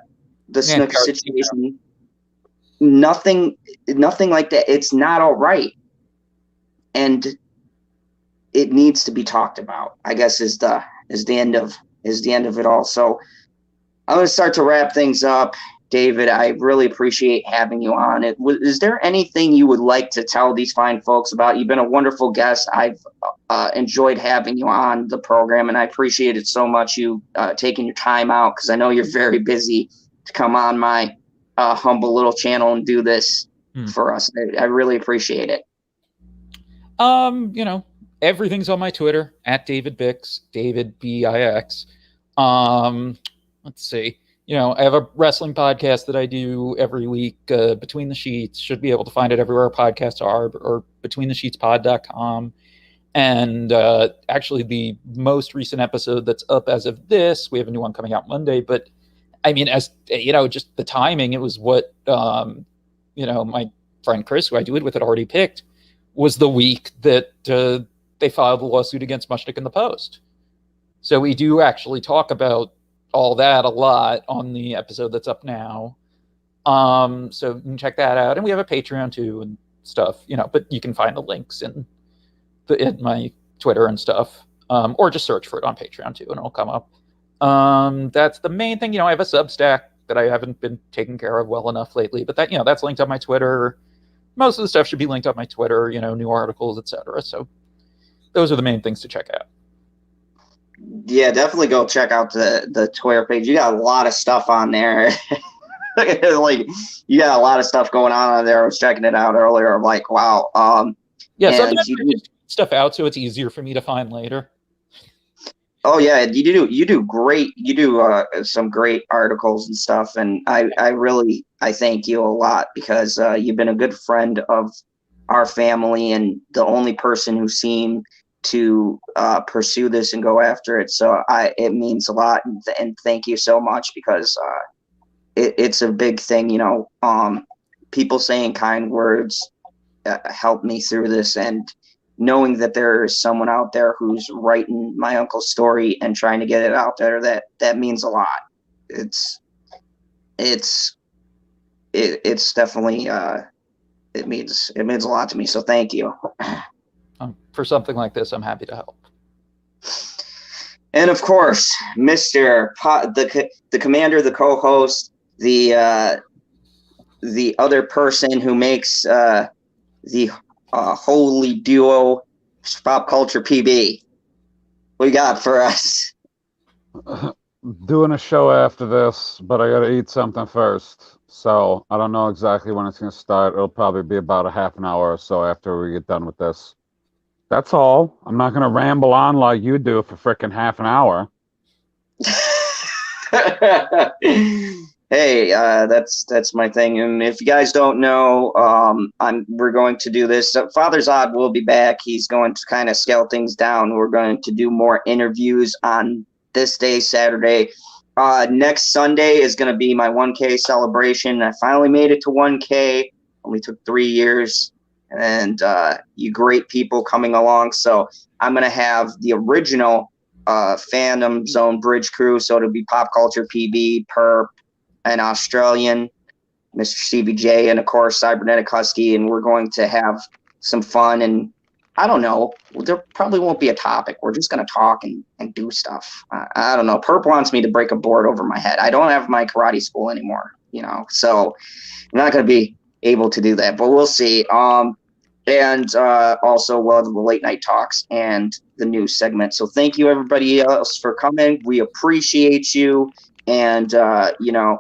Snook situation. Nothing like that. It's not all right, and it needs to be talked about, I guess, is the end of it all. So I'm going to start to wrap things up. David, I really appreciate having you on. Is there anything you would like to tell these fine folks about? You've been a wonderful guest. I've enjoyed having you on the program, and I appreciate it so much, you taking your time out, because I know you're very busy, to come on my humble little channel and do this for us. I really appreciate it. You know, everything's on my Twitter, at David Bix, David B-I-X. Let's see. You know, I have a wrestling podcast that I do every week, Between the Sheets. Should be able to find it everywhere podcasts are, or betweenthe-sheetspod.com. And actually, the most recent episode that's up as of this, we have a new one coming out Monday. But I mean, as you know, just the timing, it was what, you know, my friend Chris, who I do it with, had already picked, was the week that they filed a lawsuit against Mushnick and the Post. So we do actually talk about all that a lot on the episode that's up now. So you can check that out. And we have a Patreon too and stuff, you know, but you can find the links in my Twitter and stuff. Or just search for it on Patreon too and it'll come up. That's the main thing. You know, I have a Substack that I haven't been taking care of well enough lately, but that, you know, that's linked on my Twitter. Most of the stuff should be linked on my Twitter, you know, new articles, etc. So those are the main things to check out. Yeah, definitely go check out the Twitter page. You got a lot of stuff on there. Like, you got a lot of stuff going on there. I was checking it out earlier. I'm like, wow. Yeah, sometimes I just tweet stuff out so it's easier for me to find later. Oh yeah, you do great. You do some great articles and stuff, and I thank you a lot, because you've been a good friend of our family and the only person who seemed to pursue this and go after it. So it means a lot, and thank you so much, because it's a big thing. You know, people saying kind words helped me through this, and knowing that there is someone out there who's writing my uncle's story and trying to get it out there, that means a lot. It's definitely it means a lot to me. So thank you. For something like this, I'm happy to help. And of course, Mr. the commander, the co-host, the other person who makes the holy duo, Pop Culture PB. What you got for us? Doing a show after this, but I gotta eat something first. So I don't know exactly when it's gonna start. It'll probably be about a half an hour or so after we get done with this. That's all. I'm not gonna ramble on like you do for frickin' half an hour. Hey, that's my thing. And if you guys don't know, we're going to do this. Father Zod will be back. He's going to kind of scale things down. We're going to do more interviews on this day, Saturday. Next Sunday is going to be my 1K celebration. I finally made it to 1K. Only took 3 years. And you great people coming along. So I'm going to have the original Fandom Zone Bridge crew. So it'll be Pop Culture PB, Perp, an Australian, Mr. CBJ, and of course Cybernetic Husky, and we're going to have some fun. And I don't know, there probably won't be a topic. We're just going to talk and do stuff. I don't know. Perp wants me to break a board over my head. I don't have my karate school anymore, you know, so I'm not going to be able to do that, but we'll see. And also, well, the late night talks and the news segment. So thank you everybody else for coming. We appreciate you. And, you know,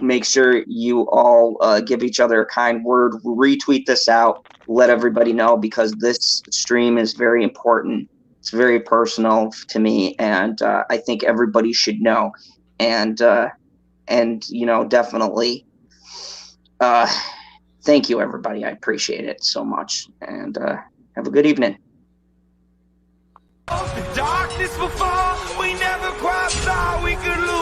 make sure you all give each other a kind word, retweet this out, let everybody know, because this stream is very important. It's very personal to me, and I think everybody should know. And you know, definitely, thank you, everybody. I appreciate it so much, and have a good evening. The darkness before we never quite thought we could lose.